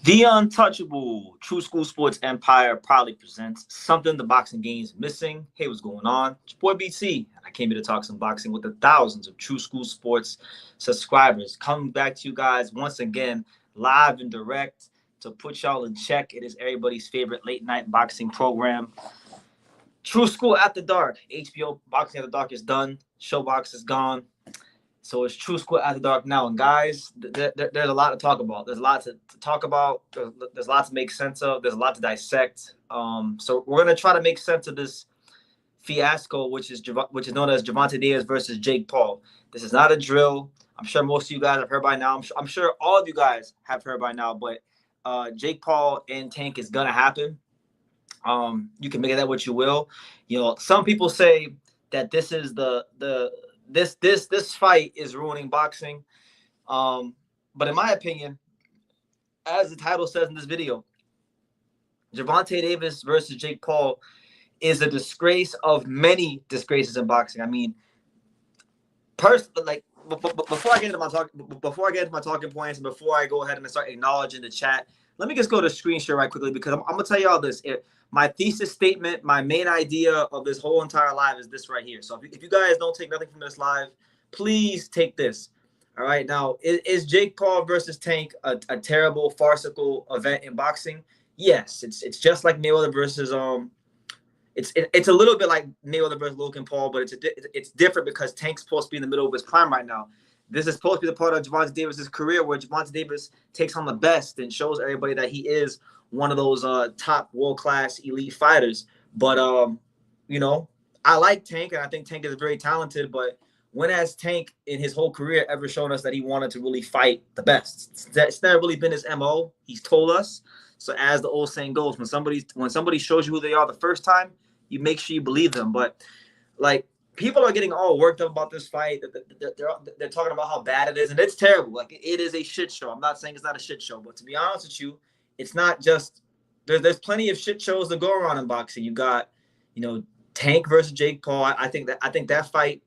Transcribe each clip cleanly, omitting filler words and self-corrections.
The untouchable True School Sports Empire proudly presents something the boxing game's missing. Hey, what's going on? It's your boy BT. I came here to talk some boxing with the thousands of True School Sports subscribers. Coming back to you guys once again, live and direct to put y'all in check. It is everybody's favorite late night boxing program. True School After Dark. HBO Boxing After Dark is done. Showbox is gone. So it's True School After Dark now. And guys, there's a lot to talk about. There's a lot to talk about. There's a lot to make sense of. There's a lot to dissect. So we're going to try to make sense of this fiasco, which is known as Gervonta Davis versus Jake Paul. This is not a drill. I'm sure most of you guys have heard by now. I'm sure all of you guys have heard by now. But Jake Paul and Tank is going to happen. You can make of that what you will. You know, some people say that this is this fight is ruining boxing. But in my opinion, as the title says in this video, Gervonta Davis versus Jake Paul is a disgrace of many disgraces in boxing. I mean, before I get into my talking points, and before I go ahead and start acknowledging the chat, let me just go to screen share right quickly, because I'm gonna tell y'all this. My thesis statement, my main idea of this whole entire live is this right here. So if you guys don't take nothing from this live, please take this. All right. Now, is Jake Paul versus Tank a terrible, farcical event in boxing? Yes. It's just like Mayweather versus it's a little bit like Mayweather versus Logan Paul, but it's different because Tank's supposed to be in the middle of his prime right now. This is supposed to be the part of Gervonta Davis's career where Gervonta Davis takes on the best and shows everybody that he is one of those top world-class elite fighters. But, you know, I like Tank, and I think Tank is very talented. But when has Tank in his whole career ever shown us that he wanted to really fight the best? It's never really been his MO. He's told us. So as the old saying goes, when somebody shows you who they are the first time, you make sure you believe them. But, like, people are getting all worked up about this fight. They're talking about how bad it is, and it's terrible. Like, it is a shit show. I'm not saying it's not a shit show, but to be honest with you, it's not just there's plenty of shit shows that go around in boxing. You got, you know, Tank versus Jake Paul. I think that fight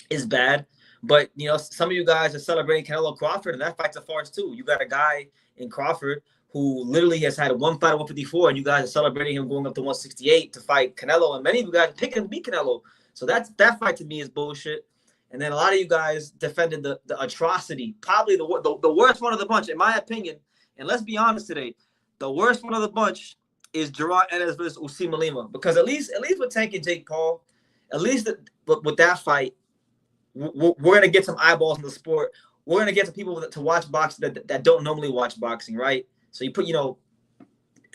is bad. But, you know, some of you guys are celebrating Canelo Crawford, and that fight's a farce too. You got a guy in Crawford who literally has had one fight at 154, and you guys are celebrating him going up to 168 to fight Canelo. And many of you guys pick him to beat Canelo. So that fight to me is bullshit. And then a lot of you guys defended the atrocity, probably the worst one of the bunch, in my opinion. And let's be honest today, the worst one of the bunch is Jaron Ennis versus Usima Lima, because at least with Tank and Jake Paul, at least with that fight, we're gonna get some eyeballs in the sport. We're gonna get some people to watch boxing that don't normally watch boxing, right? So you put, you know,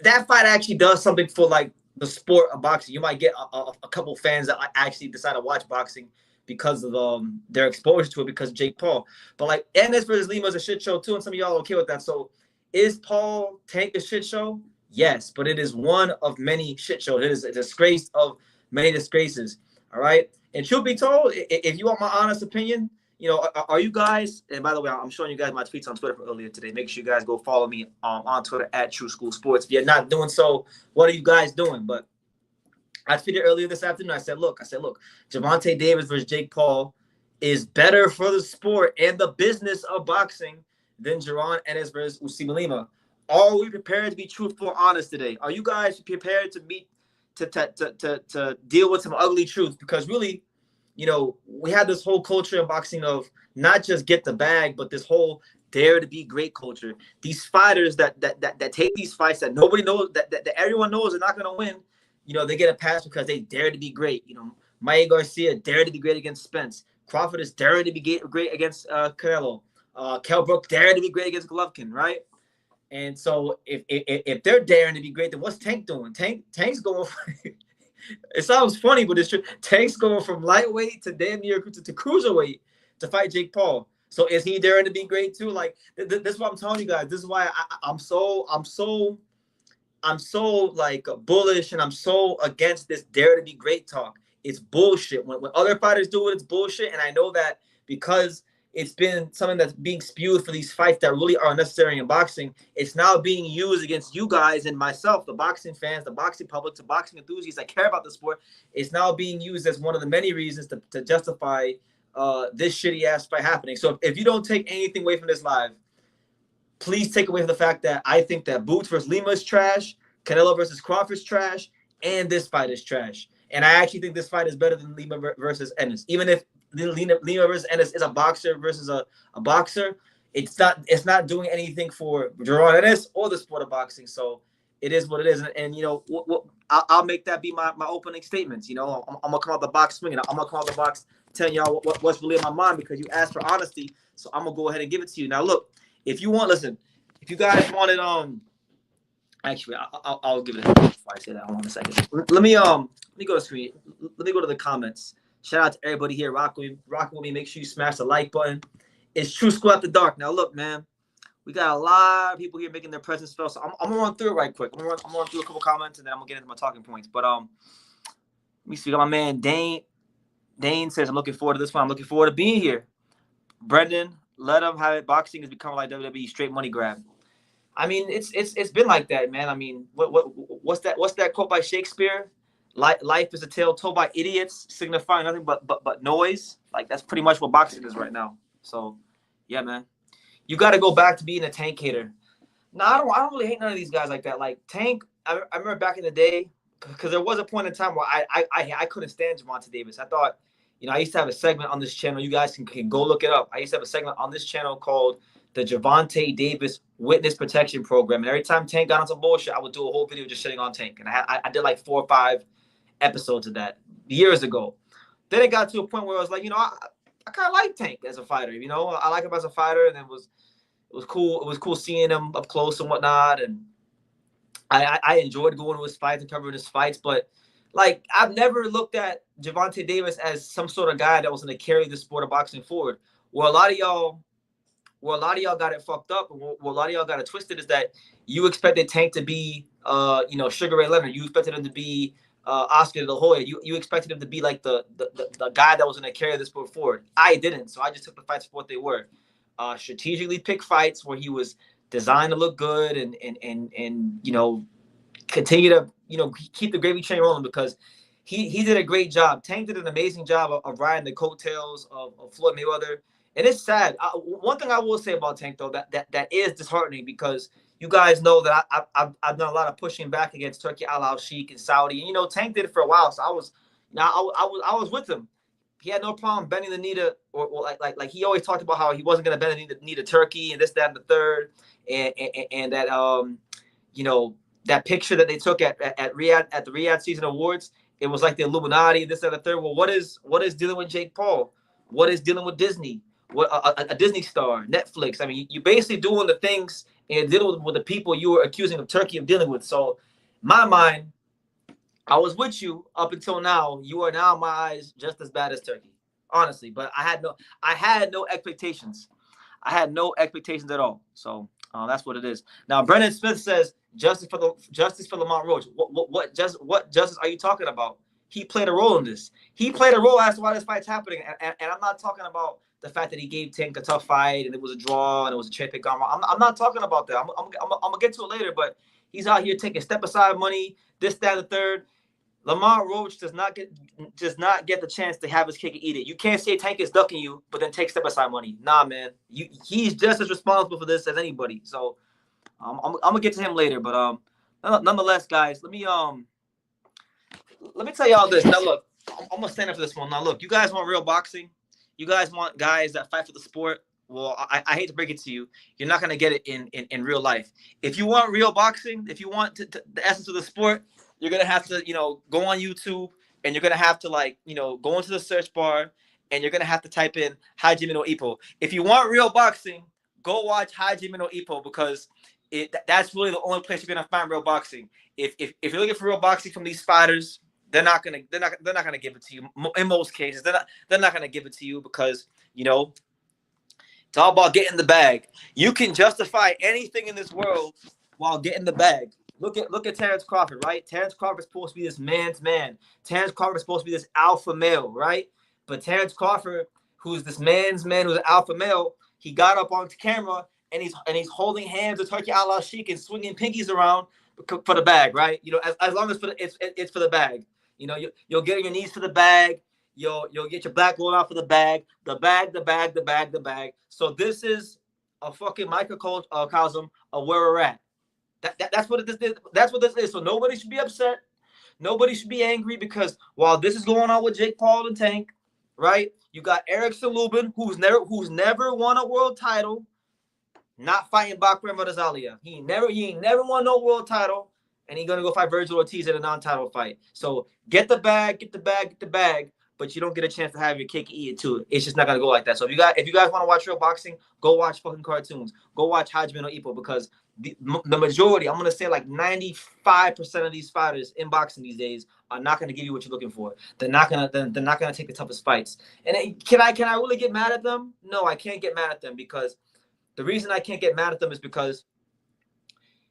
that fight actually does something for like the sport of boxing. You might get a couple fans that actually decide to watch boxing because of their exposure to it because of Jake Paul. But like Ennis versus Lima is a shit show too, and some of y'all are okay with that. So is Paul Tank a shit show? Yes, but it is one of many shit shows. It is a disgrace of many disgraces. All right. And truth be told, if you want my honest opinion, you know, are you guys, and by the way, I'm showing you guys my tweets on Twitter from earlier today. Make sure you guys go follow me on Twitter at True School Sports. If you're not doing so, what are you guys doing? But I tweeted earlier this afternoon. I said, look, Gervonta Davis versus Jake Paul is better for the sport and the business of boxing than Jaron Ennis versus Usima Lima. Are we prepared to be truthful and honest today? Are you guys prepared to deal with some ugly truth? Because really, you know, we have this whole culture in boxing of not just get the bag, but this whole dare to be great culture. These fighters that take these fights that nobody knows, that everyone knows are not going to win, you know, they get a pass because they dare to be great. You know, Maya Garcia dared to be great against Spence. Crawford is daring to be great against Canelo. Kell Brook dared to be great against Golovkin, right? And so if they're daring to be great, then what's Tank doing? Tank's going for it sounds funny, but it's true. Tank's going from lightweight to damn near to cruiserweight to fight Jake Paul. So is he daring to be great too? Like this is what I'm telling you guys. This is why I'm so I'm so like bullish and I'm so against this dare to be great talk. It's bullshit. When other fighters do it, it's bullshit. And I know that because it's been something that's being spewed for these fights that really are unnecessary in boxing, it's now being used against you guys and myself, the boxing fans, the boxing public, the boxing enthusiasts that care about the sport. It's now being used as one of the many reasons to justify this shitty ass fight happening. So if you don't take anything away from this live, please take away from the fact that I think that Boots versus Lima is trash, Canelo versus Crawford's trash, and this fight is trash. And I actually think this fight is better than Lima versus Ennis. Even if Lima versus Ennis is a boxer versus a boxer, it's not doing anything for Jaron Ennis or the sport of boxing. So it is what it is. And you know, I'll make that be my opening statements. You know, I'm going to come out the box swinging. I'm going to come out the box telling y'all what's really in my mind because you asked for honesty. So I'm going to go ahead and give it to you. Now, look. If you want, listen. If you guys wanted, actually, I'll give it before I say that. Hold on a second. Let me go to the screen. Let me go to the comments. Shout out to everybody here rocking with me. Make sure you smash the like button. It's True School After Dark. Now, look, man, we got a lot of people here making their presence felt. So I'm gonna run through it right quick. I'm gonna run through a couple comments and then I'm gonna get into my talking points. But let me see. We got my man Dane. Dane says I'm looking forward to this one. I'm looking forward to being here. Brendan. Let them have it. Boxing is becoming like WWE, straight money grab. I mean, it's been like that, man. I mean, what's that quote by Shakespeare? Life is a tale told by idiots, signifying nothing but noise. Like that's pretty much what boxing is right now. So, yeah, man, you got to go back to being a Tank hater. No, I don't really hate none of these guys like that. Like Tank, I remember back in the day because there was a point in time where I couldn't stand Gervonta Davis. I thought. You know, I used to have a segment on this channel. You guys can go look it up. I used to have a segment on this channel called the Gervonta Davis Witness Protection Program. And every time Tank got on some bullshit, I would do a whole video just shitting on Tank. And I did like 4 or 5 episodes of that years ago. Then it got to a point where I was like, you know, I kind of like Tank as a fighter. You know, I like him as a fighter. And it was cool. It was cool seeing him up close and whatnot. And I enjoyed going to his fights and covering his fights. But like, I've never looked at Gervonta Davis as some sort of guy that was going to carry the sport of boxing forward. Where a lot of y'all got it fucked up, and where a lot of y'all got it twisted is that you expected Tank to be, you know, Sugar Ray Leonard. You expected him to be Oscar De La Hoya. You expected him to be like the guy that was going to carry the sport forward. I didn't, so I just took the fights for what they were. Strategically picked fights where he was designed to look good and you know, continue to, you know, keep the gravy train rolling because he did a great job. Tank did an amazing job of riding the coattails of Floyd Mayweather. And it's sad. One thing I will say about Tank, though, that is disheartening because you guys know that I've done a lot of pushing back against Turkey Al Sheikh and Saudi. And, you know, Tank did it for a while. So I was with him. He had no problem bending the knee to, or like he always talked about how he wasn't going to bend the knee to Turkey and this, that, and the third. And that, you know, that picture that they took at Riyadh at the Riyadh Season Awards, it was like the Illuminati, this and the third. Well, what is dealing with Jake Paul? What is dealing with Disney? What a Disney star, Netflix? I mean, you basically doing the things and dealing with the people you were accusing of Turkey of dealing with. So, my mind, I was with you up until now. You are now in my eyes just as bad as Turkey, honestly. But I had no expectations. I had no expectations at all. So that's what it is. Now, Brendan Smith says justice for Lamont Roach. What justice are you talking about? He played a role in this. He played a role as to why this fight's happening. And I'm not talking about the fact that he gave Tank a tough fight and it was a draw and it was a cherry pick. I'm not talking about that. I'm gonna get to it later. But he's out here taking step aside money, this, that, and the third. Lamont Roach does not get the chance to have his cake and eat it. You can't say Tank is ducking you, but then take step aside money. Nah, man. He's just as responsible for this as anybody. So I'm gonna get to him later. But nonetheless, guys, let me tell y'all this. Now look, I'm gonna stand up for this one. Now look, you guys want real boxing? You guys want guys that fight for the sport? Well, I hate to break it to you. You're not gonna get it in real life. If you want real boxing, if you want the essence of the sport, you're going to have to, you know, go on YouTube and you're going to have to, like, you know, go into the search bar and you're going to have to type in Hajime no Ippo. If you want real boxing, go watch Hajime no Ippo because that's really the only place you're going to find real boxing. If you're looking for real boxing from these fighters, they're not going to give it to you. In most cases, they're not going to give it to you because, you know, it's all about getting the bag. You can justify anything in this world while getting the bag. Look at Terrence Crawford, right? Terrence Crawford's supposed to be this man's man. Terrence Crawford's supposed to be this alpha male, right? But Terrence Crawford, who's this man's man, who's an alpha male, he got up on camera and he's holding hands with Turkey Allah Sheik and swinging pinkies around for the bag, right? You know, as long as it's for the bag. You know, you'll get on your knees for the bag. You'll get your black going out for the bag. The bag. So this is a fucking microcosm of where we're at. That's what this is. That's what this is. So nobody should be upset. Nobody should be angry because while this is going on with Jake Paul and Tank, right? You got Erickson Lubin, who's never won a world title, not fighting Bakr Murtazalia. He ain't never won no world title, and he's gonna go fight Virgil Ortiz in a non-title fight. So get the bag, but you don't get a chance to have your cake and eat it too. It's just not gonna go like that. So if you guys want to watch real boxing, go watch fucking cartoons. Go watch Hajime no Ippo because the majority, I'm gonna say like 95% of these fighters in boxing these days are not gonna give you what you're looking for. They're not gonna take the toughest fights. And can I really get mad at them? No, I can't get mad at them because the reason I can't get mad at them is because,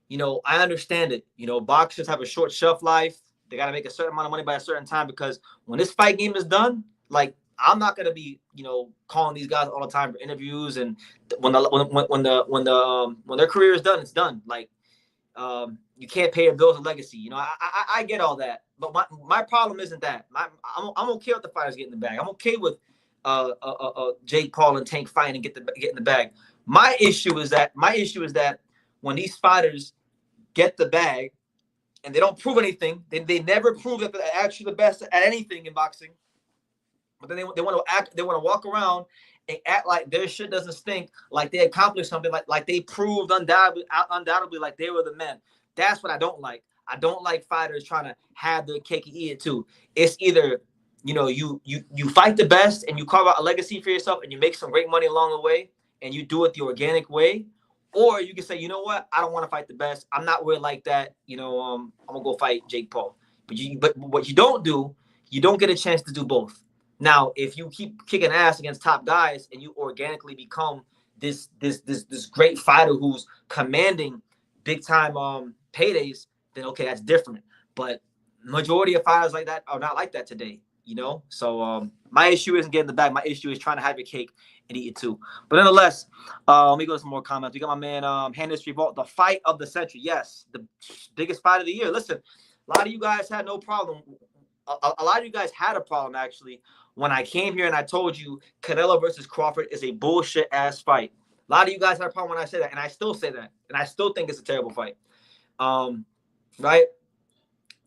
you know, I understand it. You know, boxers have a short shelf life. They got to make a certain amount of money by a certain time because when this fight game is done, like I'm not gonna be, you know, calling these guys all the time for interviews. And when their career is done, it's done. Like you can't pay your bills and legacy. You know, I get all that, but my problem isn't that. I'm okay with the fighters getting the bag. I'm okay with Jake Paul and Tank fighting and get in the bag. My issue is that when these fighters get the bag and they don't prove anything, they never prove that they're actually the best at anything in boxing. But then they want to walk around and act like their shit doesn't stink, like they accomplished something, like they proved undoubtedly like they were the men. That's what I don't like. I don't like fighters trying to have their cake and eat it too. It's either, you know, you fight the best and you carve out a legacy for yourself and you make some great money along the way and you do it the organic way, or you can say, you know what, I don't want to fight the best. I'm not really like that. You know, I'm gonna go fight Jake Paul. But what you don't do, you don't get a chance to do both. Now, if you keep kicking ass against top guys and you organically become this great fighter who's commanding big time paydays, then okay, that's different. But majority of fighters like that are not like that today, you know. So my issue isn't getting the bag. My issue is trying to have your cake and eat it too. But nonetheless, let me go to some more comments. We got my man Hand History Vault, the fight of the century. Yes, the biggest fight of the year. Listen, a lot of you guys had no problem. A lot of you guys had a problem actually when I came here and I told you Canelo versus Crawford is a bullshit ass fight. A lot of you guys had a problem when I said that, and I still say that, and I still think it's a terrible fight. Right?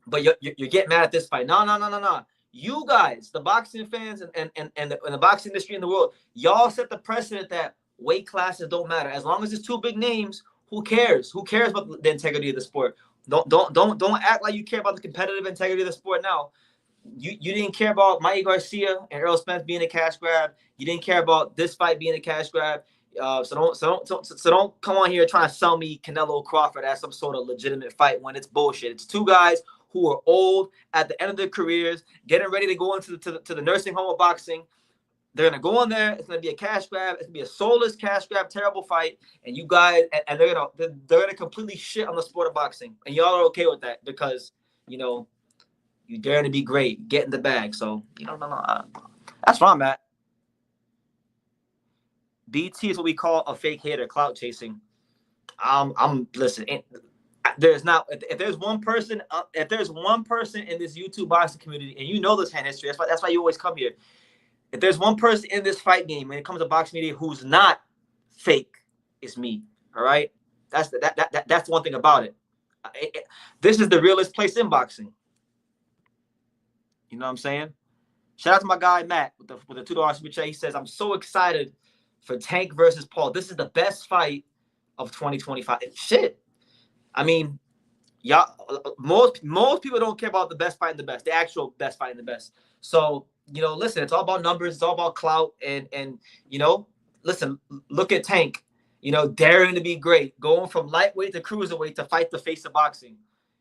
But you get mad at this fight. No. You guys, the boxing fans and the boxing industry in the world, y'all set the precedent that weight classes don't matter. As long as it's two big names, who cares? Who cares about the integrity of the sport? Don't act like you care about the competitive integrity of the sport now. You didn't care about Mikey Garcia and Errol Spence being a cash grab. You didn't care about this fight being a cash grab. So don't come on here trying to sell me Canelo Crawford as some sort of legitimate fight when it's bullshit. It's two guys who are old at the end of their careers, getting ready to go into the nursing home of boxing. They're gonna go in there. It's gonna be a cash grab. It's gonna be a soulless cash grab, terrible fight. And you guys, and they're gonna completely shit on the sport of boxing. And y'all are okay with that because you know you dare to be great, get in the bag. So you know, no. That's where I'm at. BT is what we call a fake hater, clout chasing. I'm listening. There's not if there's one person in this YouTube boxing community, and you know this Hand History, that's why you always come here. If there's one person in this fight game when it comes to boxing media who's not fake, it's me. All right, that's the one thing about it. This is the realest place in boxing. You know what I'm saying? Shout out to my guy Matt with the $2 super chat. He says, "I'm so excited for Tank versus Paul. This is the best fight of 2025." Shit. I mean, y'all, most people don't care about the best fight and the best, the actual best fight and the best. So, you know, listen, it's all about numbers, it's all about clout, and you know, listen, look at Tank, you know, daring to be great, going from lightweight to cruiserweight to fight the face of boxing.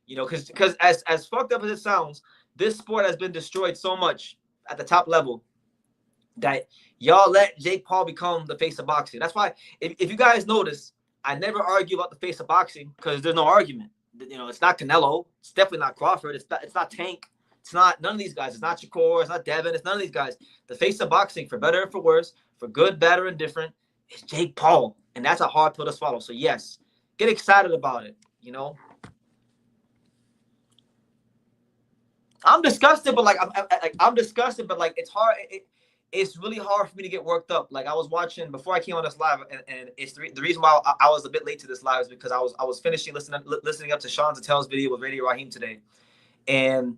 You know, because as fucked up as it sounds, this sport has been destroyed so much at the top level that y'all let Jake Paul become the face of boxing. That's why, if you guys notice, I never argue about the face of boxing because there's no argument. It's not Canelo. It's definitely not Crawford. It's not Tank. It's not none of these guys. It's not Shakur. It's not Devin. It's none of these guys. The face of boxing, for better and for worse, for good, bad, or indifferent, is Jake Paul. And that's a hard pill to swallow. So, yes, get excited about it, I'm disgusted, but I'm disgusted, but it's hard. It's really hard for me to get worked up. Like I was watching before I came on this live, and it's the reason why I was a bit late to this live is because I was finishing listening up to Sean Zatel's video with Radio Raheem today, and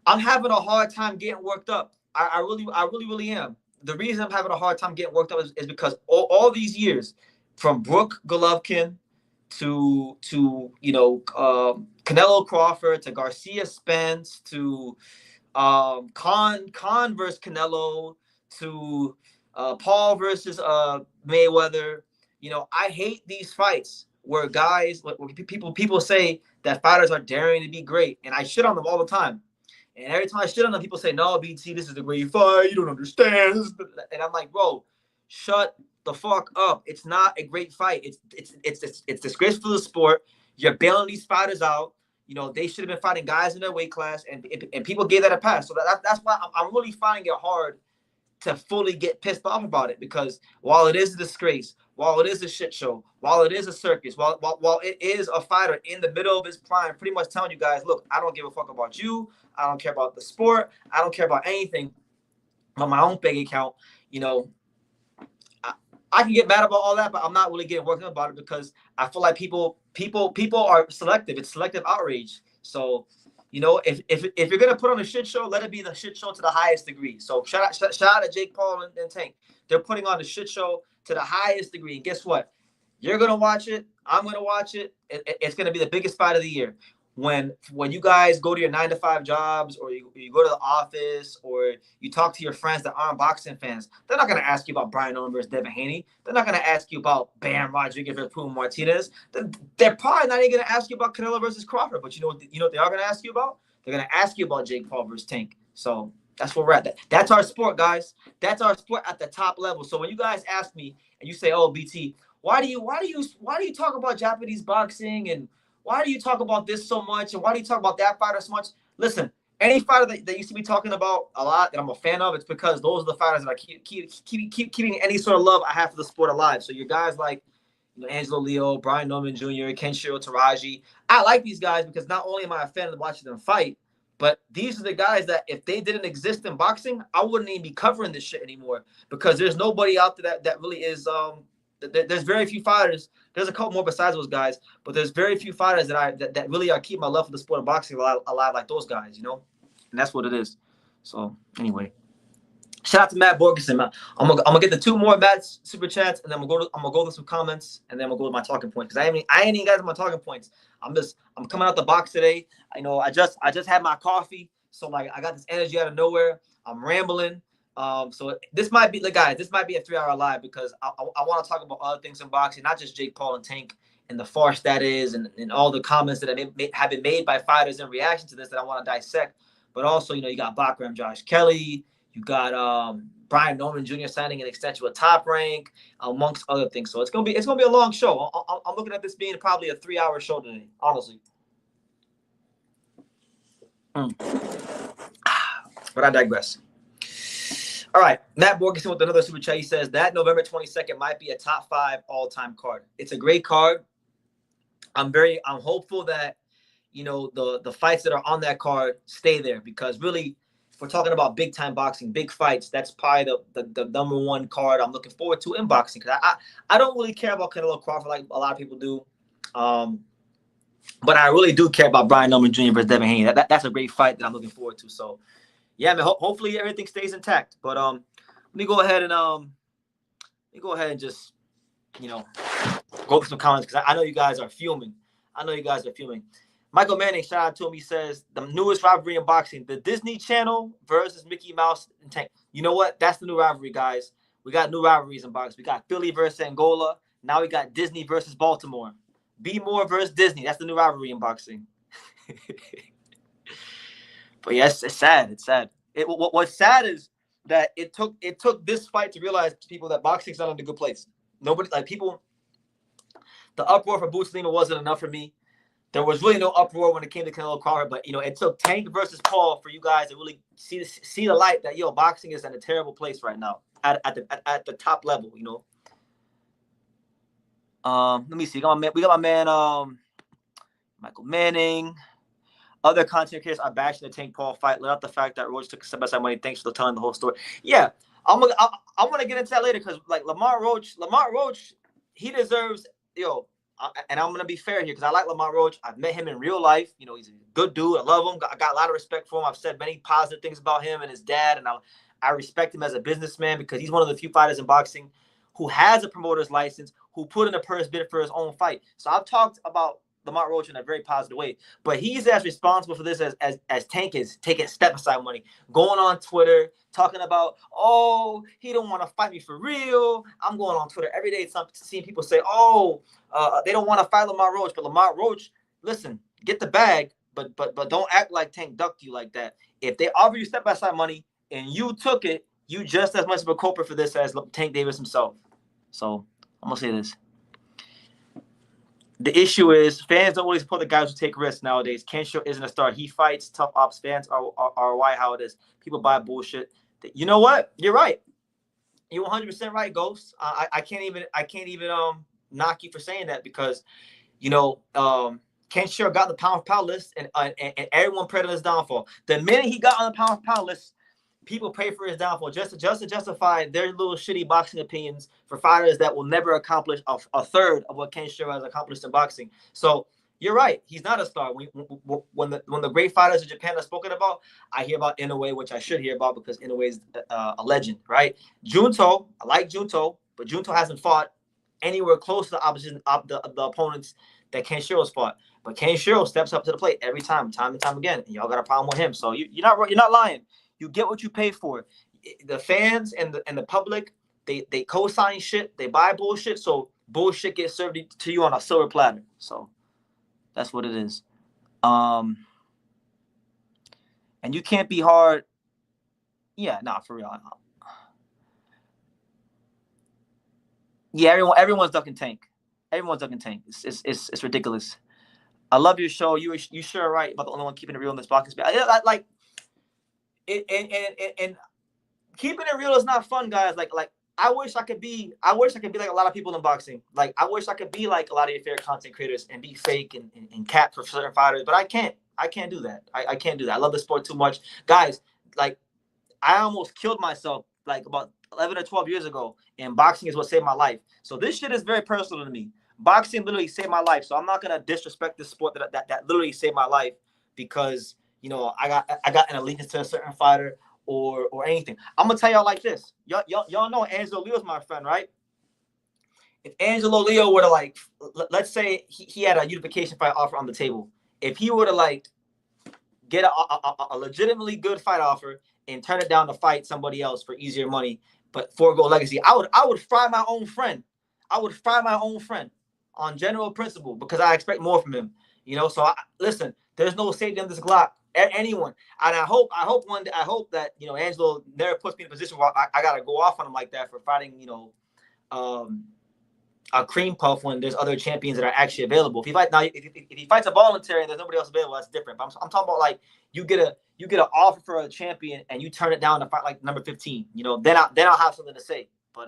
I'm having a hard time getting worked up. I really am. The reason I'm having a hard time getting worked up is because all these years, from Brooke Golovkin to Canelo Crawford to Garcia Spence to Khan versus Canelo to Paul versus Mayweather. I hate these fights where guys, where people say that fighters are daring to be great, and I shit on them all the time. And every time I shit on them, people say, "No, BT, this is the great fight. You don't understand." And I'm like, bro, shut the fuck up. It's not a great fight. It's disgraceful to the sport. You're bailing these fighters out. They should have been fighting guys in their weight class, and people gave that a pass. So that's why I'm really finding it hard to fully get pissed off about it, because while it is a disgrace, while it is a shit show, while it is a circus, while it is a fighter in the middle of his prime, pretty much telling you guys, look, I don't give a fuck about you. I don't care about the sport. I don't care about anything but my own bank account. I can get mad about all that, but I'm not really getting worked up about it because I feel like people are selective. It's selective outrage. So, if you're gonna put on a shit show, let it be the shit show to the highest degree. So shout out to Jake Paul and Tank. They're putting on the shit show to the highest degree. And guess what? You're gonna watch it. I'm gonna watch it. It's gonna be the biggest fight of the year. When you guys go to your 9-to-5 jobs, or you go to the office, or you talk to your friends that aren't boxing fans, they're not going to ask you about Brian Owen versus Devin Haney. They're not going to ask you about Bam Rodriguez versus Puma Martinez. They're probably not even going to ask you about Canelo versus Crawford. But you know what they are going to ask you about? They're going to ask you about Jake Paul versus Tank. So that's where we're at. That's our sport, guys. That's our sport at the top level. So when you guys ask me and you say, "Oh, BT, why do you talk about Japanese boxing, and why do you talk about this so much, and why do you talk about that fighter so much?" Listen, any fighter that you see me talking about a lot that I'm a fan of, it's because those are the fighters that I keep keeping any sort of love I have for the sport alive. So your guys like Angelo Leo, Brian Norman Jr., Kenshiro Taraji, I like these guys because not only am I a fan of watching them fight, but these are the guys that if they didn't exist in boxing, I wouldn't even be covering this shit anymore, because there's nobody out there that really is there's very few fighters. There's a couple more besides those guys, but there's very few fighters that really are keeping my love for the sport of boxing alive like those guys, and that's what it is. So anyway, shout out to Matt Borgeson. I'm gonna get the 2 more Matt's super chats, and then I'm gonna go to some comments, and then we'll go to my talking points, because I ain't even got my talking points. I'm coming out the box today. I just had my coffee, so I got this energy out of nowhere. I'm rambling. So this might be, guys, this might be a 3-hour live, because I want to talk about other things in boxing, not just Jake Paul and Tank and the farce that is, and all the comments that have been made by fighters in reaction to this that I want to dissect. But also, you got Bakram Josh Kelly, you got Brian Norman Jr. signing an extension with Top Rank, amongst other things. So it's gonna be a long show. I'm looking at this being probably a 3-hour show today, honestly. But I digress. All right, Matt Borgeson with another super chat. He says that November 22nd might be a top 5 all-time card. It's a great card. I'm hopeful that the fights that are on that card stay there, because really, if we're talking about big time boxing, big fights, that's probably the number 1 card I'm looking forward to in boxing. Because I don't really care about Canelo Crawford like a lot of people do, but I really do care about Brian Norman Jr. versus Devin Haney. That's a great fight that I'm looking forward to. So. Yeah, man. Hopefully everything stays intact. But let me go ahead and just go through some comments, because I know you guys are fuming. Michael Manning, shout out to him. He says the newest rivalry in boxing, the Disney Channel versus Mickey Mouse and Tank. You know what? That's the new rivalry, guys. We got new rivalries in boxing. We got Philly versus Angola. Now we got Disney versus Baltimore. B More versus Disney. That's the new rivalry in boxing. But yes, it's sad. It's sad. What's sad is that it took this fight to realize to people that boxing's not in a good place. Nobody, the uproar for Boots Lima wasn't enough for me. there was really no uproar when it came to Canelo Crawford, but it took Tank versus Paul for you guys to really see the light that boxing is in a terrible place right now at the top level. Let me see. We got my man Michael Manning. Other content creators are bashing the Tank Paul fight. Let out the fact that Roach took a step-by-side money. Thanks for telling the whole story. Yeah, I want to get into that later because like Lamont Roach, he deserves and I'm gonna be fair here because I like Lamont Roach. I've met him in real life. He's a good dude. I love him. I got a lot of respect for him. I've said many positive things about him and his dad, and I respect him as a businessman because he's one of the few fighters in boxing who has a promoter's license, who put in a purse bid for his own fight. So I've talked about Lamont Roach in a very positive way, but he's as responsible for this as Tank is taking step-aside money, going on Twitter talking about, oh, he don't want to fight me for real. I'm going on Twitter every day seeing people say, oh, they don't want to fight Lamont Roach, but Lamont Roach, listen, get the bag, but don't act like Tank ducked you like that. If they offer you step-by-side money and you took it, you just as much of a culprit for this as Tank Davis himself. So I'm gonna say this. The issue is fans don't always support the guys who take risks nowadays. Ken Show isn't a star. He fights tough ops. Fans are why how it is. People buy bullshit. You know what? You're right. You're 100% right, Ghost. I can't even knock you for saying that because Ken Show got the pound for pound list and everyone prayed on his downfall. The minute he got on the pound for pound list, people pray for his downfall just to justify their little shitty boxing opinions for fighters that will never accomplish a third of what Ken Shiro has accomplished in boxing. So you're right. He's not a star. When the great fighters in Japan are spoken about, I hear about Inoue, which I should hear about because Inoue is a legend, right? Junto, I like Junto, but Junto hasn't fought anywhere close to the opposition of the opponents that Ken Shiro's fought. But Ken Shiro steps up to the plate every time and time again. And y'all got a problem with him. So you're not lying. You get what you pay for. The fans and the public, they co-sign shit, they buy bullshit, so bullshit gets served to you on a silver platter. So that's what it is. And you can't be hard. Yeah, nah, for real. Yeah, everyone's ducking Tank. Everyone's ducking Tank. It's ridiculous. I love your show. You sure right about the only one keeping it real in this boxing space. Like. And keeping it real is not fun, guys. Like I wish I could be like a lot of people in boxing. Like I wish I could be like a lot of your favorite content creators and be fake and cap for certain fighters, but I can't do that. I can't do that. I love the sport too much, guys. Like I almost killed myself like about 11 or 12 years ago, and boxing is what saved my life. So this shit is very personal to me. Boxing literally saved my life, so I'm not gonna disrespect this sport that literally saved my life because I got an allegiance to a certain fighter or anything. I'm gonna tell y'all like this. Y'all know Angelo Leo's my friend, right? If Angelo Leo were to let's say he had a unification fight offer on the table. If he were to get a legitimately good fight offer and turn it down to fight somebody else for easier money, but forego legacy, I would fry my own friend. I would fry my own friend on general principle because I expect more from him. So listen, there's no safety in this Glock. Anyone, and I hope that Angelo never puts me in a position where I gotta go off on him like that for fighting a cream puff when there's other champions that are actually available. If he fights a voluntary and there's nobody else available, that's different. But I'm talking about you get an offer for a champion and you turn it down to fight like number 15. Then I'll have something to say. But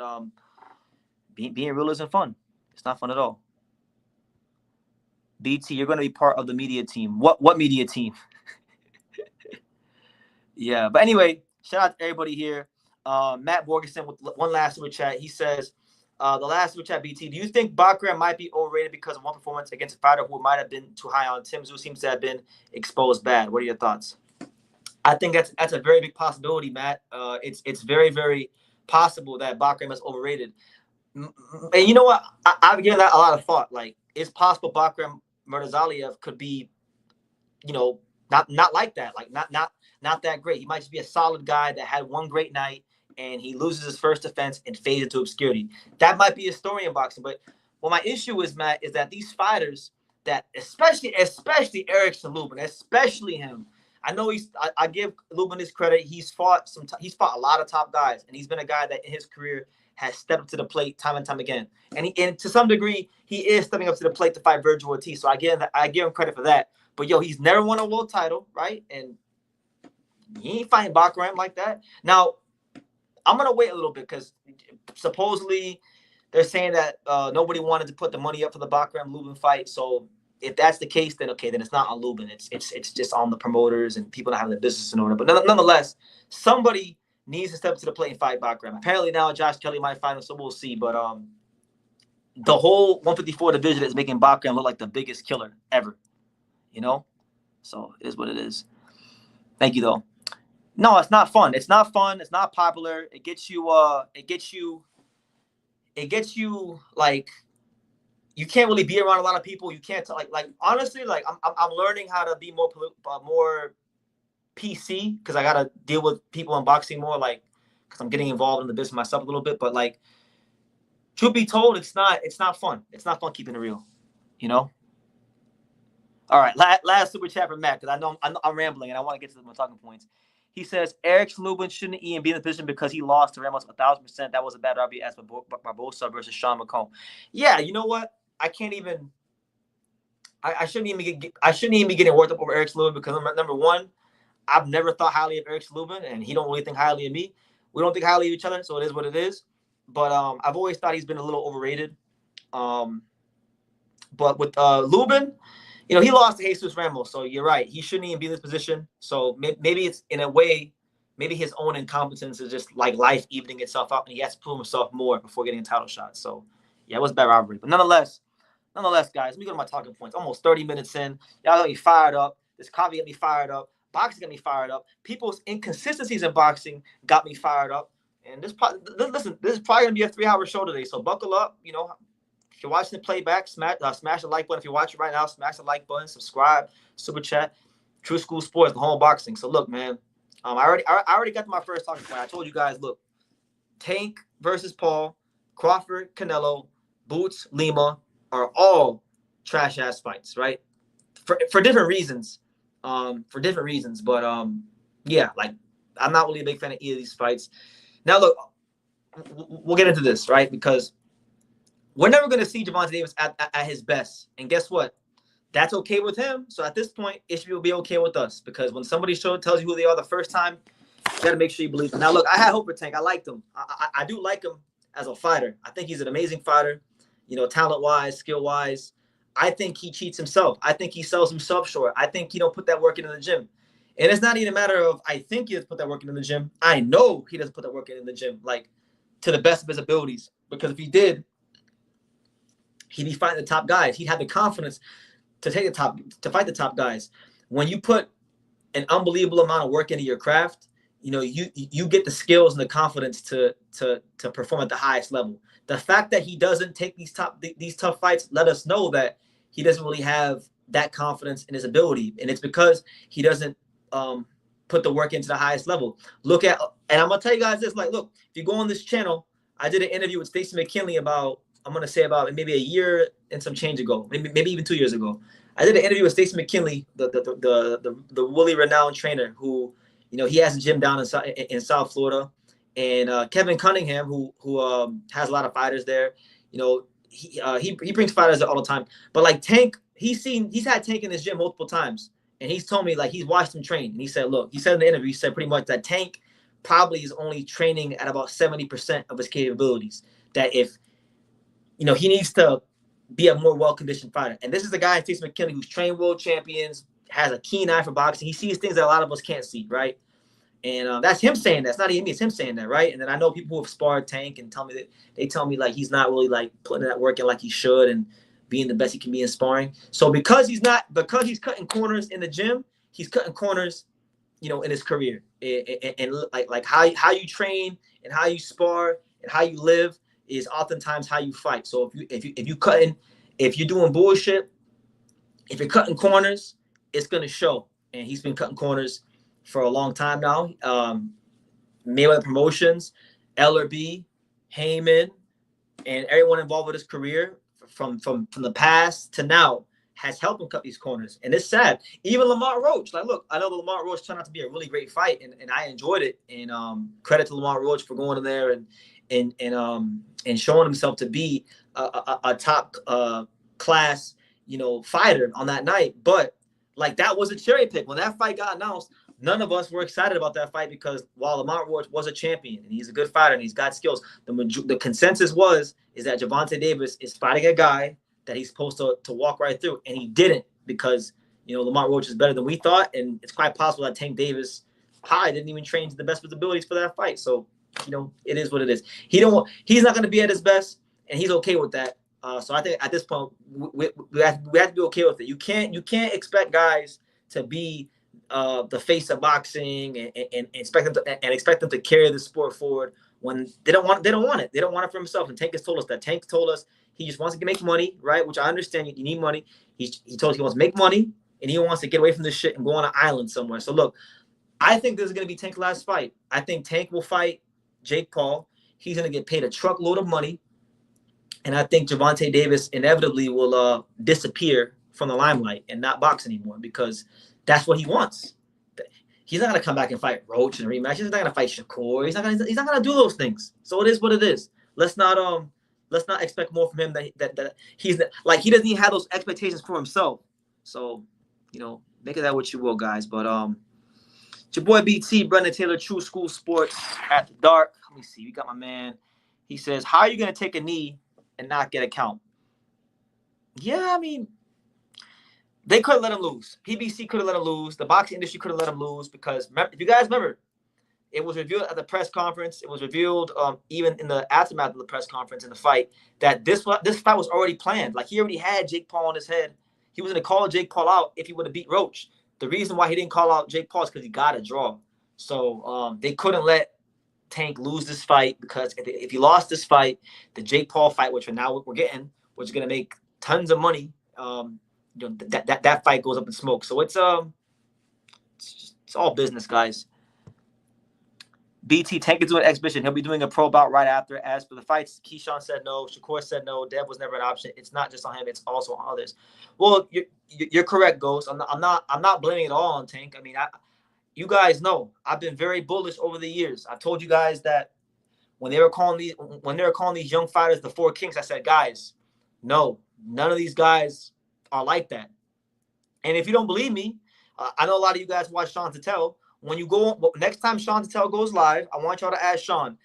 being real isn't fun. It's not fun at all. BT, you're going to be part of the media team. What media team? Yeah, but anyway, shout out to everybody here. Matt Borgeson with one last super chat. He says, the last super chat, BT, do you think Baccarat might be overrated because of one performance against a fighter who might have been too high on Tim Tszyu seems to have been exposed bad? What are your thoughts? I think that's a very big possibility, Matt. It's very, very possible that Baccarat is overrated. And you know what? I've given that a lot of thought. Like, it's possible Baccarat Murtazaliev could be, not like that. Like, not that great. He might just be a solid guy that had one great night and he loses his first defense and fades into obscurity. That might be a story in boxing. But what my issue is, Matt, is that these fighters that especially Erickson Lubin, especially him. I know I give Lubin his credit. He's fought a lot of top guys, and he's been a guy that in his career has stepped up to the plate time and time again. And to some degree, he is stepping up to the plate to fight Virgil Ortiz. So I give him credit for that. But yo, he's never won a world title, right? And he ain't fighting Bochum like that. Now, I'm gonna wait a little bit because supposedly they're saying that nobody wanted to put the money up for the Bochum Lubin fight. So if that's the case, then okay, then it's not on Lubin. It's just on the promoters and people not having the business in order. But nonetheless, somebody needs to step to the plate and fight Bochum. Apparently now Josh Kelly might fight him, so we'll see. But the whole 154 division is making Bochum look like the biggest killer ever. You know? So it is what it is. Thank you though. No, it's not fun. It's not fun. It's not popular. It gets you like you can't really be around a lot of people. You can't like honestly, like I'm learning how to be more PC because I gotta deal with people in boxing more, like because I'm getting involved in the business myself a little bit. But like, truth be told, it's not fun. It's not fun keeping it real, you know. All right, last super chat from Matt because I know I'm rambling and I want to get to my talking points. He says Eric Lubin shouldn't even be in the position because he lost to Ramos 1,000%. That was a bad RBS Barbosa versus Sean McComb. Yeah, you know what? I can't even. I shouldn't even be getting worked up over Eric Lubin because number one, I've never thought highly of Eric Lubin and he don't really think highly of me. We don't think highly of each other, so it is what it is. But I've always thought he's been a little overrated. But with Lubin, you know, he lost to Jesus Ramos, so you're right. He shouldn't even be in this position. So maybe it's in a way, maybe his own incompetence is just like life evening itself out, and he has to prove himself more before getting a title shot. So yeah, it was bad robbery. But nonetheless, guys, let me go to my talking points. Almost 30 minutes in, y'all got me fired up. This coffee got me fired up. Boxing got me fired up. People's inconsistencies in boxing got me fired up. And this is probably gonna be a 3-hour show today. So buckle up, you know. If you're watching the playback, smash the like button. If you're watching right now, smash the like button, subscribe, super chat. True School Sports, the home boxing. So look, man, I already got to my first talking point. I told you guys, look, Tank versus Paul, Crawford, Canelo, Boots, Lima are all trash ass fights, right? For different reasons, But yeah, like I'm not really a big fan of either of these fights. Now look, we'll get into this, right? Because we're never going to see Gervonta Davis at his best. And guess what? That's okay with him. So at this point, it should be okay with us. Because when somebody tells you who they are the first time, you got to make sure you believe them. Now, look, I had hope for Tank. I liked him. I do like him as a fighter. I think he's an amazing fighter, you know, talent-wise, skill-wise. I think he cheats himself. I think he sells himself short. I think he don't put that work into the gym. And it's not even a matter of I think he doesn't put that work into the gym. I know he doesn't put that work in the gym, like, to the best of his abilities. Because if he did, he'd be fighting the top guys. He'd have the confidence to fight the top guys. When you put an unbelievable amount of work into your craft, you know, you get the skills and the confidence to perform at the highest level. The fact that he doesn't take these tough fights let us know that he doesn't really have that confidence in his ability, and it's because he doesn't put the work into the highest level. And I'm gonna tell you guys this: like, look, if you go on this channel, I did an interview with Stacey McKinley about maybe a year and some change ago, maybe even 2 years ago. I did an interview with Stacey McKinley, the Willie renowned trainer who, you know, he has a gym down in South Florida, and Kevin Cunningham, who has a lot of fighters there. You know, he brings fighters there all the time. But like Tank, he's had Tank in his gym multiple times, and he's told me like he's watched him train, and he said in the interview, he said pretty much that Tank probably is only training at about 70% of his capabilities. That if you know, he needs to be a more well-conditioned fighter. And this is the guy, Stacey McKinley, who's trained world champions, has a keen eye for boxing. He sees things that a lot of us can't see, right? And that's him saying that. It's not even me. It's him saying that, right? And then I know people who have sparred Tank and tell me like he's not really like putting that work in like he should and being the best he can be in sparring. So because he's cutting corners in the gym, he's cutting corners, you know, in his career. And like how you train and how you spar and how you live is oftentimes how you fight. So if you're doing bullshit, if you're cutting corners, it's gonna show. And he's been cutting corners for a long time now. Mayweather Promotions, LRB, Heyman, and everyone involved with his career from the past to now has helped him cut these corners. And it's sad. Even Lamont Roach. Like, look, I know the Lamont Roach turned out to be a really great fight, and I enjoyed it. And credit to Lamont Roach for going in there and showing himself to be a top class, fighter on that night. But like, that was a cherry pick. When that fight got announced, none of us were excited about that fight because while Lamont Roach was a champion and he's a good fighter and he's got skills, the consensus is that Gervonta Davis is fighting a guy that he's supposed to walk right through, and he didn't because Lamont Roach is better than we thought, and it's quite possible that Tank Davis probably didn't even train to the best of his abilities for that fight. So it is what it is. He's not going to be at his best, and he's okay with that. So I think at this point we have to be okay with it. You can't expect guys to be the face of boxing and expect them to carry the sport forward when they don't want it. They don't want it for himself. And Tank has told us that. Tank told us he just wants to make money, right? Which I understand. You need money. He told us he wants to make money and he wants to get away from this shit and go on an island somewhere. So look, I think this is going to be Tank's last fight. I think Tank will fight Jake Paul. He's going to get paid a truckload of money. And I think Gervonta Davis inevitably will disappear from the limelight and not box anymore because that's what he wants. He's not going to come back and fight Roach and rematch. He's not going to fight Shakur. He's not going to do those things. So it is what it is. Let's not expect more from him that he's like, he doesn't even have those expectations for himself. So, make of that what you will, guys. But it's your boy BT, Brendan Taylor, True School Sports at the Dark. Let me see. We got my man. He says, how are you going to take a knee and not get a count? Yeah, I mean, they could have let him lose. PBC could have let him lose. The boxing industry could have let him lose because if you guys remember, it was revealed at the press conference. It was revealed even in the aftermath of the press conference in the fight that this fight was already planned. Like, he already had Jake Paul on his head. He was going to call Jake Paul out if he would have beat Roach. The reason why he didn't call out Jake Paul is because he got a draw. So they couldn't let Tank lose this fight because if he lost this fight, the Jake Paul fight, which we're getting, which is going to make tons of money, that fight goes up in smoke. So it's all business, guys. BT, Tank is doing an exhibition. He'll be doing a pro bout right after. As for the fights, Keyshawn said no. Shakur said no. Dev was never an option. It's not just on him. It's also on others. Well, you're correct, Ghost. I'm not blaming it all on Tank. I mean, you guys know I've been very bullish over the years. I've told you guys that when they were calling these young fighters the Four Kings, I said, guys, no, none of these guys are like that. And if you don't believe me, I know a lot of you guys watch Sean Tell. When you go next time Sean Tell goes live, I want y'all to ask Sean.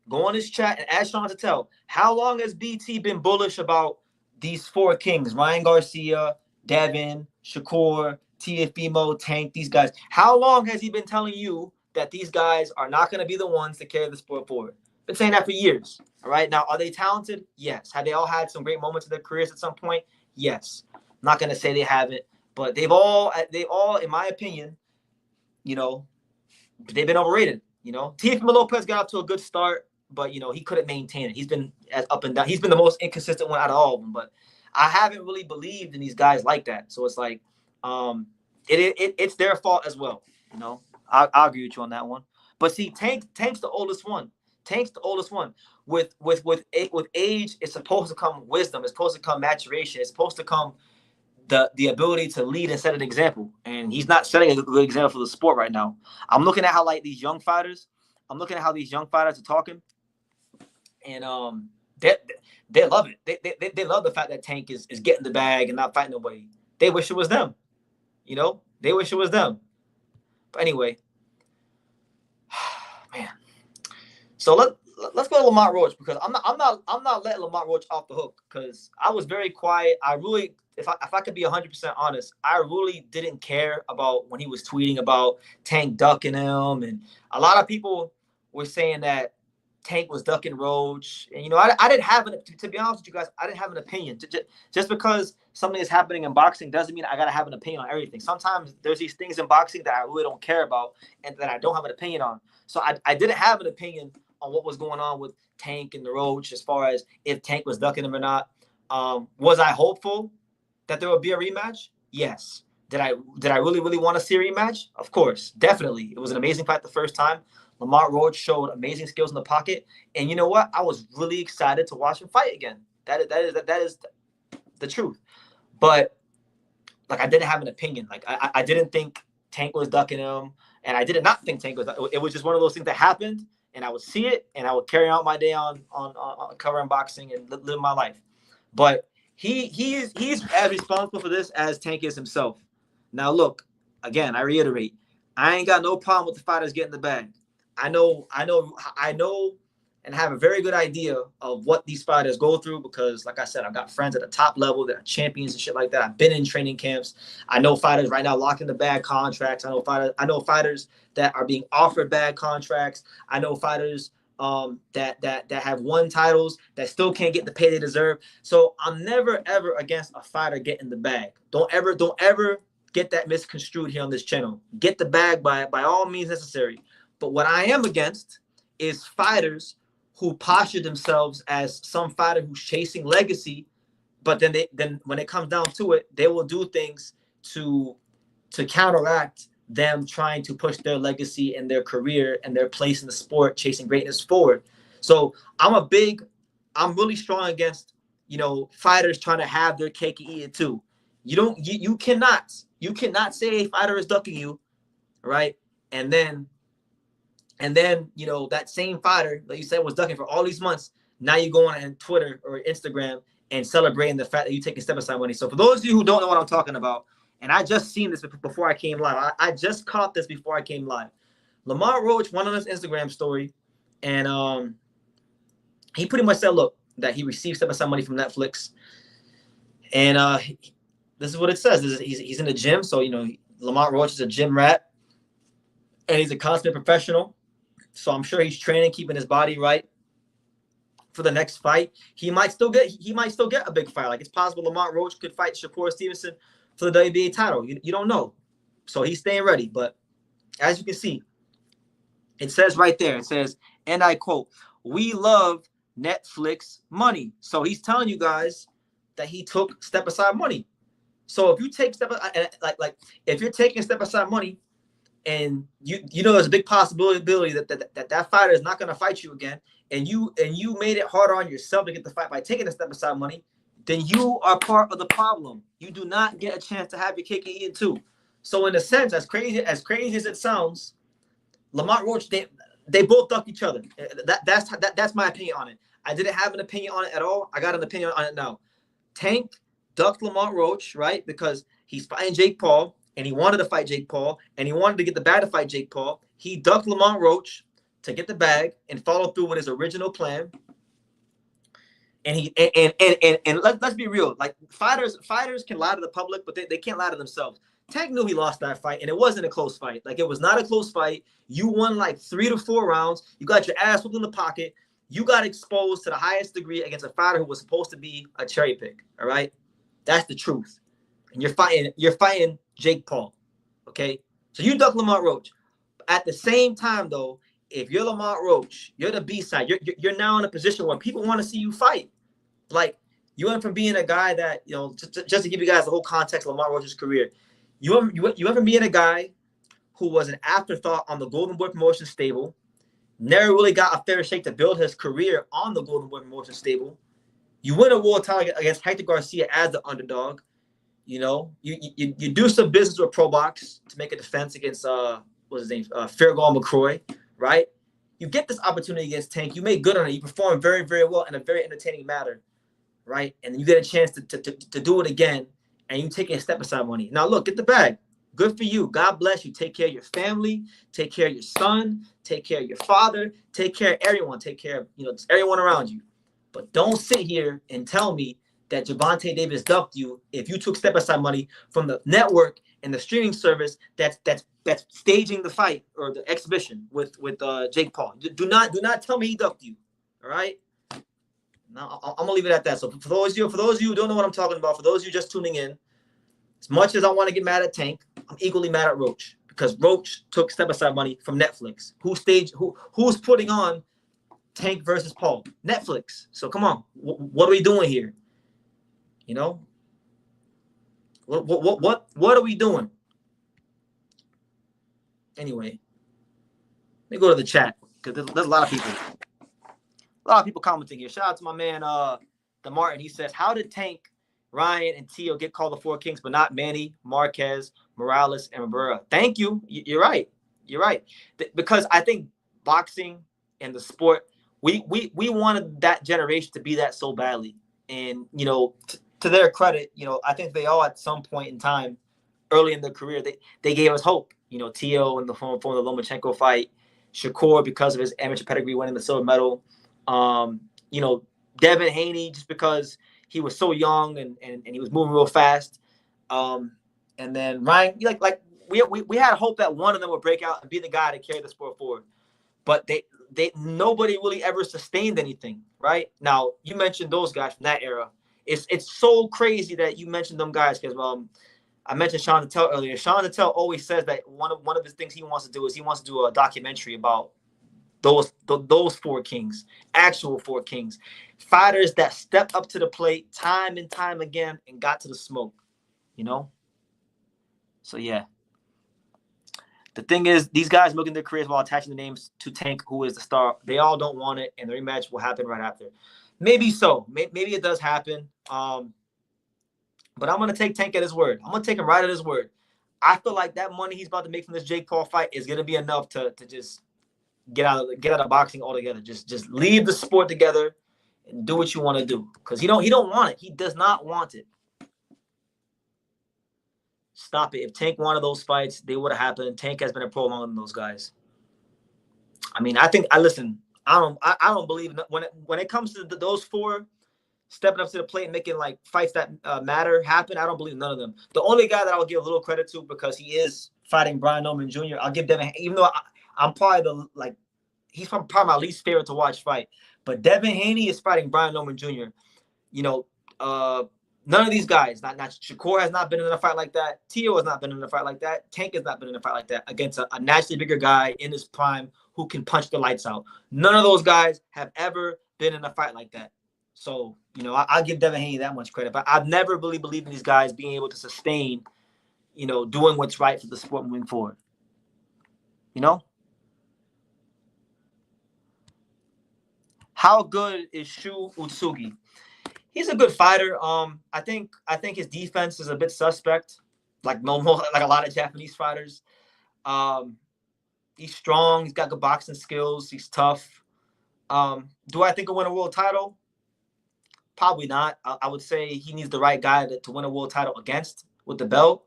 Go on his chat and ask Sean Tell, how long has BT been bullish about these Four Kings? Ryan Garcia, Devin, Shakur, TFBMO, Tank, these guys. How long has he been telling you that these guys are not going to be the ones to carry the sport forward? Been saying that for years. All right. Now, are they talented? Yes. Have they all had some great moments in their careers at some point? Yes. I'm not going to say they haven't, but they've all, in my opinion, they've been overrated. Teofimo Lopez got off to a good start, but he couldn't maintain it. He's been as up and down. He's been the most inconsistent one out of all of them. But I haven't really believed in these guys like that. So it's like, it's their fault as well. I'll agree with you on that one. But see, Tank's the oldest one. Tank's the oldest one. With age, it's supposed to come wisdom. It's supposed to come maturation. It's supposed to come the ability to lead and set an example. And he's not setting a good example for the sport right now. I'm looking at how these young fighters are talking, and they love it. They love the fact that Tank is getting the bag and not fighting nobody. They wish it was them. They wish it was them. But anyway, man. So let's go to Lamont Roach because I'm not letting Lamont Roach off the hook because I was very quiet. I really, if I could be 100% honest, I really didn't care about when he was tweeting about Tank ducking him, and a lot of people were saying that Tank was ducking Roach, and I didn't have to be honest with you guys, I didn't have an opinion. Just because something is happening in boxing doesn't mean I gotta have an opinion on everything. Sometimes there's these things in boxing that I really don't care about and that I don't have an opinion on. So I didn't have an opinion on what was going on with Tank and the Roach as far as if Tank was ducking him or not. Was I hopeful that there would be a rematch? Yes. Did I really, really want to see a rematch? Of course, definitely. It was an amazing fight the first time. Lamont Roach showed amazing skills in the pocket, and you know what? I was really excited to watch him fight again. That is the truth. But like, I didn't have an opinion. Like, I didn't think Tank was ducking him, and I did not think Tank was. It was just one of those things that happened, and I would see it, and I would carry out my day on covering boxing and live my life. But he's as responsible for this as Tank is himself. Now look, again, I reiterate, I ain't got no problem with the fighters getting the bag. I know, and have a very good idea of what these fighters go through because, like I said, I've got friends at the top level that are champions and shit like that. I've been in training camps. I know fighters right now locking the bag contracts. I know fighters that are being offered bag contracts. I know fighters that have won titles that still can't get the pay they deserve. So I'm never ever against a fighter getting the bag. Don't ever get that misconstrued here on this channel. Get the bag by all means necessary. But what I am against is fighters who posture themselves as some fighter who's chasing legacy, but then when it comes down to it, they will do things to counteract them trying to push their legacy and their career and their place in the sport, chasing greatness forward. So I'm really strong against, fighters trying to have their cake and eat it too. You cannot say a fighter is ducking you, right? And then that same fighter that you said was ducking for all these months, now you go on Twitter or Instagram and celebrating the fact that you taking step aside money. So for those of you who don't know what I'm talking about, and I just seen this before I came live, I just caught this before I came live. Lamont Roach went on his Instagram story, and he pretty much said, look, that he received step aside money from Netflix, and this is what it says. He's in the gym, so Lamont Roach is a gym rat, and he's a consummate professional. So I'm sure he's training, keeping his body right for the next fight. He might still get a big fight. Like, it's possible Lamont Roach could fight Shakur Stevenson for the WBA title. You don't know. So he's staying ready. But as you can see, it says right there, it says, and I quote, "We love Netflix money." So he's telling you guys that he took step aside money. So if you take if you're taking step aside money, and there's a big possibility that fighter is not going to fight you again, and you made it harder on yourself to get the fight by taking a step aside money, then you are part of the problem. You do not get a chance to have your cake and eat it too. So in a sense, as crazy as it sounds, Lamont Roach, they both duck each other. That's my opinion on it. I didn't have an opinion on it at all. I got an opinion on it now. Tank ducked Lamont Roach, right? Because he's fighting Jake Paul, and he wanted to fight Jake Paul, and he wanted to get the bag to fight Jake Paul. He ducked Lamont Roach to get the bag and follow through with his original plan. And let's be real. Like, fighters can lie to the public, but they can't lie to themselves. Tank knew he lost that fight, and it wasn't a close fight. Like, it was not a close fight. You won like 3 to 4 rounds. You got your ass whooped in the pocket. You got exposed to the highest degree against a fighter who was supposed to be a cherry pick. All right, that's the truth. And you're fighting Jake Paul, okay? So you duck Lamont Roach. At the same time, though, if you're Lamont Roach, you're the B-side. You're now in a position where people want to see you fight. Like, you went from being a guy that, just to give you guys the whole context of Lamont Roach's career, you went from being a guy who was an afterthought on the Golden Boy Promotion stable, never really got a fair shake to build his career on the Golden Boy Promotion stable. You win a world title against Hector Garcia as the underdog. You do some business with Pro Box to make a defense against what's his name, Farcical McCroy, right? You get this opportunity against Tank. You make good on it. You perform very, very well in a very entertaining manner, right? And then you get a chance to do it again, and you take a step aside money. Now look, get the bag. Good for you. God bless you. Take care of your family. Take care of your son. Take care of your father. Take care of everyone. Take care of everyone around you. But don't sit here and tell me that Gervonta Davis ducked you if you took step aside money from the network and the streaming service that's staging the fight or the exhibition with Jake Paul. Do not tell me he ducked you. All right. Now I'm gonna leave it at that. So for those of you who don't know what I'm talking about, for those of you just tuning in, as much as I want to get mad at Tank, I'm equally mad at Roach because Roach took step aside money from Netflix. Who's putting on Tank versus Paul? Netflix. So come on, what are we doing here? What are we doing? Anyway, let me go to the chat because there's a lot of people commenting here. Shout out to my man the Martin. He says, how did Tank, Ryan, and Tio get called the Four Kings, but not Manny, Marquez, Morales, and Rivera? Thank you. You're right. Because I think boxing and the sport. We wanted that generation to be that so badly. And, you know, to their credit, you know, I think they all at some point in time early in their career, they gave us hope. You know, Tio in the form of the Lomachenko fight, Shakur because of his amateur pedigree winning the silver medal. You know, Devin Haney just because he was so young and he was moving real fast. And then Ryan, like we had hope that one of them would break out and be the guy to carry the sport forward. But nobody really ever sustained anything, right? Now, you mentioned those guys from that era. It's so crazy that you mentioned them guys because I mentioned Sean Nattel earlier. Sean Nattel always says that one of his things he wants to do is he wants to do a documentary about those four kings, actual four kings, fighters that stepped up to the plate time and time again and got to the smoke, you know? So, yeah. The thing is, these guys milking their careers while attaching the names to Tank, who is the star. They all don't want it, and the rematch will happen right after. Maybe so. Maybe it does happen. But I'm going to take Tank at his word. I'm going to take him right at his word. I feel like that money he's about to make from this Jake Paul fight is going to be enough to just get out of boxing altogether. Just leave the sport together and do what you want to do. Because he don't want it. He does not want it. Stop it. If Tank wanted those fights, they would have happened. Tank has been a pro longer than those guys. I mean, I don't believe when it comes to those four stepping up to the plate and making like fights that matter happen. I don't believe none of them. The only guy that I would give a little credit to because he is fighting Brian Norman Jr. I'll give Devin, even though I'm probably he's probably my least favorite to watch fight. But Devin Haney is fighting Brian Norman Jr. You know, none of these guys, not Shakur has not been in a fight like that. Tio has not been in a fight like that. Tank has not been in a fight like that against a naturally bigger guy in his prime who can punch the lights out. None of those guys have ever been in a fight like that. So, you know, I'll give Devin Haney that much credit. But I've never really believed in these guys being able to sustain, you know, doing what's right for the sport moving forward. You know? How good is Shu Utsugi? He's a good fighter. I think his defense is a bit suspect, like a lot of Japanese fighters. He's strong. He's got good boxing skills. He's tough. Do I think he'll win a world title? Probably not. I would say he needs the right guy to win a world title against with the belt.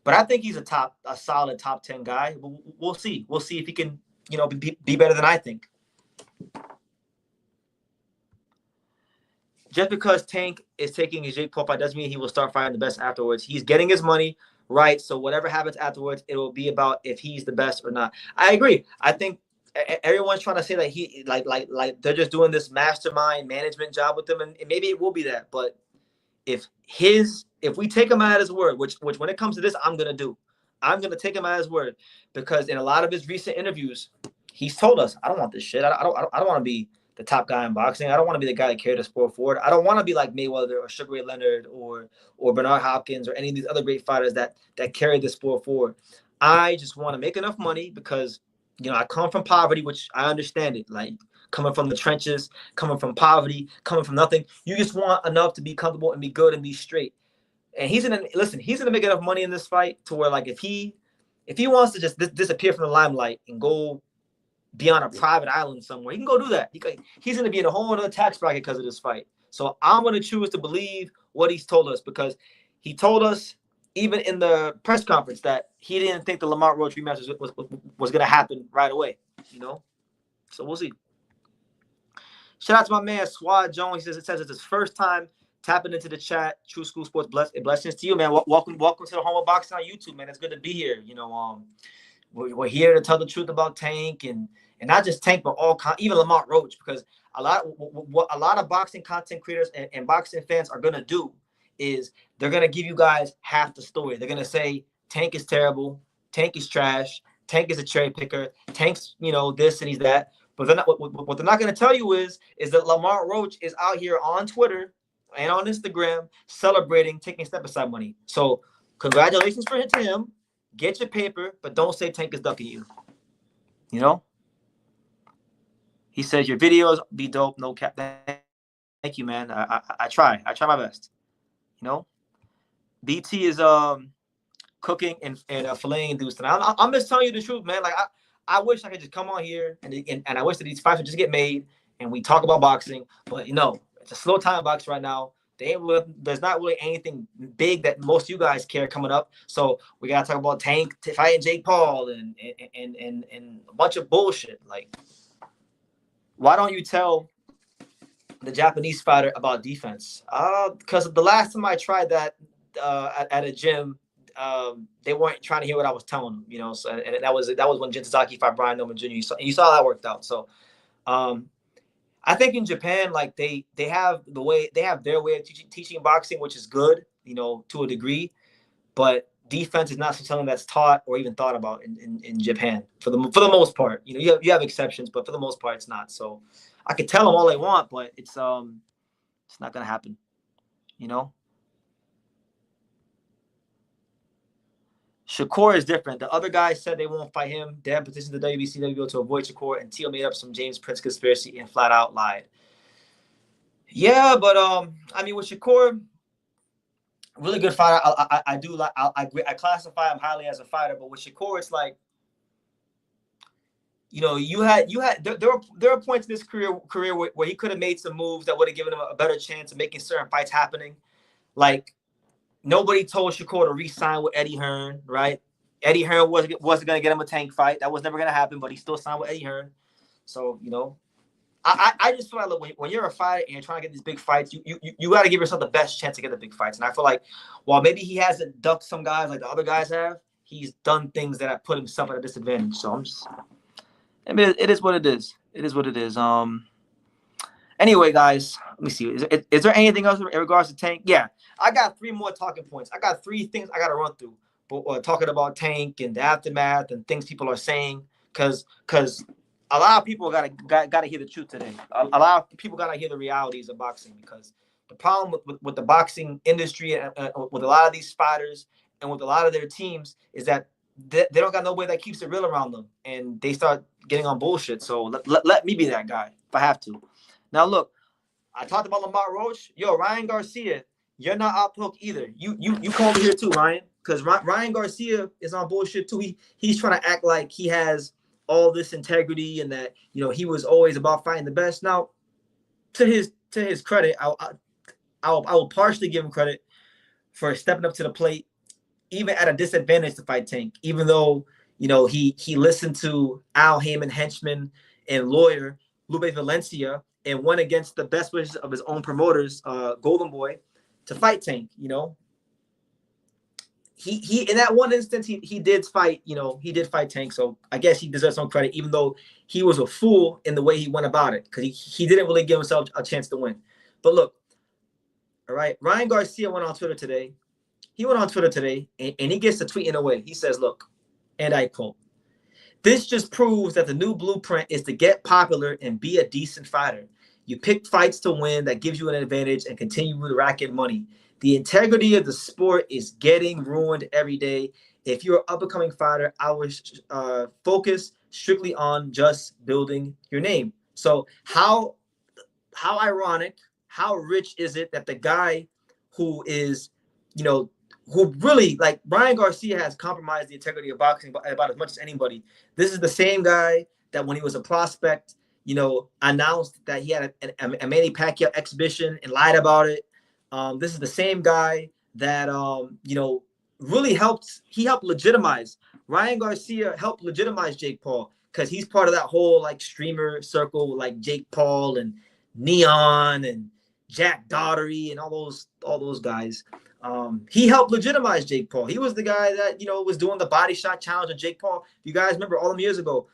But I think he's a solid top 10 guy. We'll see. We'll see if he can, you know, be better than I think. Just because Tank is taking his Jake Paul fight doesn't mean he will start fighting the best afterwards. He's getting his money, right? So whatever happens afterwards, it will be about if he's the best or not. I agree. I think everyone's trying to say that he like they're just doing this mastermind management job with him, and maybe it will be that. But if we take him at his word, which when it comes to this, I'm gonna take him at his word because in a lot of his recent interviews, he's told us, I don't want this shit. I don't want to be the top guy in boxing. I don't want to be the guy that carried the sport forward. I don't want to be like Mayweather or Sugar Ray Leonard or Bernard Hopkins or any of these other great fighters that carried the sport forward. I just want to make enough money because, you know, I come from poverty, which I understand it. Like coming from the trenches, coming from poverty, coming from nothing. You just want enough to be comfortable and be good and be straight. And he's gonna make enough money in this fight to where like if he wants to just disappear from the limelight and go be on a private island somewhere, he can go do that. He's going to be in a whole other tax bracket because of this fight. So I'm going to choose to believe what he's told us because he told us even in the press conference that he didn't think the Lamont Roach rematch was going to happen right away, you know? So we'll see. Shout out to my man, Swad Jones. It says it's his first time tapping into the chat. True School Sports, blessings to you, man. Welcome to the home of boxing on YouTube, man. It's good to be here. You know, we're here to tell the truth about Tank and not just Tank, but even Lamont Roach, because what a lot of boxing content creators and boxing fans are gonna do is they're gonna give you guys half the story. They're gonna say Tank is terrible, Tank is trash, Tank is a cherry picker, Tank's, you know, this and he's that. But what they're not gonna tell you is that Lamont Roach is out here on Twitter and on Instagram celebrating taking step aside money. So congratulations to him. Get your paper, but don't say Tank is ducking you. You know? He says your videos be dope, no cap. Thank you, man. I try. I try my best. You know? BT is cooking and filleting dudes tonight. I'm just telling you the truth, man. Like I wish I could just come on here and I wish that these fights would just get made and we talk about boxing. But it's a slow time boxing right now. There's not really anything big that most of you guys care coming up. So we gotta talk about Tank fighting Jake Paul and a bunch of bullshit. Like, why don't you tell the Japanese fighter about defense? Because the last time I tried that at a gym, they weren't trying to hear what I was telling them. So and that was when Jintazaki fought Brian Norman Jr. You saw how that worked out. So I think in Japan, like they have their way of teaching boxing, which is good, to a degree, but defense is not something that's taught or even thought about in Japan for the most part. You have exceptions, but for the most part, it's not. So I could tell them all they want, but it's not gonna happen. Shakur is different. The other guys said they won't fight him. They have petitioned the WBC, WBO to avoid Shakur, and Teal made up some James Prince conspiracy and flat out lied. Yeah, but I mean, with Shakur, really good fighter. I do like. I classify him highly as a fighter, but with Shakur, it's like, there were points in his career where he could have made some moves that would have given him a better chance of making certain fights happening, like. Nobody told Shakur to re-sign with Eddie Hearn, right? Eddie Hearn wasn't going to get him a Tank fight. That was never going to happen, but he still signed with Eddie Hearn. So, I just feel like when you're a fighter and you're trying to get these big fights, you got to give yourself the best chance to get the big fights. And I feel like while maybe he hasn't ducked some guys like the other guys have, he's done things that have put himself at a disadvantage. So it is what it is. It is what it is. Anyway, guys, let me see. Is there anything else in regards to Tank? Yeah, I got 3 more talking points. I got 3 things I got to run through. But talking about Tank and the aftermath and things people are saying, because a lot of people got to hear the truth today. A lot of people got to hear the realities of boxing, because the problem with the boxing industry and with a lot of these fighters and with a lot of their teams is that they don't got nobody that keeps it real around them, and they start getting on bullshit. So let me be that guy if I have to. Now, look, I talked about Lamont Roach. Yo, Ryan Garcia, you're not off hook either. You come over here too, Ryan, because Ryan Garcia is on bullshit too. He's trying to act like he has all this integrity and that he was always about fighting the best. Now, to his credit, I will partially give him credit for stepping up to the plate, even at a disadvantage to fight Tank. Even though he listened to Al Heyman, henchman and lawyer Lupe Valencia, and went against the best wishes of his own promoters, Golden Boy, to fight Tank. He in that one instance he did fight Tank. So I guess he deserves some credit, even though he was a fool in the way he went about it, because he didn't really give himself a chance to win. But look, all right, Ryan Garcia went on Twitter today. He went on Twitter today, and he gets to tweeting away. He says, "Look," and I quote, "This just proves that the new blueprint is to get popular and be a decent fighter. You pick fights to win that gives you an advantage and continue to rack in money. The integrity of the sport is getting ruined every day. If you're an up-and-coming fighter, I would focus strictly on just building your name." So how ironic, how rich is it that the guy who is, who really, like, Ryan Garcia has compromised the integrity of boxing about as much as anybody. This is the same guy that when he was a prospect, announced that he had a Manny Pacquiao exhibition and lied about it. This is the same guy that, really helped legitimize. Ryan Garcia helped legitimize Jake Paul, because he's part of that whole, like, streamer circle, like Jake Paul and Neon and Jack Daugherty and all those guys. He helped legitimize Jake Paul. He was the guy that, was doing the body shot challenge with Jake Paul. You guys remember all them years ago,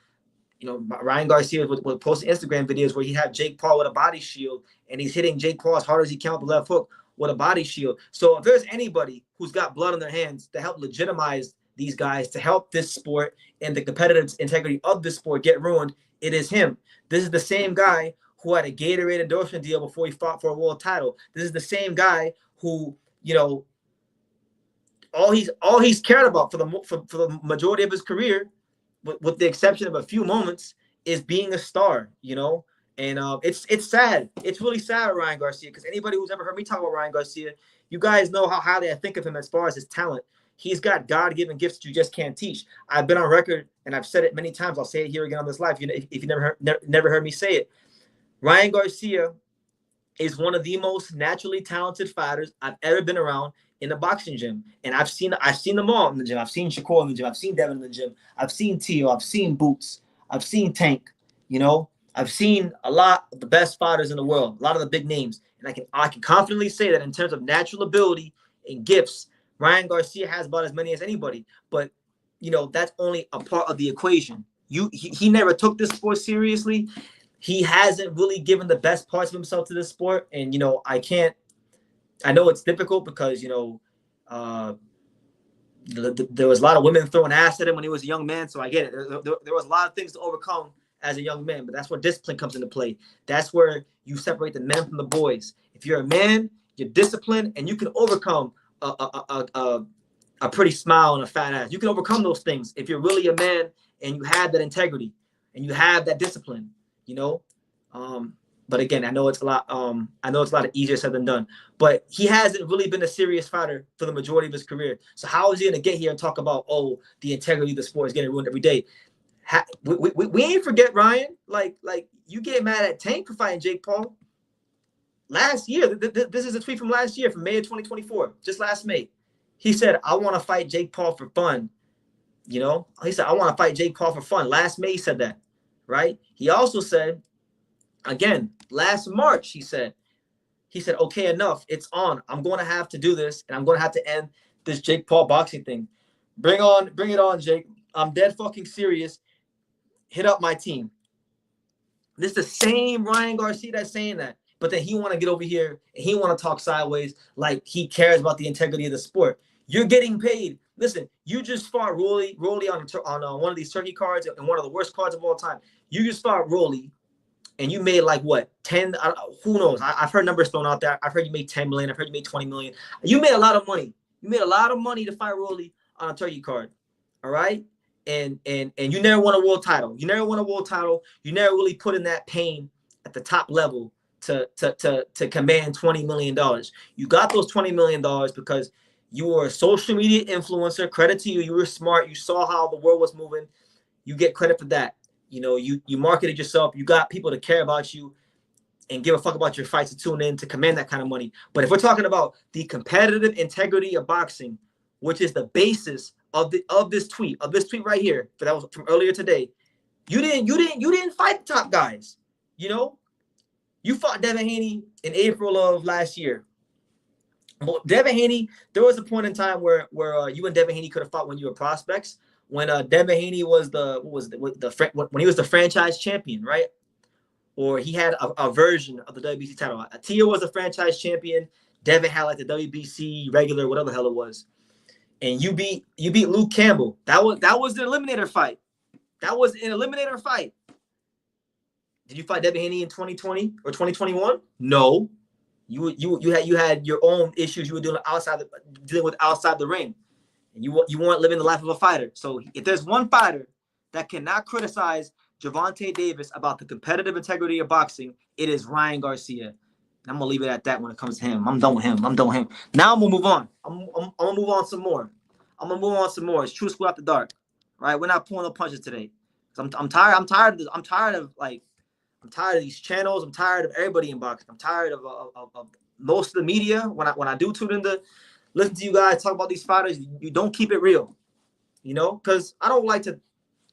Ryan Garcia would post Instagram videos where he had Jake Paul with a body shield, and he's hitting Jake Paul as hard as he can with the left hook with a body shield. So if there's anybody who's got blood on their hands to help legitimize these guys, to help this sport and the competitive integrity of this sport get ruined, it is him. This is the same guy who had a Gatorade endorsement deal before he fought for a world title. This is the same guy who, all he's cared about for the majority of his career, with the exception of a few moments, is being a star, And it's sad. It's really sad, Ryan Garcia, because anybody who's ever heard me talk about Ryan Garcia, you guys know how highly I think of him as far as his talent. He's got God-given gifts that you just can't teach. I've been on record, and I've said it many times. I'll say it here again on this live. If you never heard me say it, Ryan Garcia is one of the most naturally talented fighters I've ever been around in the boxing gym. And I've seen them all in the gym. I've seen Shakur in the gym. I've seen Devin in the gym. I've seen Tio. I've seen Boots. I've seen Tank. You know, I've seen a lot of the best fighters in the world, a lot of the big names. And I can confidently say that in terms of natural ability and gifts, Ryan Garcia has about as many as anybody. But, you know, that's only a part of the equation. He never took this sport seriously. He hasn't really given the best parts of himself to this sport. And, you know, I know it's difficult because, you know, there was a lot of women throwing ass at him when he was a young man. So I get it. There was a lot of things to overcome as a young man, but that's where discipline comes into play. That's where you separate the men from the boys. If you're a man, you're disciplined, and you can overcome a pretty smile and a fat ass. You can overcome those things if you're really a man and you have that integrity and you have that discipline. You know, but again, I know it's a lot. I know it's a lot easier said than done. But he hasn't really been a serious fighter for the majority of his career. So how is he gonna get here and talk about, oh, the integrity of the sport is getting ruined every day? We ain't forget, Ryan. Like you get mad at Tank for fighting Jake Paul last year. This is a tweet from last year, from May of 2024, just last May. He said, "I want to fight Jake Paul for fun." You know, he said, "I want to fight Jake Paul for fun." Last May, he said that. Right? He also said, again, last March, he said, okay, enough. It's on. I'm going to have to do this, and I'm going to have to end this Jake Paul boxing thing. Bring it on, Jake. I'm dead fucking serious. Hit up my team. This is the same Ryan Garcia that's saying that, but then he want to get over here and he want to talk sideways like he cares about the integrity of the sport. You're getting paid. Listen, you just fought Rolly on one of these turkey cards and one of the worst cards of all time. You just fought Rolly, and you made like what 10? Who knows? I've heard numbers thrown out there. I've heard you made 10 million. I've heard you made 20 million. You made a lot of money. You made a lot of money to fight Rolly on a turkey card. All right, and you never won a world title. You never won a world title. You never really put in that pain at the top level to command $20 million. You got those $20 million because you were a social media influencer. Credit to you. You were smart. You saw how the world was moving. You get credit for that. You know, you marketed yourself. You got people to care about you and give a fuck about your fights to tune in to command that kind of money. But if we're talking about the competitive integrity of boxing, which is the basis of this tweet right here, that was from earlier today, you didn't fight the top guys. You know, you fought Devin Haney in April of last year. Well, Devin Haney, there was a point in time where you and Devin Haney could have fought when you were prospects. When Devin Haney was when he was the franchise champion, right? Or he had a version of the WBC title. Tia was a franchise champion. Devin had like the WBC regular, whatever the hell it was. And you beat Luke Campbell. That was the eliminator fight. That was an eliminator fight. Did you fight Devin Haney in 2020 or 2021? No. You had your own issues you were dealing with outside the ring. And you weren't living the life of a fighter. So if there's one fighter that cannot criticize Gervonta Davis about the competitive integrity of boxing, it is Ryan Garcia. And I'm gonna leave it at that when it comes to him. I'm done with him. Now I'm gonna move on. I'm gonna move on some more. It's True School After Dark. Right? We're not pulling up punches today. I'm tired. I'm tired of this. I'm tired of these channels. I'm tired of everybody in boxing. I'm tired of most of the media. When I do tune in to listen to you guys talk about these fighters, you don't keep it real, you know, because I don't like to,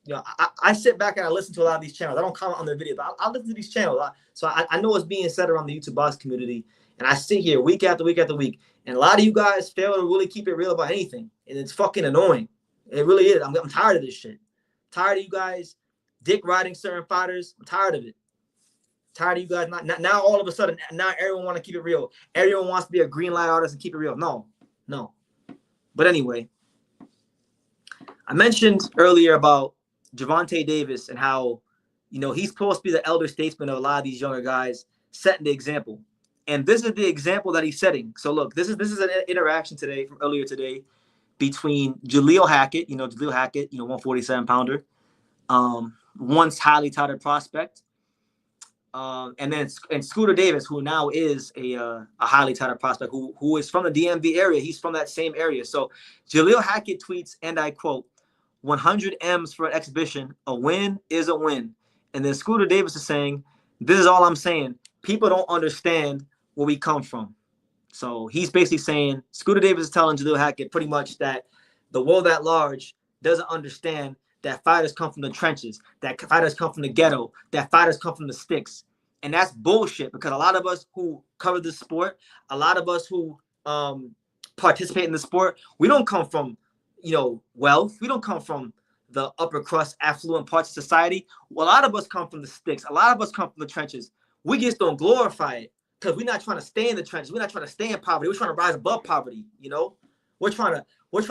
you know, I sit back and I listen to a lot of these channels. I don't comment on their videos, but I listen to these channels. So I know what's being said around the YouTube box community, and I sit here week after week after week, and a lot of you guys fail to really keep it real about anything, and it's fucking annoying. It really is. I'm tired of this shit. I'm tired of you guys dick riding certain fighters. I'm tired of it. Tired of you guys now all of a sudden now everyone want to keep it real. Everyone wants to be a green light artist and keep it real. No. But anyway, I mentioned earlier about Gervonta Davis and how, you know, he's supposed to be the elder statesman of a lot of these younger guys, setting the example. And this is the example that he's setting. So look, this is an interaction today from earlier today between Jaleel Hackett, 147 pounder, once highly touted prospect, And Scooter Davis, who now is a highly touted prospect, who is from the DMV area. He's from that same area. So Jaleel Hackett tweets, and I quote, 100 M's for an exhibition. A win is a win. And then Scooter Davis is saying, this is all I'm saying. People don't understand where we come from. So he's basically saying, Scooter Davis is telling Jaleel Hackett pretty much that the world at large doesn't understand that fighters come from the trenches, that fighters come from the ghetto, that fighters come from the sticks. And that's bullshit, because a lot of us who cover this sport, a lot of us who participate in the sport, we don't come from, wealth. We don't come from the upper crust, affluent parts of society. Well, a lot of us come from the sticks. A lot of us come from the trenches. We just don't glorify it because we're not trying to stay in the trenches. We're not trying to stay in poverty. We're trying to rise above poverty. We're trying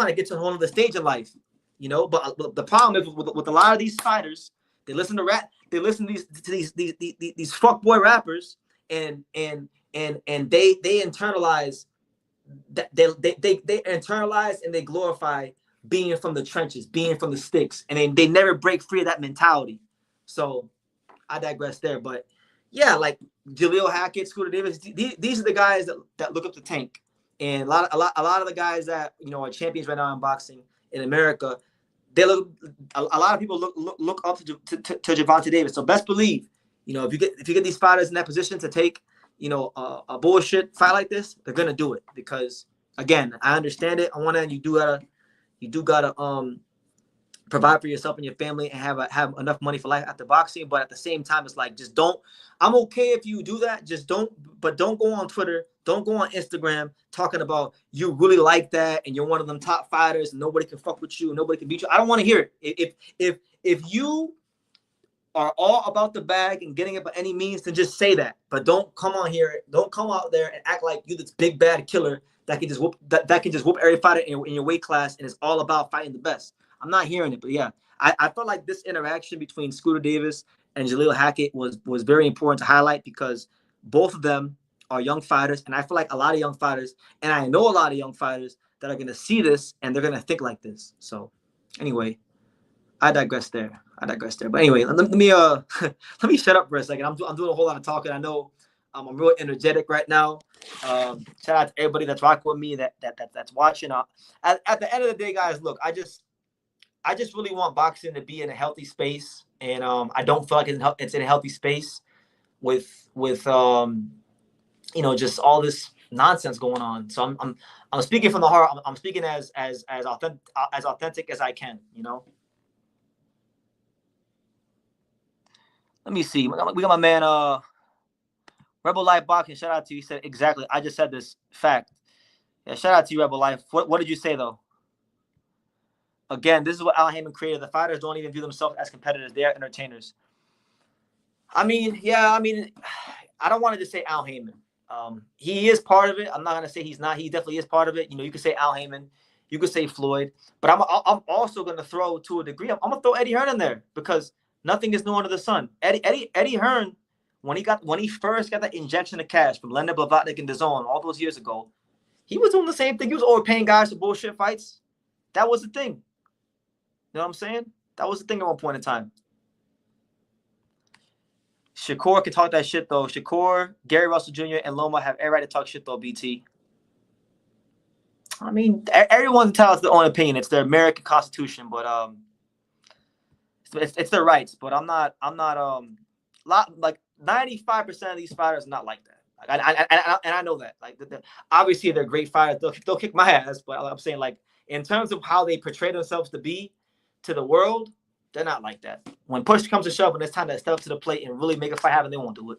to get to a whole other stage in life. But the problem is with a lot of these fighters, they listen to rap, they listen to these fuckboy rappers, and they internalize that they internalize and they glorify being from the trenches, being from the sticks, and they never break free of that mentality. So I digress there, but yeah, like Jaleel Hackett, Scooter Davis, these are the guys that look up to Tank, and a lot of the guys that are champions right now in boxing in America. A lot of people look up to Gervonta Davis. So best believe, if you get these fighters in that position to take, a bullshit fight like this, they're gonna do it, because again, I understand it. On one end, you do gotta provide for yourself and your family and have enough money for life after boxing. But at the same time, it's like, just don't. I'm okay if you do that. Just don't go on Twitter. Don't go on Instagram talking about you really like that and you're one of them top fighters and nobody can fuck with you, nobody can beat you. I don't want to hear it. If you are all about the bag and getting it by any means, then just say that. But don't come on here. Don't come out there and act like you this big bad killer that can just whoop every fighter in your weight class and it's all about fighting the best. I'm not hearing it, but yeah, I felt like this interaction between Scooter Davis and Jaleel Hackett was very important to highlight, because both of them are young fighters, and I feel like a lot of young fighters, and I know a lot of young fighters that are going to see this and they're going to think like this. So anyway, I digress there. But anyway, let me let me shut up for a second. I'm doing a whole lot of talking. I know I'm real energetic right now. Shout out to everybody that's rocking with me, that's watching. At the end of the day, guys, look, I just really want boxing to be in a healthy space, and I don't feel like it's in a healthy space with just all this nonsense going on. So I'm speaking from the heart. I'm speaking as authentic as I can. Let me see. We got my man Rebel Life Boxing. Shout out to you. He said exactly. I just said this fact. Yeah, shout out to you, Rebel Life. What did you say though? Again, this is what Al Heyman created. The fighters don't even view themselves as competitors. They are entertainers. I don't want to just say Al Heyman. He is part of it. I'm not going to say he's not. He definitely is part of it. You could say Al Heyman. You could say Floyd. But I'm also going to throw, to a degree, I'm going to throw Eddie Hearn in there, because nothing is new under the sun. Eddie Hearn, when he first got that injection of cash from Leonard Blavatnik and DAZN all those years ago, he was doing the same thing. He was overpaying guys for bullshit fights. That was the thing. You know what I'm saying? That was the thing at one point in time. Shakur can talk that shit, though. Shakur, Gary Russell Jr., and Loma have every right to talk shit, though, BT. I mean, everyone's entitled to their own opinion. It's their American Constitution, but it's their rights. But I'm not like 95% of these fighters are not like that. And I know that. Like, obviously, they're great fighters. They'll kick my ass. But I'm saying, like, in terms of how they portray themselves to be to the world, they're not like that. When push comes to shove and it's time to step up to the plate and really make a fight happen, they won't do it.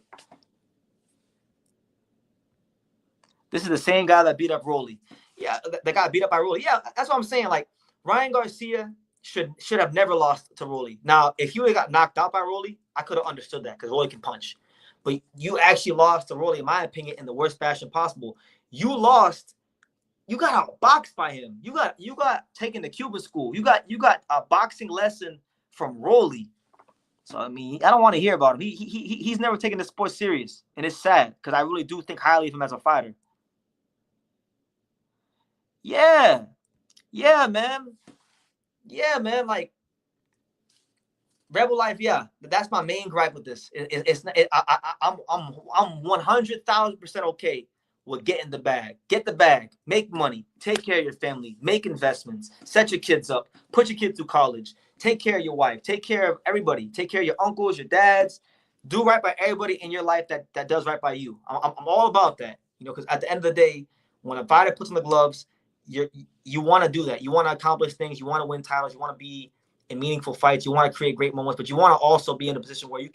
This is the same guy that beat up Rolly. Yeah, that got beat up by Rolly. Yeah, that's what I'm saying. Like, Ryan Garcia should have never lost to Rolly. Now, if you got knocked out by Rolly, I could have understood that, because Rolly can punch. But you actually lost to Rolly, in my opinion, in the worst fashion possible. You lost. You got outboxed by him. You got taken to Cuban school. You got a boxing lesson from Rolly. So I mean, I don't want to hear about him. He's never taken the sport serious, and it's sad, because I really do think highly of him as a fighter. Yeah, man. Like, Rebel life, yeah. That's my main gripe with this. I'm 100,000% okay with getting the bag. Get the bag. Make money. Take care of your family. Make investments. Set your kids up. Put your kids through college. Take care of your wife. Take care of everybody. Take care of your uncles, your dads. Do right by everybody in your life that does right by you. I'm all about that. You know, because at the end of the day, when a fighter puts on the gloves, you want to do that. You want to accomplish things. You want to win titles. You want to be in meaningful fights. You want to create great moments, but you want to also be in a position where you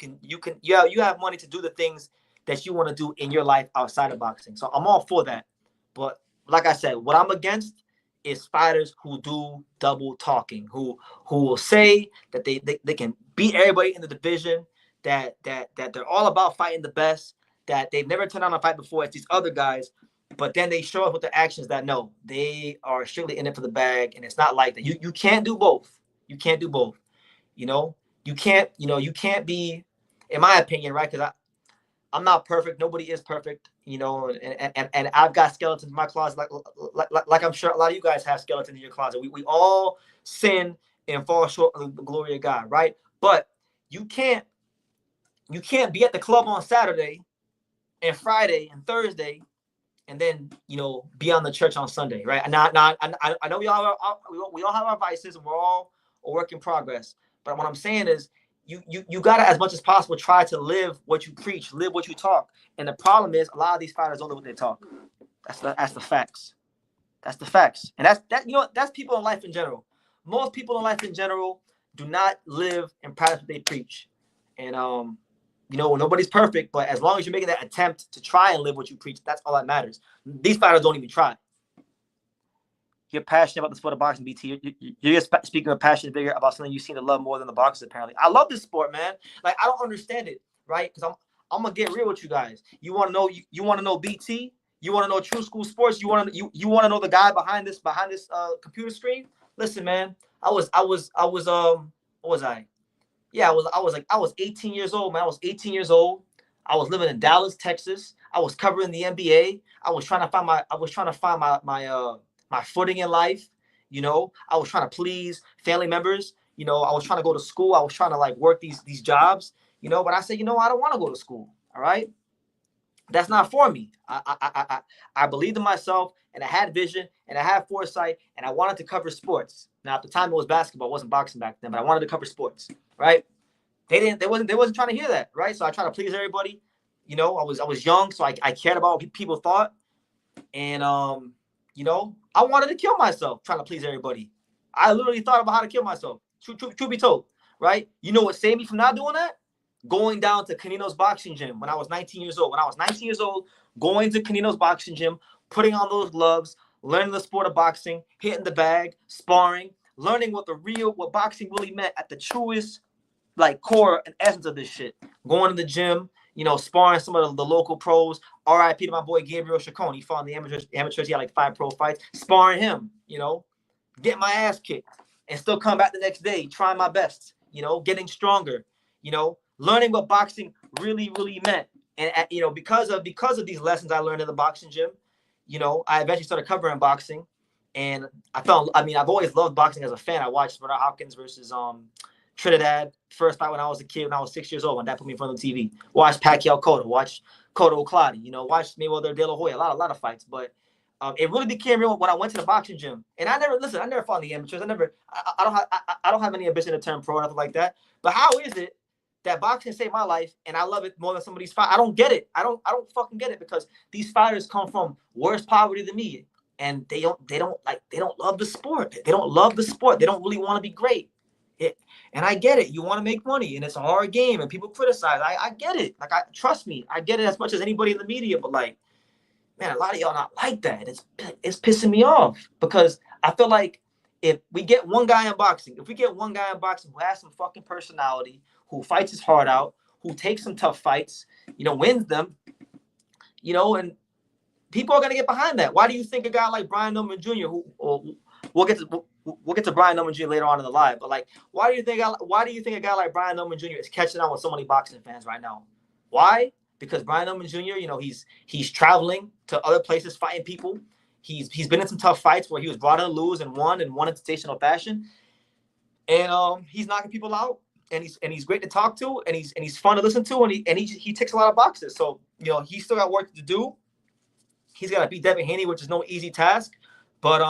have money to do the things that you want to do in your life outside of boxing. So I'm all for that. But like I said, what I'm against is fighters who do double talking, who will say that they can beat everybody in the division, that they're all about fighting the best, that they've never turned on a fight before as these other guys, but then they show up with the actions that no, they are strictly in it for the bag, and it's not like that. You can't do both. You can't do both. You know, you can't be, in my opinion, right? Because I'm not perfect. Nobody is perfect, you know, and I've got skeletons in my closet, like I'm sure a lot of you guys have skeletons in your closet. We all sin and fall short of the glory of God, right? But you can't be at the club on Saturday and Friday and Thursday, and then, you know, be on the church on Sunday, right? And I know we all have our vices, and we're all a work in progress. But what I'm saying is, you gotta, as much as possible, try to live what you preach, live what you talk. And the problem is, a lot of these fighters don't live what they talk. That's the facts. That's the facts. And that's people in life in general. Most people in life in general do not live and practice what they preach. And you know, nobody's perfect, but as long as you're making that attempt to try and live what you preach, that's all that matters. These fighters don't even try. You're passionate about the sport of boxing, BT. You're just speaking of passion bigger about something you seem to love more than the boxers, apparently. I love this sport, man. Like, I don't understand it, right? Because I'm gonna get real with you guys. You want to know? You want to know BT? You want to know True School Sports? You want to know the guy behind this computer screen? Listen, man. I was what was I? Yeah, I was 18 years old, man. I was 18 years old. I was living in Dallas, Texas. I was covering the NBA. I was trying to find my footing in life. You know, I was trying to please family members. You know, I was trying to go to school. I was trying to like work these jobs. You know, but I said, you know, I don't want to go to school. All right, that's not for me. I believed in myself, and I had vision, and I had foresight, and I wanted to cover sports. Now, at the time, it was basketball. It wasn't boxing back then, but I wanted to cover sports. Right? They wasn't trying to hear that. Right? So I tried to please everybody. You know, I was young, so I cared about what people thought, and you know, I wanted to kill myself trying to please everybody. I literally thought about how to kill myself. Truth be told, right? You know what saved me from not doing that? Going down to Canino's boxing gym when I was 19 years old. When I was 19 years old, going to Canino's boxing gym, putting on those gloves, learning the sport of boxing, hitting the bag, sparring, learning what boxing really meant at the truest, like, core and essence of this shit. Going to the gym, you know, sparring some of the local pros. RIP to my boy Gabriel Chacon. He fought in the amateurs. He had like 5 pro fights. Sparring him, you know, getting my ass kicked, and still come back the next day, trying my best, you know, getting stronger, you know, learning what boxing really, really meant. And you know, because of these lessons I learned in the boxing gym, you know, I eventually started covering boxing, and I've always loved boxing as a fan. I watched Bernard Hopkins versus Trinidad first fight when I was a kid, when I was 6 years old, when Dad put me in front of the TV. Watched Pacquiao Cotto, watched Cotto O'Clady, you know, watched Mayweather De La Hoya, a lot of fights. But it really became real when I went to the boxing gym. And I never fought in the amateurs. I don't have any ambition to turn pro or nothing like that. But how is it that boxing saved my life and I love it more than some of these fights? I don't get it. I don't fucking get it, because these fighters come from worse poverty than me, and they don't love the sport. They don't love the sport. They don't really want to be great. And I get it. You want to make money, and it's a hard game, and people criticize. I get it. Like, trust me, I get it as much as anybody in the media. But like, man, a lot of y'all not like that. It's pissing me off, because I feel like if we get one guy in boxing who has some fucking personality, who fights his heart out, who takes some tough fights, you know, wins them, you know, and people are gonna get behind that. Why do you think a guy like Brian Norman Jr., we'll get to Brian Norman Jr. later on in the live, but like, why do you think a guy like Brian Norman Jr. is catching on with so many boxing fans right now? Why? Because Brian Norman Jr., you know, he's traveling to other places fighting people. He's been in some tough fights where he was brought in to lose and won in sensational fashion, and he's knocking people out. and he's great to talk to, and he's fun to listen to, and he ticks a lot of boxes. So he's still got work to do. He's got to beat Devin Haney, which is no easy task, but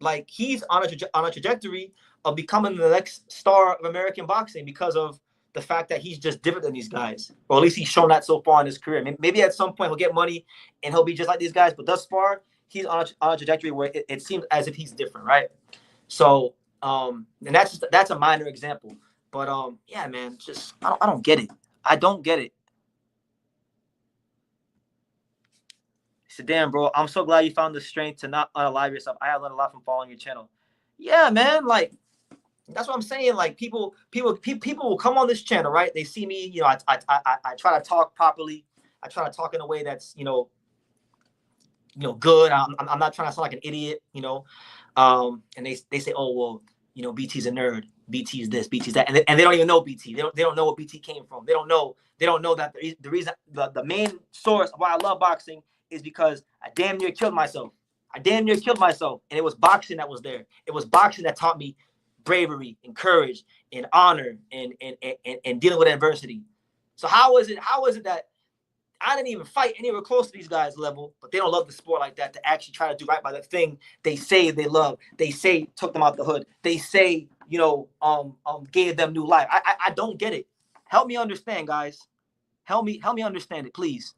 like he's on a trajectory of becoming the next star of American boxing because of the fact that he's just different than these guys, or at least he's shown that so far in his career. Maybe at some point he'll get money and he'll be just like these guys, but thus far he's on a trajectory where it seems as if he's different, right? So, and that's a minor example, but yeah, man, just I don't get it. I don't get it. He said, "Damn, bro, I'm so glad you found the strength to not unalive yourself. I have learned a lot from following your channel." Yeah, man, like. That's what I'm saying. Like people will come on this channel, right? They see me, I try to talk properly. I try to talk in a way that's, good. I'm not trying to sound like an idiot, and they say, oh, well, BT's a nerd. BT's this, BT's that. And they don't even know BT. They don't know what BT came from. They don't know that the reason, the main source of why I love boxing is because I damn near killed myself. And it was boxing that was there. It was boxing that taught me bravery and courage and honor and dealing with adversity. So how is it that I didn't even fight anywhere close to these guys' level, but they don't love the sport like that to actually try to do right by the thing they say they love. They say took them out the hood. They say, gave them new life. I don't get it. Help me understand, guys. Help me understand it, please.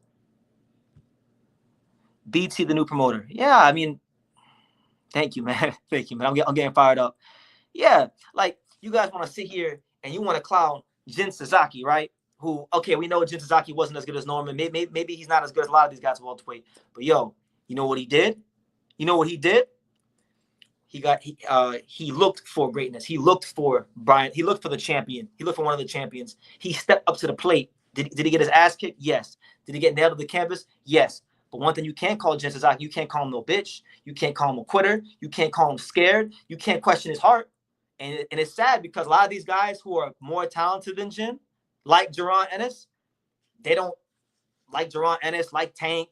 BT, the new promoter. Yeah, I mean, thank you, man. Thank you, man. I'm getting fired up. Yeah, like you guys want to sit here and you want to clown Jin Sasaki, right? Who, okay, we know Jin Sasaki wasn't as good as Norman. Maybe he's not as good as a lot of these guys welterweight. But yo, you know what he did? He looked for greatness. He looked for Brian. He looked for the champion. He looked for one of the champions. He stepped up to the plate. Did he get his ass kicked? Yes. Did he get nailed to the canvas? Yes. But one thing you can't call Jin Sasaki, you can't call him no bitch. You can't call him a quitter. You can't call him scared. You can't question his heart. And it's sad because a lot of these guys who are more talented than Jin, like Jaron Ennis, they don't like Jaron Ennis, like Tank.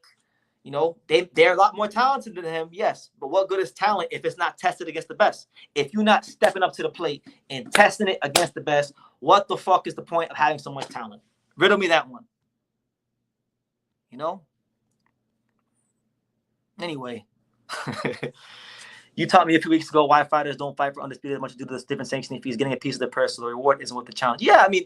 They're a lot more talented than him, yes. But what good is talent if it's not tested against the best? If you're not stepping up to the plate and testing it against the best, what the fuck is the point of having so much talent? Riddle me that one. Anyway. You taught me a few weeks ago why fighters don't fight for undisputed as much due to this different sanctioning fees. Getting a piece of the purse, so the reward isn't worth the challenge. Yeah, I mean,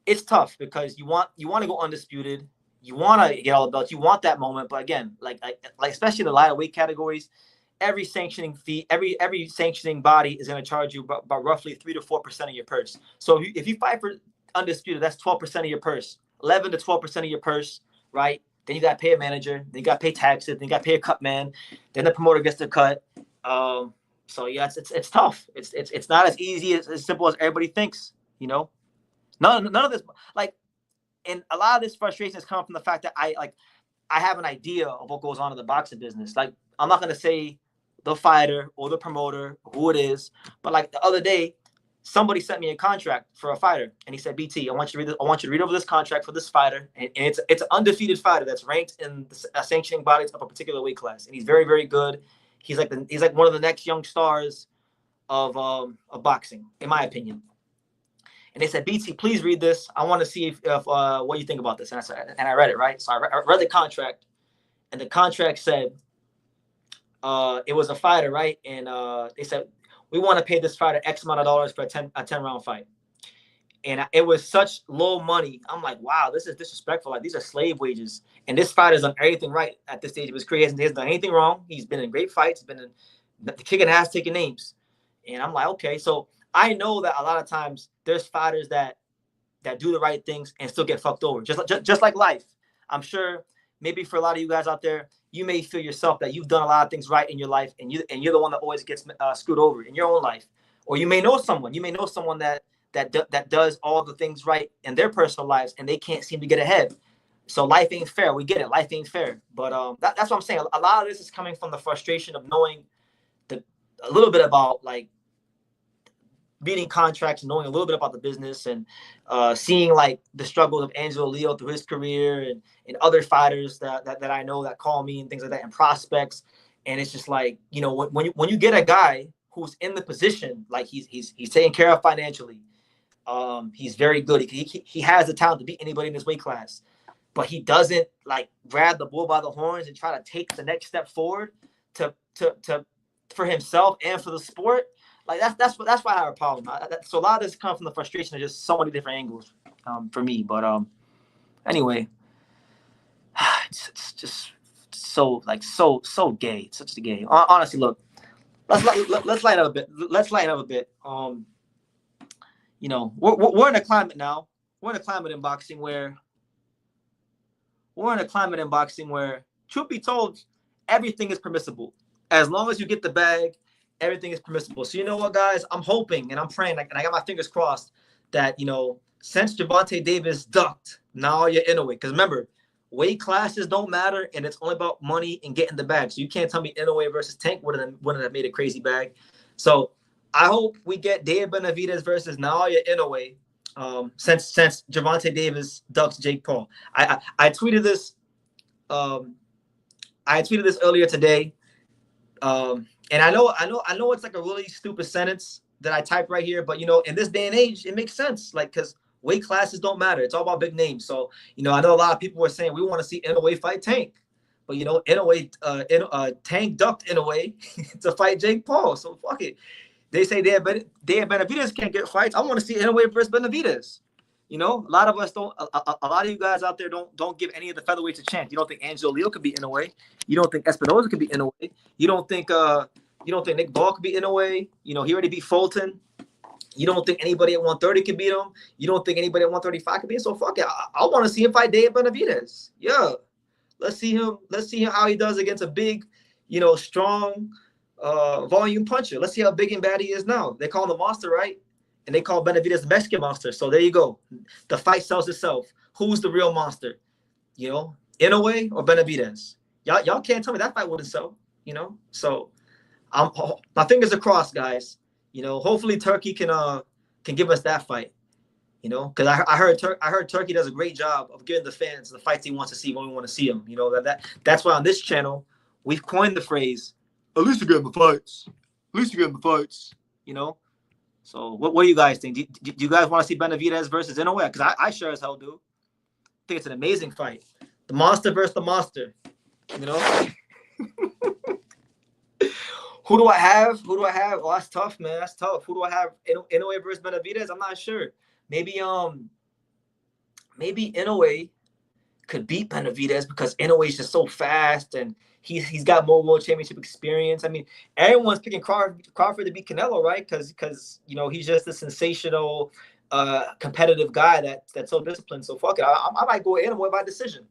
it's tough because you want to go undisputed. You want to get all the belts. You want that moment. But again, like especially the lighter weight categories, every sanctioning fee, every sanctioning body is going to charge you about roughly 3 to 4% of your purse. So if you fight for undisputed, that's 12% of your purse, 11 to 12% of your purse, right? Then you got to pay a manager. Then you got to pay taxes. Then you got to pay a cut man. Then the promoter gets the cut. So yeah, it's tough. It's not as easy as simple as everybody thinks. None of this, like, and a lot of this frustration has come from the fact that I have an idea of what goes on in the boxing business. Like, I'm not gonna say the fighter or the promoter, who it is, but like the other day, somebody sent me a contract for a fighter, and he said, "BT, I want you to read over this contract for this fighter, and it's an undefeated fighter that's ranked in the sanctioning bodies of a particular weight class, and he's very, very good. He's like one of the next young stars of boxing, in my opinion." And they said, "BT, please read this. I want to see if what you think about this." And I read it, right? So I read the contract, and the contract said it was a fighter, right? And they said, "We want to pay this fighter X amount of dollars for a 10 round fight." And it was such low money. I'm like, wow, this is disrespectful. Like, these are slave wages. And this fighter's done everything right at this stage of his career. He hasn't done anything wrong. He's been in great fights. He's been in the kicking ass, taking names. And I'm like, okay. So I know that a lot of times there's fighters that do the right things and still get fucked over. Just like life. I'm sure maybe for a lot of you guys out there, you may feel yourself that you've done a lot of things right in your life, and you're the one that always gets screwed over in your own life. Or you may know someone. that does all the things right in their personal lives, and they can't seem to get ahead. So life ain't fair. We get it. Life ain't fair. But that's what I'm saying. A lot of this is coming from the frustration of knowing a little bit about, like, reading contracts, knowing a little bit about the business, and seeing like the struggles of Angelo Leo through his career, and other fighters that I know that call me and things like that, and prospects. And it's just like, when you get a guy who's in the position, like he's taken care of financially, He's very good. He has the talent to beat anybody in this weight class, but he doesn't like grab the bull by the horns and try to take the next step forward to for himself and for the sport. Like that's why I have a problem. So a lot of this comes from the frustration of just so many different angles for me. But anyway, it's just so gay. It's such a gay. Honestly, look, let's lighten up a bit. Let's lighten up a bit. You know, we're in a climate now. We're in a climate in boxing where truth be told, everything is permissible. As long as you get the bag, everything is permissible. So you know what, guys? I'm hoping and I'm praying, and I got my fingers crossed that, you know, since Gervonta Davis ducked, now you're in a way. Because remember, weight classes don't matter, and it's only about money and getting the bag. So you can't tell me Inoue versus Tank wouldn't have made a crazy bag. So I hope we get Dave Benavidez versus Naoya Inoue since Gervonta Davis ducks Jake Paul. I tweeted this. I tweeted this earlier today. And I know it's like a really stupid sentence that I typed right here, but you know, in this day and age, it makes sense. Like, because weight classes don't matter. It's all about big names. So, you know, I know a lot of people were saying we want to see Inoue fight Tank, but you know, Tank ducked Inoue to fight Jake Paul. So fuck it. They say Benavidez can't get fights. I want to see Inoue versus Benavidez. You know, a lot of us don't. A lot of you guys out there don't give any of the featherweights a chance. You don't think Angelo Leo could be Inoue. You don't think Espinoza could be Inoue. You don't think Nick Ball could be Inoue. You know, he already beat Fulton. You don't think anybody at 130 could beat him. You don't think anybody at 135 could beat him. So fuck it. I want to see him fight Dave Benavidez. Yeah, let's see him how he does against a big, you know, strong, volume puncher. Let's see how big and bad he is now. They call him the monster, right? And they call Benavidez the Mexican monster. So there you go. The fight sells itself. Who's the real monster? You know, Inoue or Benavidez? Y'all can't tell me that fight wouldn't sell. You know, so my fingers are crossed, guys. You know, hopefully Turkey can give us that fight. You know, because I heard Turkey does a great job of giving the fans the fights he wants to see when we want to see them. You know, that's why on this channel we've coined the phrase, "At least you get the fights. At least you get the fights." You know. So what do you guys think? Do you guys want to see Benavidez versus Inoue? Because I sure as hell do. I think it's an amazing fight. The monster versus the monster. You know? Who do I have? Oh, that's tough, man. That's tough. Who do I have? Inoue versus Benavidez? I'm not sure. Maybe Inoue could beat Benavidez because Inoue is just so fast and he's got more world championship experience. I mean, everyone's picking Crawford to beat Canelo, right? Because you know he's just a sensational, competitive guy that's so disciplined. So fuck it, I might go with Inoue by decision.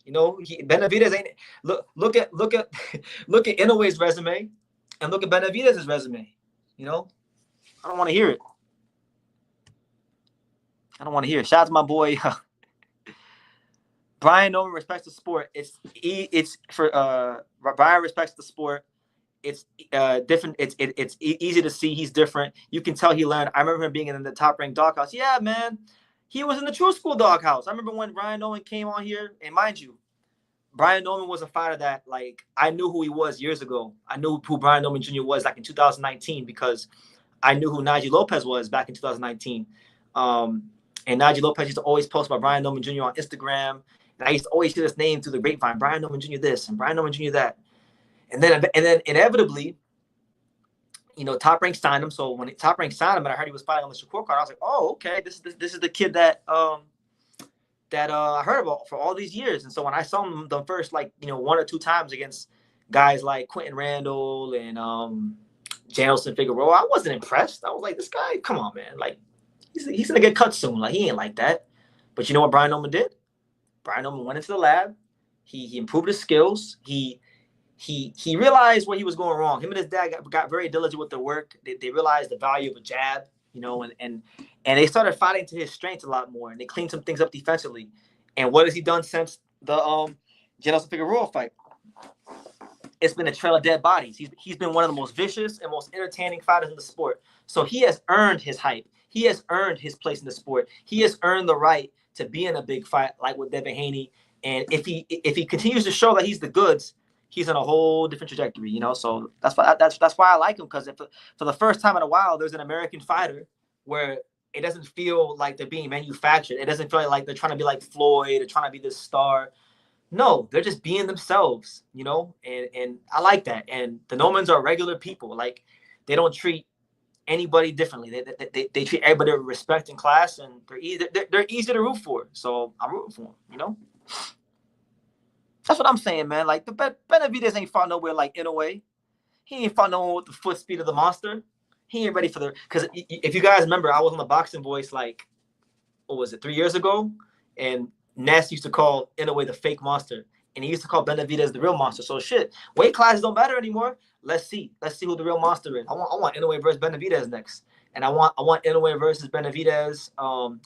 You know, Benavidez ain't look at Inoue's resume and look at Benavidez's resume. You know, I don't want to hear it. Shout out to my boy. Brian Nolan respects the sport. It's for Brian respects the sport. It's different. It's easy to see he's different. You can tell he learned. I remember him being in the top ranked doghouse. Yeah, man, he was in the True School doghouse. I remember when Brian Nolan came on here, and mind you, Brian Nolan was a fighter that like I knew who he was years ago. I knew who Brian Nolan Jr. was like in 2019 because I knew who Najee Lopez was back in 2019. And Najee Lopez used to always post about Brian Nolan Jr. on Instagram. And I used to always hear this name through the grapevine, Brian Nolan Jr. this and Brian Nolan Jr. that. And then inevitably, you know, Top Rank signed him. So when Top Rank signed him and I heard he was fighting on the Shakur card, I was like, oh, okay, this is the kid that I heard about for all these years. And so when I saw him the first, like, you know, 1 or 2 times against guys like Quentin Randall and Janelson Figueroa, I wasn't impressed. I was like, this guy, come on, man. Like, he's going to get cut soon. Like, he ain't like that. But you know what Brian Nolan did? Brian Nolan went into the lab. He improved his skills. He realized where he was going wrong. Him and his dad got very diligent with their work. They realized the value of a jab, you know, and they started fighting to his strengths a lot more. And they cleaned some things up defensively. And what has he done since the Janelson Figueroa fight? It's been a trail of dead bodies. He's been one of the most vicious and most entertaining fighters in the sport. So he has earned his hype. He has earned his place in the sport. He has earned the right to be in a big fight like with Devin Haney. And if he continues to show that he's the goods, he's on a whole different trajectory, you know. So that's why I like him, because for the first time in a while, there's an American fighter where it doesn't feel like they're being manufactured. It doesn't feel like they're trying to be like Floyd or trying to be this star. No, they're just being themselves, you know, and I like that. And the Normans are regular people. Like, they don't treat anybody differently. They treat everybody with respect and class, and they're easy to root for. So I'm rooting for them, you know. That's what I'm saying, man. Like, the Benavidez ain't fought nowhere like in a way. He ain't fought no one with the foot speed of the monster. He ain't ready for the, because if you guys remember, I was on the Boxing Voice like, what was it, 3 years ago, and Ness used to call Inoue the fake monster, and he used to call Benavidez the real monster. So shit, weight classes don't matter anymore. Let's see who the real monster is. I want Inoue versus Benavidez next, and I want Inoue versus Benavidez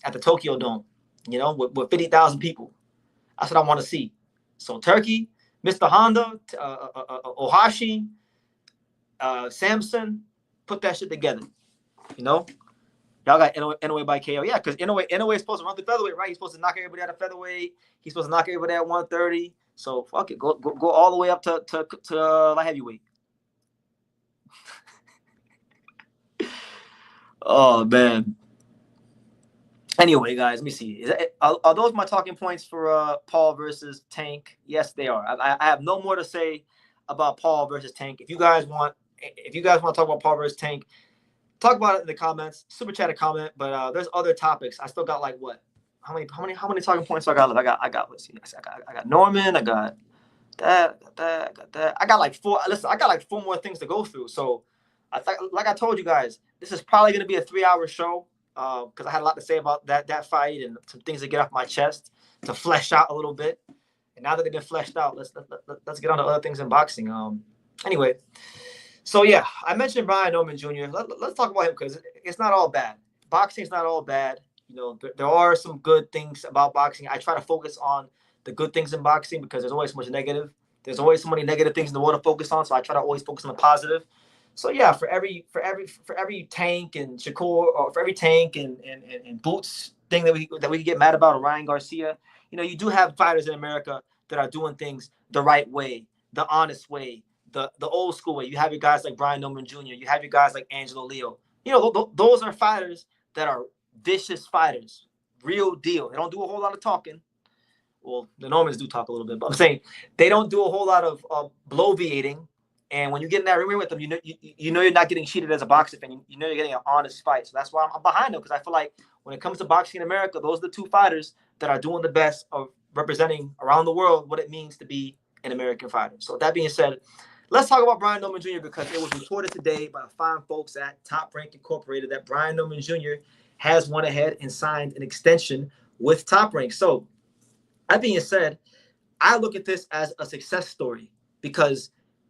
at the Tokyo Dome, you know, with 50,000 people. That's what I want to see. So Turkey, Mr. Honda, Ohashi, Samson, put that shit together, you know. Y'all got Inoue by KO. Yeah, because Inoue is supposed to run the featherweight, right? He's supposed to knock everybody out of featherweight. He's supposed to knock everybody at 130. So fuck it. Go all the way up to light heavyweight. Oh, man. Anyway, guys, let me see. Are those my talking points for Paul versus Tank? Yes, they are. I have no more to say about Paul versus Tank. If you guys want to talk about Paul versus Tank, talk about it in the comments. Super chat a comment. But there's other topics. I still got like what? How many talking points do I got left? I got. Let's see. I got Norman. I got that. I got that. I got like four. Listen, I got like 4 more things to go through. So, like I told you guys, this is probably gonna be a 3-hour show. Because I had a lot to say about that fight and some things to get off my chest to flesh out a little bit. And now that they've been fleshed out, let's get on to other things in boxing. Anyway, so yeah, I mentioned Brian Norman Jr. Let's talk about him because it's not all bad. Boxing's not all bad. You know, there are some good things about boxing. I try to focus on the good things in boxing because there's always so much negative. There's always so many negative things in the world to focus on. So I try to always focus on the positive. So yeah, for every Tank and Shakur, or for every Tank and Boots thing that we get mad about, or Ryan Garcia, you know, you do have fighters in America that are doing things the right way, the honest way, the old school way. You have your guys like Brian Norman Jr. You have your guys like Angelo Leo. You know, those are fighters that are vicious fighters, real deal. They don't do a whole lot of talking. Well, the Normans do talk a little bit, but I'm saying they don't do a whole lot of bloviating. And when you get in that ring with them, you know you're not getting cheated as a boxer fan. You know you're getting an honest fight. So that's why I'm behind them, because I feel like when it comes to boxing in America, those are the 2 fighters that are doing the best of representing around the world what it means to be an American fighter. So with that being said, let's talk about Brian Norman Jr. because it was reported today by the fine folks at Top Rank Incorporated that Brian Norman Jr. has went ahead and signed an extension with Top Rank. So that being said, I look at this as a success story because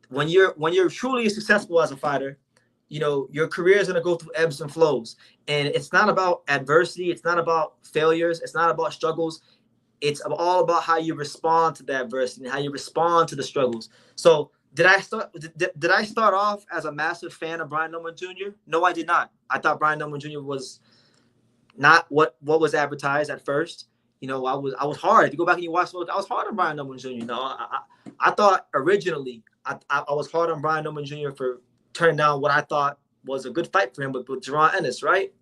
when you're truly successful as a fighter, you know, your career is going to go through ebbs and flows. And it's not about adversity. It's not about failures. It's not about struggles. It's all about how you respond to the adversity and how you respond to the struggles. So did I start off as a massive fan of Brian Norman Jr.? No, I did not. I thought Brian Norman Jr. was not what was advertised at first. You know, I was hard. If you go back and you watch those, I was hard on Brian Norman Jr. You know, I thought originally I was hard on Brian Norman Jr. for turning down what I thought was a good fight for him with Jaron Ennis, right?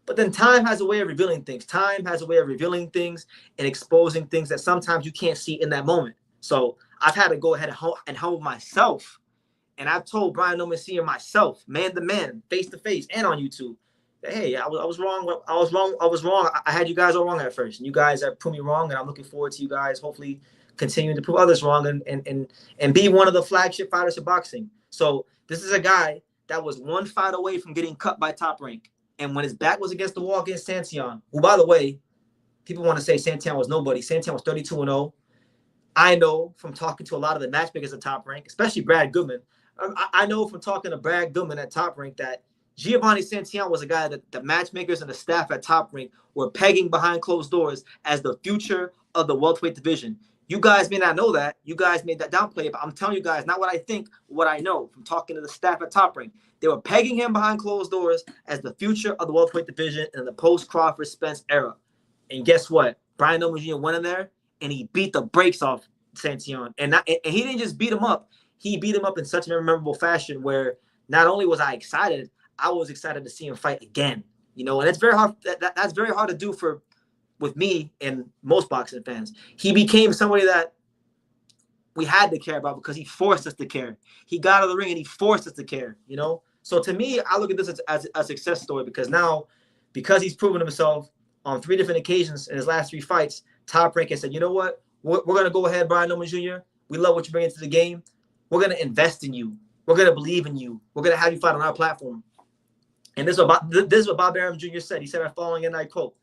But then time has a way of revealing things. Time has a way of revealing things and exposing things that sometimes you can't see in that moment. So I've had to go ahead and humble myself. And I've told Brian Norman Sr. myself, man to man, face to face, and on YouTube, that, hey, I was wrong. I was wrong. I had you guys all wrong at first. And you guys have proved me wrong. And I'm looking forward to you guys hopefully continuing to prove others wrong and be one of the flagship fighters of boxing. So this is a guy that was 1 fight away from getting cut by Top Rank. And when his back was against the wall against Santion, who, by the way, people want to say Santion was nobody. Santion was 32-0. I know from talking to a lot of the matchmakers at Top Rank, especially Brad Goodman. I know from talking to Brad Goodman at Top Rank that Giovanni Santion was a guy that the matchmakers and the staff at Top Rank were pegging behind closed doors as the future of the welterweight division. You guys may not know that. You guys made that downplay, but I'm telling you guys, not what I think, what I know from talking to the staff at Top Rank. They were pegging him behind closed doors as the future of the welterweight division in the post-Crawford Spence era. And guess what? Brian Norman Jr. went in there and he beat the brakes off Santion. And he didn't just beat him up. He beat him up in such a memorable fashion where not only was I excited, I was excited to see him fight again. you know, and it's very hard. That's very hard to do with me and most boxing fans. He became somebody that we had to care about because he forced us to care. He got out of the ring and he forced us to care, you know? So to me, I look at this as a success story because now, because he's proven himself on 3 different occasions in his last 3 fights, Top Rank has said, you know what? We're going to go ahead, Brian Norman Jr. We love what you bring into the game. We're going to invest in you. We're going to believe in you. We're going to have you fight on our platform. And this is what Bob Arum Jr. said. He said, following, and I quote,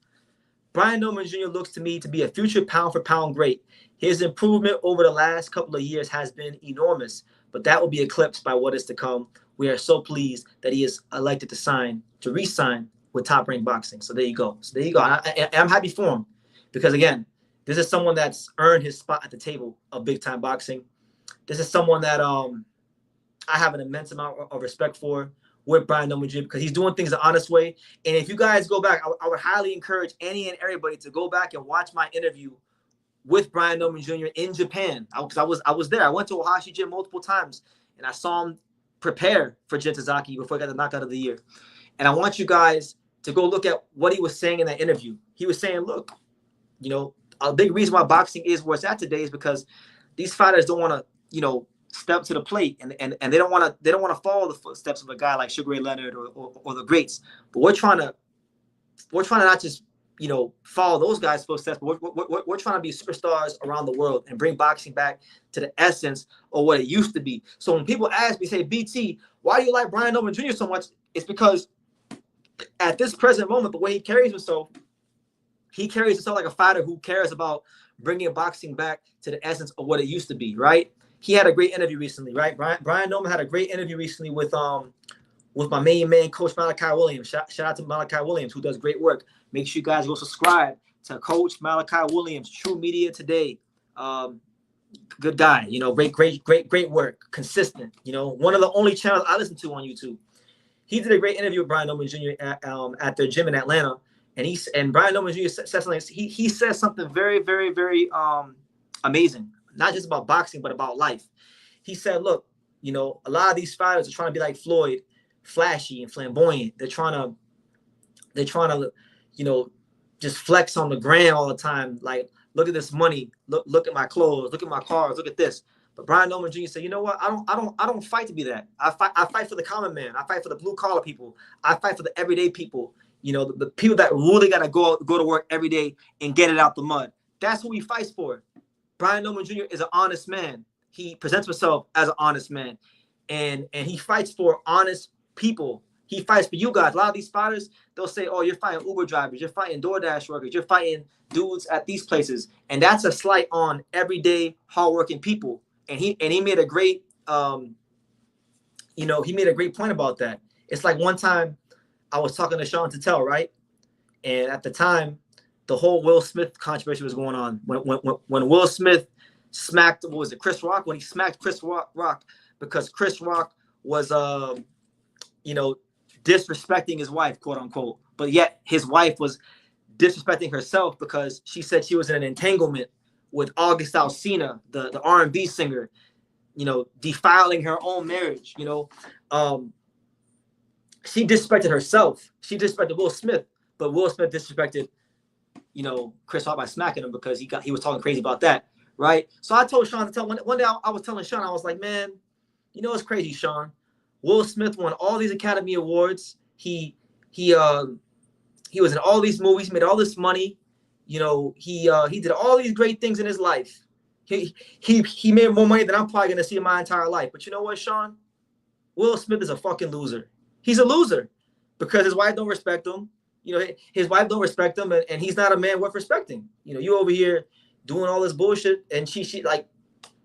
Brian Norman Jr. looks to me to be a future pound-for-pound great. His improvement over the last couple of years has been enormous, but that will be eclipsed by what is to come. We are so pleased that he is elected to re-sign with Top Rank Boxing. So there you go. I'm happy for him because, again, this is someone that's earned his spot at the table of big-time boxing. This is someone that I have an immense amount of respect for with Brian Norman Jr. because he's doing things the honest way. And if you guys go back, I would highly encourage any and everybody to go back and watch my interview with Brian Norman Jr. in Japan. Because I was there. I went to Ohashi Gym multiple times, and I saw him prepare for Jin Tazaki before he got the knockout of the year. And I want you guys to go look at what he was saying in that interview. He was saying, look, you know, a big reason why boxing is where it's at today is because these fighters don't want to, you know, step to the plate, and they don't want to follow the footsteps of a guy like Sugar Ray Leonard or the greats. But we're trying to not just, you know, follow those guys' footsteps, but we're trying to be superstars around the world and bring boxing back to the essence of what it used to be. So when people ask me, say, BT, why do you like Brian Norman Jr. so much? It's because at this present moment, the way he carries himself like a fighter who cares about bringing boxing back to the essence of what it used to be, right? He had a great interview recently, right? Brian Norman had a great interview recently with my main man, Coach Malachi Williams. Shout out to Malachi Williams, who does great work. Make sure you guys go subscribe to Coach Malachi Williams, True Media Today. Good guy, you know, great work, consistent. You know, one of the only channels I listen to on YouTube. He did a great interview with Brian Norman Jr. at their gym in Atlanta, and Brian Norman Jr. said something. He says something very, very, very amazing. Not just about boxing, but about life. He said, look, you know, a lot of these fighters are trying to be like Floyd, flashy and flamboyant. They're trying to, you know, just flex on the gram all the time. Like, look at this money. Look at my clothes. Look at my cars. Look at this. But Brian Norman Jr. said, you know what? I don't fight to be that. I fight for the common man. I fight for the blue collar people. I fight for the everyday people. You know, the people that really got to go to work every day and get it out the mud. That's who he fights for. Brian Norman Jr. is an honest man. He presents himself as an honest man, and he fights for honest people. He fights for you guys. A lot of these fighters, they'll say, oh, you're fighting Uber drivers, you're fighting DoorDash workers, you're fighting dudes at these places. And that's a slight on everyday hardworking people. And he made a great, he made a great point about that. It's like one time I was talking to Sean Tuttle, right? And at the time, the whole Will Smith controversy was going on. When Will Smith smacked, what was it, Chris Rock? When he smacked Chris Rock because Chris Rock was, disrespecting his wife, quote unquote. But yet his wife was disrespecting herself because she said she was in an entanglement with August Alsina, the R&B singer, you know, defiling her own marriage. You know, she disrespected herself. She disrespected Will Smith, but Will Smith disrespected, you know, Chris Rock by smacking him because he was talking crazy about that, right? So I told Sean to tell one day I was telling Sean, I was like, man, you know what's crazy, Sean? Will Smith won all these Academy Awards. He was in all these movies, made all this money. You know, he did all these great things in his life. He made more money than I'm probably gonna see in my entire life. But you know what, Sean? Will Smith is a fucking loser. He's a loser because his wife don't respect him. You know, his wife don't respect him, and he's not a man worth respecting. You know, you over here doing all this bullshit, and she like,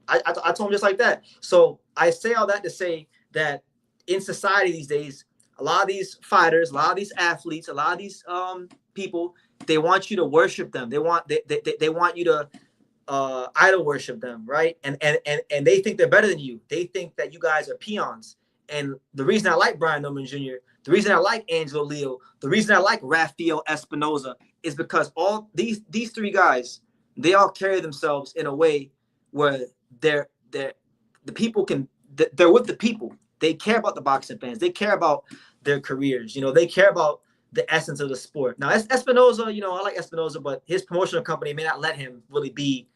I told him just like that. So I say all that to say that in society these days, a lot of these fighters, a lot of these athletes, a lot of these people, they want you to worship them. They want you to idol worship them, right? And they think they're better than you. They think that you guys are peons. And the reason I like Brian Norman Jr., the reason I like Angelo Leo, the reason I like Rafael Espinoza is because all these three guys, they all carry themselves in a way where they're with the people. They care about the boxing fans. They care about their careers. You know, they care about the essence of the sport. Now, Espinoza, you know, I like Espinoza, but his promotional company may not let him really be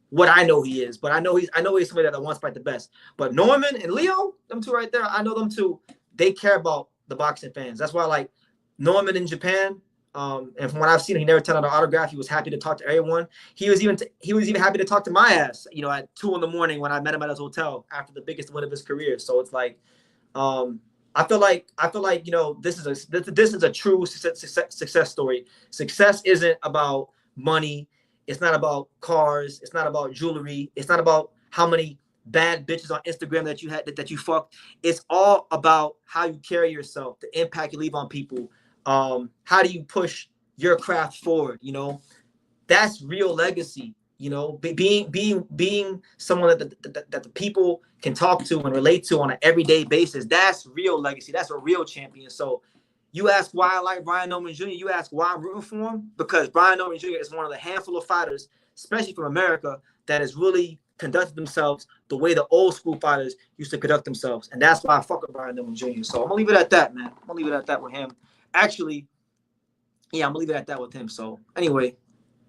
what I know he is. But I know he's somebody that wants to fight the best. But Norman and Leo, them two right there, I know them two. They care about the boxing fans. That's why I like Norman in Japan. And from what I've seen, he never turned out an autograph. He was happy to talk to everyone. He was even happy to talk to my ass, you know, at 2 a.m. when I met him at his hotel after the biggest win of his career. So it's like, I feel like you know, this is a true success story. Success isn't about money. It's not about cars. It's not about jewelry. It's not about how many bad bitches on Instagram that you fucked. It's all about how you carry yourself, the impact you leave on people. How do you push your craft forward? You know, that's real legacy. You know, being someone that the people can talk to and relate to on an everyday basis. That's real legacy. That's a real champion. So you ask why I like Brian Norman Jr., you ask why I'm rooting for him, because Brian Norman Jr. is one of the handful of fighters, especially from America, that has really conducted themselves the way the old school fighters used to conduct themselves. And that's why I fuck with Brian Norman Jr. So I'm going to leave it at that, man. I'm going to leave it at that with him. Actually, yeah, I'm going to leave it at that with him. So anyway,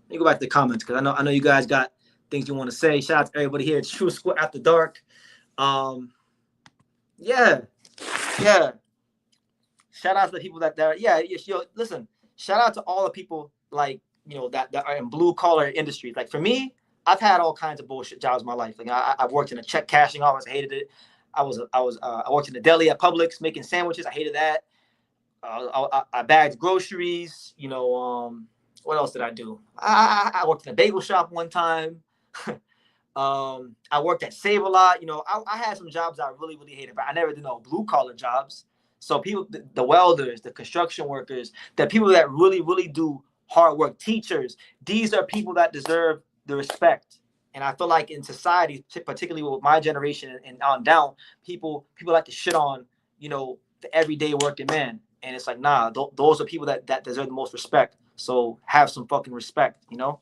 let me go back to the comments because I know you guys got things you want to say. Shout out to everybody here at True Square After Dark. Yeah. Shout out to the people that listen, shout out to all the people like, you know, that are in blue collar industries. Like for me, I've had all kinds of bullshit jobs in my life. Like I've worked in a check cashing office. I hated it. I worked in the deli at Publix making sandwiches. I hated that. I bagged groceries. You know, what else did I do? I worked in a bagel shop one time. I worked at Save a Lot. You know, I had some jobs I really, really hated, but I never did no blue collar jobs. So people, the welders, the construction workers, the people that really, really do hard work, teachers, these are people that deserve the respect. And I feel like in society, particularly with my generation and on down, people like to shit on, you know, the everyday working man. And it's like, nah, those are people that deserve the most respect. So have some fucking respect, you know?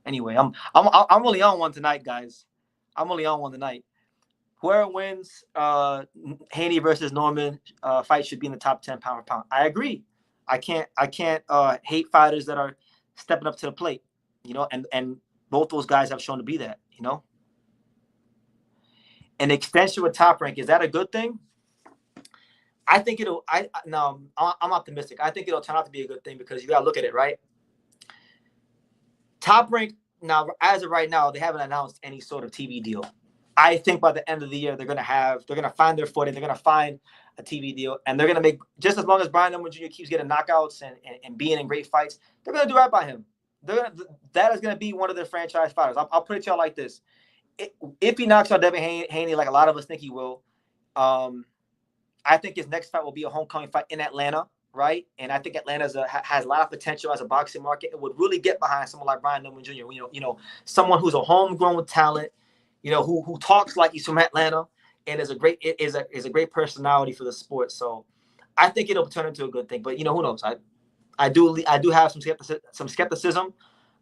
Anyway, I'm really on one tonight, guys. I'm really on one tonight. Whoever wins Haney versus Norman fight should be in the top 10 pound for pound. I agree. I can't hate fighters that are stepping up to the plate, you know, and both those guys have shown to be that, you know. An extension with Top Rank, is that a good thing? I think I'm optimistic. I think it'll turn out to be a good thing because you gotta look at it, right? Top Rank now, as of right now, they haven't announced any sort of TV deal. I think by the end of the year, they're gonna find their footing. They're gonna find a TV deal, and they're gonna make, just as long as Brian Norman Jr. keeps getting knockouts and being in great fights, they're gonna do right by him. That is gonna be one of their franchise fighters. I'll put it to y'all like this: if he knocks out Devin Haney, like a lot of us think he will, I think his next fight will be a homecoming fight in Atlanta, right? And I think Atlanta has a lot of potential as a boxing market. It would really get behind someone like Brian Norman Jr. You know, someone who's a homegrown talent, you know, who talks like he's from Atlanta and is a great personality for the sport. So I think it'll turn into a good thing. But you know, who knows? I do have some skepticism,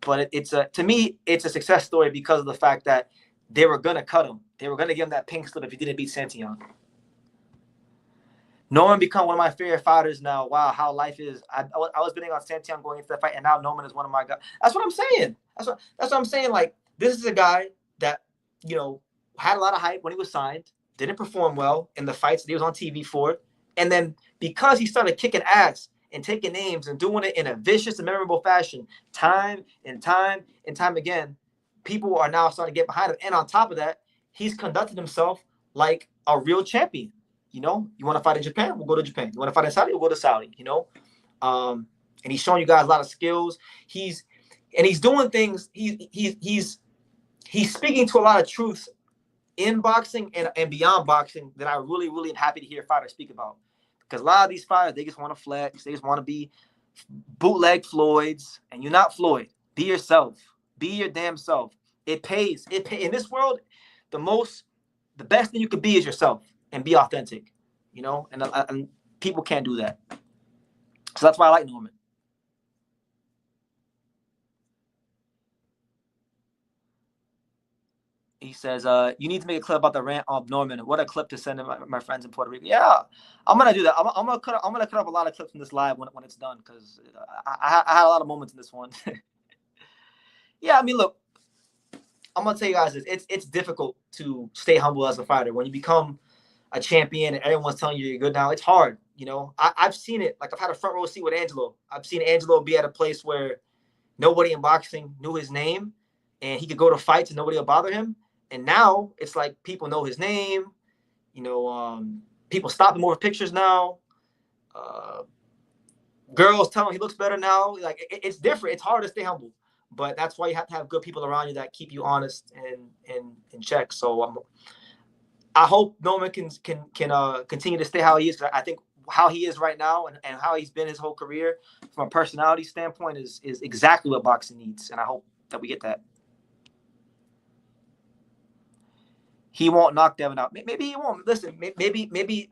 but to me it's a success story because of the fact that they were gonna cut him. They were gonna give him that pink slip if he didn't beat Santion. Norman become one of my favorite fighters now. Wow, how life is. I was betting on Santion going into that fight, and now Norman is one of my guys. That's what I'm saying. That's what I'm saying. Like, this is a guy that, you know, had a lot of hype when he was signed, didn't perform well in the fights that he was on TV for, and then because he started kicking ass and taking names and doing it in a vicious and memorable fashion, time and time again, people are now starting to get behind him. And on top of that, he's conducted himself like a real champion. You know, you want to fight in Japan? We'll go to Japan. You want to fight in Saudi? We'll go to Saudi, you know? And he's showing you guys a lot of skills. He's doing things. He's speaking to a lot of truths in boxing and beyond boxing that I really, really am happy to hear fighters speak about. Because a lot of these fighters, they just want to flex. They just want to be bootleg Floyds. And you're not Floyd. Be yourself. Be your damn self. It pays. In this world, the best thing you could be is yourself. And be authentic, you know, and people can't do that. So that's why I like Norman. He says, you need to make a clip about the rant of Norman. What a clip to send to my friends in Puerto Rico. Yeah, I'm gonna do that. I'm gonna cut up a lot of clips from this live when it's done, because I had a lot of moments in this one. Yeah, I mean, look, I'm gonna tell you guys this. It's difficult to stay humble as a fighter when you become a champion and everyone's telling you you're good now. It's hard, you know. I've seen it. Like, I've had a front row seat with Angelo. I've seen Angelo be at a place where nobody in boxing knew his name, and he could go to fights and nobody will bother him. And now it's like people know his name. You know, people stop him over pictures now. Girls tell him he looks better now. Like, it's different. It's hard to stay humble, but that's why you have to have good people around you that keep you honest and in check. So I hope Norman can continue to stay how he is. I think how he is right now and how he's been his whole career from a personality standpoint is exactly what boxing needs, and I hope that we get that. He won't knock Devin out. Maybe he won't. Listen, maybe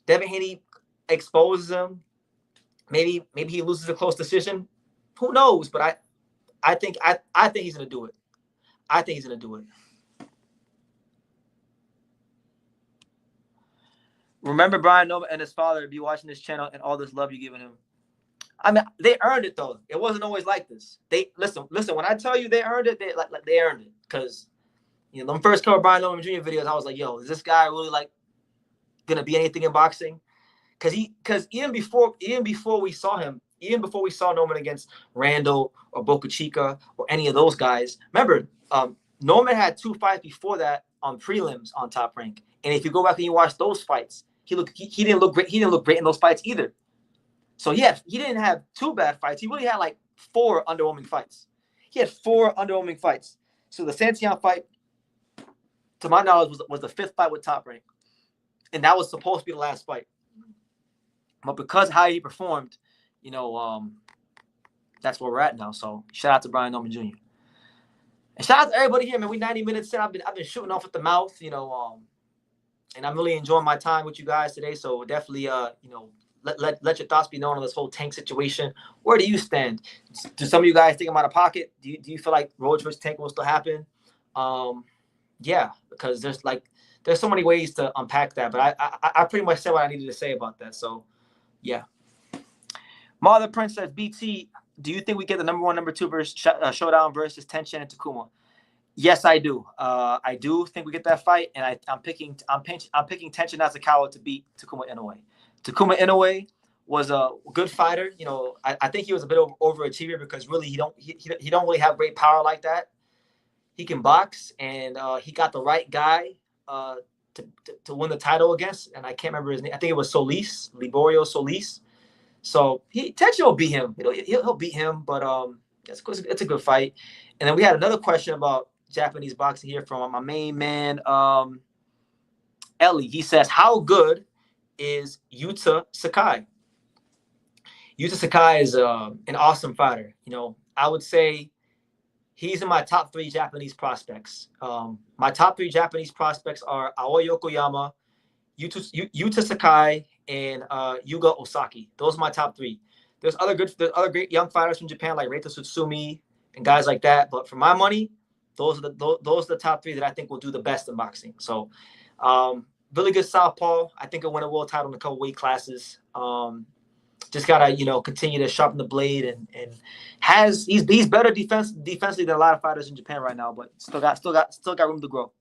Devin Haney exposes him. Maybe he loses a close decision. Who knows? But I think he's gonna do it. I think he's gonna do it. Remember Brian Norman and his father be watching this channel and all this love you're giving him. I mean, they earned it though. It wasn't always like this. They listen. When I tell you they earned it, they earned it. Because, you know, them first couple Brian Norman Jr. videos, I was like, yo, is this guy really like gonna be anything in boxing? Because even before we saw him, even before we saw Norman against Randall or Boca Chica or any of those guys, remember, Norman had 2 fights before that on prelims on Top Rank. And if you go back and you watch those fights, he didn't look great. He didn't look great in those fights either. So he didn't have 2 bad fights. He really had like 4 underwhelming fights. He had 4 underwhelming fights. So the Santillan fight, to my knowledge, was the 5th fight with Top Rank, and that was supposed to be the last fight. But because of how he performed, you know, that's where we're at now. So shout out to Brian Norman Jr. And shout out to everybody here, man. We 90 minutes in. I've been shooting off at the mouth, you know, and I'm really enjoying my time with you guys today. So definitely, you know, let your thoughts be known on this whole Tank situation. Where do you stand? Do some of you guys think I'm out of pocket? Do you feel like Roach versus Tank will still happen? Yeah, because there's so many ways to unpack that. But I pretty much said what I needed to say about that. So yeah. Mother Prince says, BT, do you think we get the number 1, number 2 versus showdown versus Tenshin and Takuma? Yes, I do. I do think we get that fight, and I'm picking Tenshin Nasukawa to beat Takuma Inoue. Takuma Inoue was a good fighter. You know, I think he was a bit of an overachiever because really he don't really have great power like that. He can box, and he got the right guy to win the title against, and I can't remember his name. I think it was Liborio Solis. So Tenshin will beat him. He'll beat him, but it's a good fight. And then we had another question about Japanese boxing here from my main man, Ellie. He says, how good is Yuta Sakai? Yuta Sakai is an awesome fighter. You know, I would say he's in my top 3 Japanese prospects. My top 3 Japanese prospects are Aoi Yokoyama, Yuta Sakai, and Yuga Osaki. Those are my top 3. There's other great young fighters from Japan like Reita Tsutsumi and guys like that. But for my money, those are the top 3 that I think will do the best in boxing. So really good southpaw. I think he'll win a world title in a couple weight classes. Just gotta, you know, continue to sharpen the blade, and he's better defensively than a lot of fighters in Japan right now, but still got room to grow.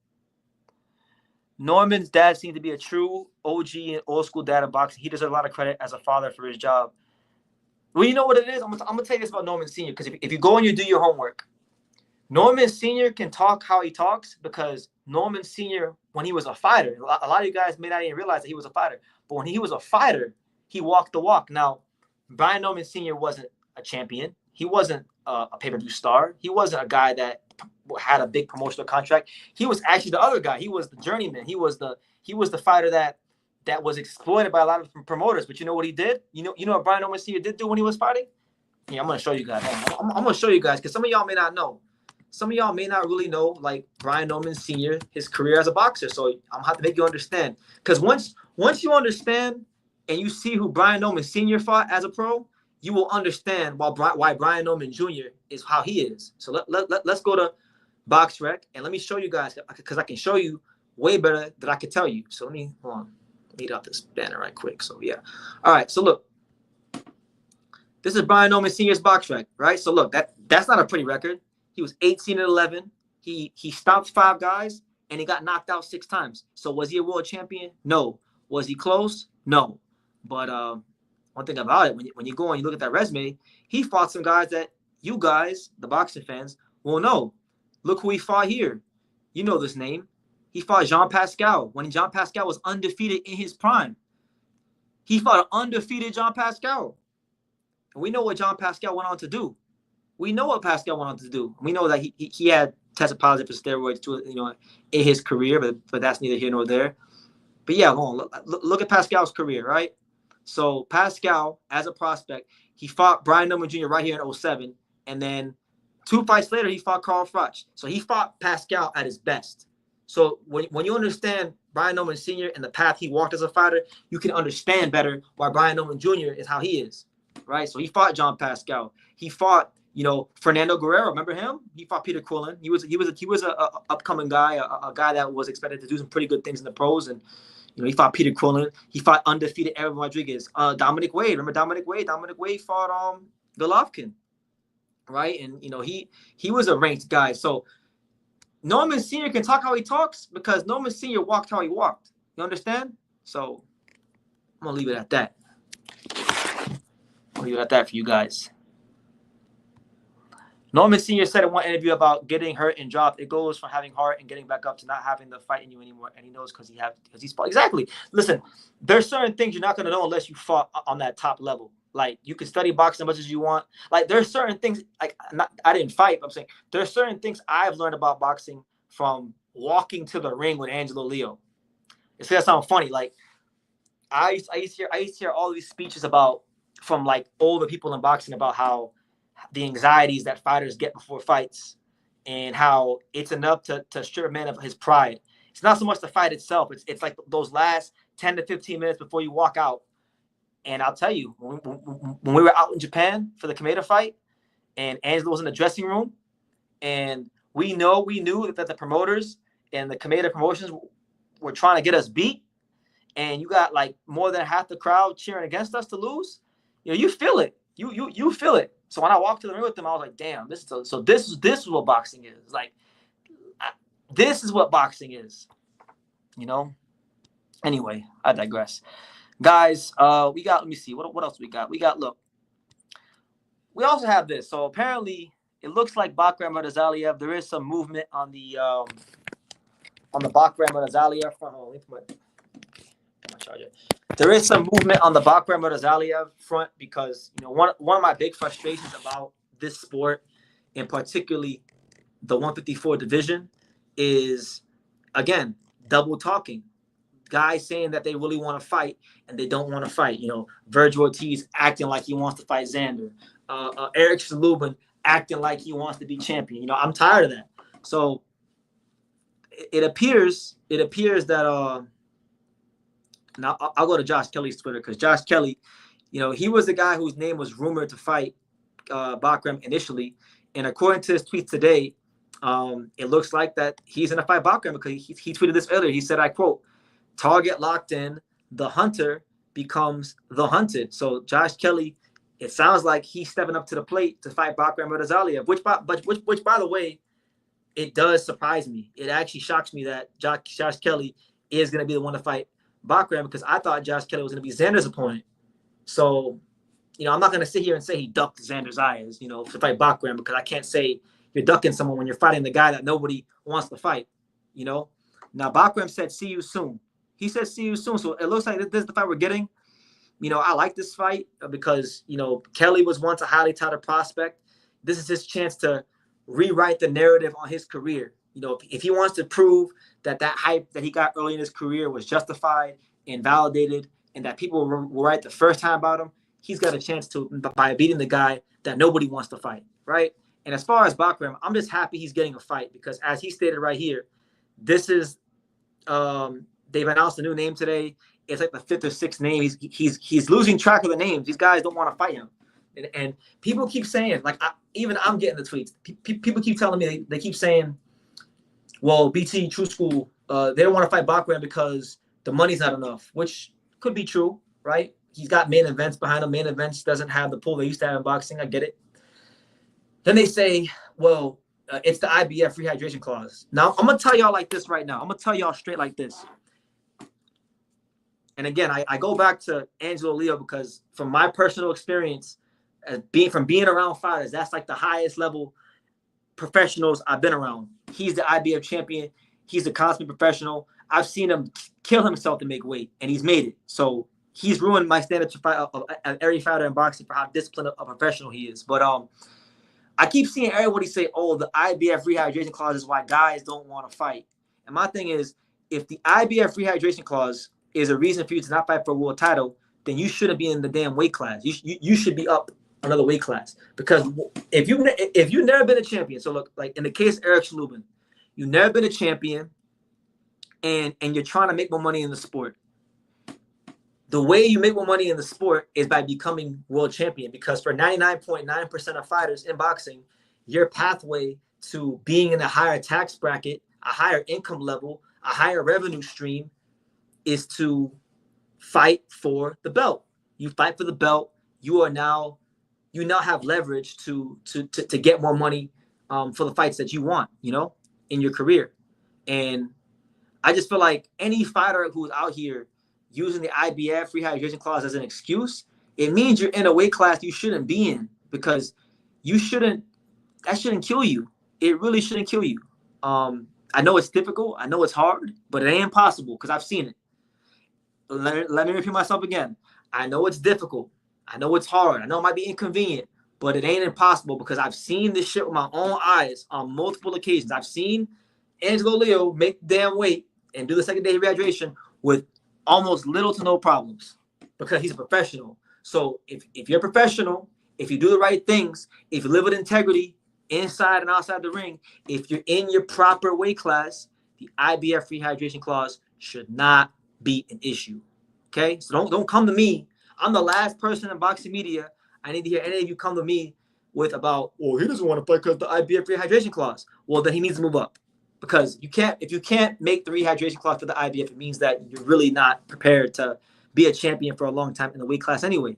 Norman's dad seemed to be a true OG and old school dad of boxing. He deserves a lot of credit as a father for his job. Well, you know what it is? I'm gonna tell you this about Norman Sr. because if you go and you do your homework, Norman Sr. can talk how he talks because Norman Sr., when he was a fighter, a lot of you guys may not even realize that he was a fighter, but when he was a fighter, he walked the walk. Now, Brian Norman Sr. wasn't a champion. He wasn't a pay-per-view star. He wasn't a guy that had a big promotional contract. He was actually the other guy. He was the journeyman. He was the fighter that was exploited by a lot of promoters. But you know what he did? You know what Brian Norman Sr. did do when he was fighting? Yeah, I'm gonna show you guys. I'm gonna show you guys because some of y'all may not know. Some of y'all may not really know, like Brian Norman Sr., his career as a boxer. So I'm gonna have to make you understand. Because once you understand and you see who Brian Norman Sr. fought as a pro, you will understand why Brian Norman Jr. is how he is. So let's go to box rec, and let me show you guys because I can show you way better than I can tell you. So let me hold on. Lead out this banner right quick. So yeah. All right. So look, this is Brian Norman Sr.'s box rec, right? So look, that's not a pretty record. He was 18-11. He stopped 5 guys and he got knocked out 6 times. So was he a world champion? No. Was he close? No. But one thing about it, when you go and you look at that resume, he fought some guys that you guys, the boxing fans, will know. Look who he fought here. You know this name. He fought Jean Pascal when Jean Pascal was undefeated in his prime. He fought an undefeated Jean Pascal. And we know what Jean Pascal went on to do. We know what Pascal went on to do. We know that he had tested positive for steroids too, in his career, but that's neither here nor there. But yeah, look at Pascal's career, right? So Pascal, as a prospect, he fought Brian Norman Jr. right here in 2007, and then 2 fights later, he fought Carl Froch. So he fought Pascal at his best. So when you understand Brian Norman Sr. and the path he walked as a fighter, you can understand better why Brian Norman Jr. is how he is, right? So he fought John Pascal. He fought, Fernando Guerrero. Remember him? He fought Peter Quillen. He was a upcoming guy, a guy that was expected to do some pretty good things in the pros. And he fought Peter Quillen. He fought undefeated Aaron Rodriguez. Dominic Wade. Remember Dominic Wade? Dominic Wade fought Golovkin, right? And he was a ranked guy. So Norman Sr. can talk how he talks because Norman Sr. walked how he walked. You understand? So I'm gonna leave it at that. I'll leave it at that for you guys. Norman Sr. said in one interview about getting hurt and dropped, it goes from having heart and getting back up to not having the fight in you anymore. And he knows because he's fought. Exactly. Listen, there's certain things you're not going to know unless you fought on that top level. Like, you can study boxing as much as you want. Like, there's certain things, I didn't fight, but I'm saying there's certain things I've learned about boxing from walking to the ring with Angelo Leo. It's going to sound funny. Like, I used to hear all these speeches from like older people in boxing about how the anxieties that fighters get before fights and how it's enough to strip a man of his pride. It's not so much the fight itself. It's like those last 10 to 15 minutes before you walk out. And I'll tell you, when we were out in Japan for the Kameda fight and Angelo was in the dressing room and we knew that the promoters and the Kameda promotions were trying to get us beat, and you got like more than half the crowd cheering against us to lose, you feel it. You feel it. So when I walked to the ring with them, I was like, damn, this is what boxing is. Like, this is what boxing is, Anyway, I digress. Guys, we got, let me see, what else we got? Look, we also have this. So apparently, it looks like Bakram Murtazaliev, there is some movement on the Bakram Murtazaliev front. Oh, let me put my charger. There is some movement on the Bakram Murtazaliev front because, one of my big frustrations about this sport, and particularly the 154 division, is, again, double talking. Guys saying that they really want to fight and they don't want to fight. Virgil Ortiz acting like he wants to fight Xander. Eric Lubin acting like he wants to be champion. I'm tired of that. So it appears that now I'll go to Josh Kelly's Twitter because Josh Kelly, he was the guy whose name was rumored to fight Bakram initially, and according to his tweets today, it looks like that he's going to fight Bakram because he tweeted this earlier. He said, I quote, "Target locked in, the hunter becomes the hunted." So Josh Kelly, it sounds like he's stepping up to the plate to fight Bakram Murtazaliev, which by the way, it does surprise me. It actually shocks me that Josh Kelly is going to be the one to fight Bakram because I thought Josh Kelly was going to be Xander's opponent. So, I'm not going to sit here and say he ducked Xander Zayas, to fight Bakram because I can't say you're ducking someone when you're fighting the guy that nobody wants to fight, Now, Bakram said, see you soon. He said, see you soon. So it looks like this is the fight we're getting. I like this fight because, Kelly was once a highly touted prospect. This is his chance to rewrite the narrative on his career. If he wants to prove that hype that he got early in his career was justified and validated and that people were right the first time about him, he's got a chance to by beating the guy that nobody wants to fight, right? And as far as Bakram, I'm just happy he's getting a fight because as he stated right here, this is they've announced a new name today. It's like the 5th or 6th name. He's losing track of the names. These guys don't want to fight him. And people keep saying, like, I'm getting the tweets. People keep telling me, they keep saying, well, BT True School, they don't want to fight Bachram because the money's not enough, which could be true, right? He's got main events behind him. Main events doesn't have the pull they used to have in boxing. I get it. Then they say, well, it's the IBF rehydration clause. Now, I'm going to tell y'all like this right now. I'm going to tell y'all straight like this. And again, I go back to Angelo Leo because from my personal experience, being around fighters, that's like the highest level professionals I've been around. He's the IBF champion. He's a consummate professional. I've seen him kill himself to make weight, and he's made it. So he's ruined my standard to fight of every fighter in boxing for how disciplined a professional he is. But I keep seeing everybody say, oh, the IBF rehydration clause is why guys don't want to fight. And my thing is, if the IBF rehydration clause is a reason for you to not fight for a world title, then you shouldn't be in the damn weight class. You should be up another weight class. Because if you've never been a champion, so look, like in the case of Eric Schlubin, you've never been a champion and you're trying to make more money in the sport. The way you make more money in the sport is by becoming world champion, because for 99.9% of fighters in boxing, your pathway to being in a higher tax bracket, a higher income level, a higher revenue stream is to fight for the belt. You fight for the belt. You now have leverage to get more money for the fights that you want, in your career. And I just feel like any fighter who's out here using the IBF rehydration clause as an excuse, it means you're in a weight class you shouldn't be in, because that shouldn't kill you. It really shouldn't kill you. I know it's difficult. I know it's hard, but it ain't impossible because I've seen it. Let me repeat myself again. I know it's difficult. I know it's hard. I know it might be inconvenient, but it ain't impossible because I've seen this shit with my own eyes on multiple occasions. I've seen Angelo Leo make damn weight and do the second day rehydration with almost little to no problems because he's a professional. So if you're a professional, if you do the right things, if you live with integrity inside and outside the ring, if you're in your proper weight class, the IBF rehydration clause should not be an issue. Okay? So don't come to me. I'm the last person in boxing media I need to hear any of you come to me with about, oh, he doesn't want to fight because the IBF rehydration clause. Well, then he needs to move up. Because if you can't make the rehydration clause for the IBF, it means that you're really not prepared to be a champion for a long time in the weight class anyway.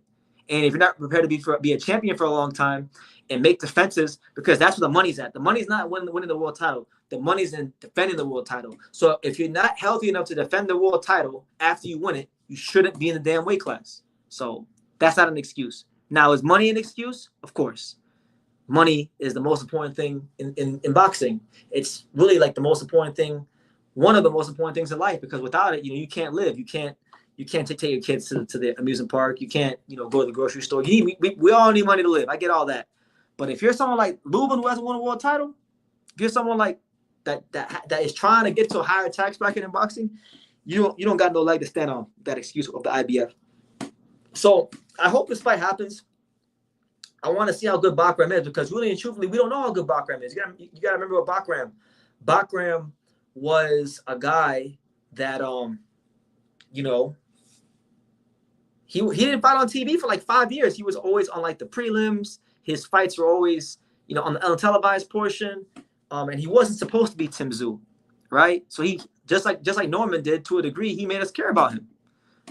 And if you're not prepared to be a champion for a long time and make defenses, because that's where the money's at. The money's not winning the world title. The money's in defending the world title. So if you're not healthy enough to defend the world title after you win it, you shouldn't be in the damn weight class. So that's not an excuse. Now, is money an excuse? Of course. Money is the most important thing in boxing. It's really like the most important thing, one of the most important things in life, because without it, you can't live. You can't take your kids to the amusement park. You can't, go to the grocery store. We all need money to live. I get all that. But if you're someone like Lubin who hasn't won a world title, if you're someone like that is trying to get to a higher tax bracket in boxing, you don't got no leg to stand on that excuse of the IBF. So I hope this fight happens. I want to see how good Bachram is, because really and truthfully, we don't know how good Bachram is. You got to remember what Bachram was a guy that he didn't fight on TV for like 5 years. He was always on like the prelims. His fights were always on the untelevised portion, and he wasn't supposed to be Tim Tszyu, right? So he just like Norman did to a degree, he made us care about him,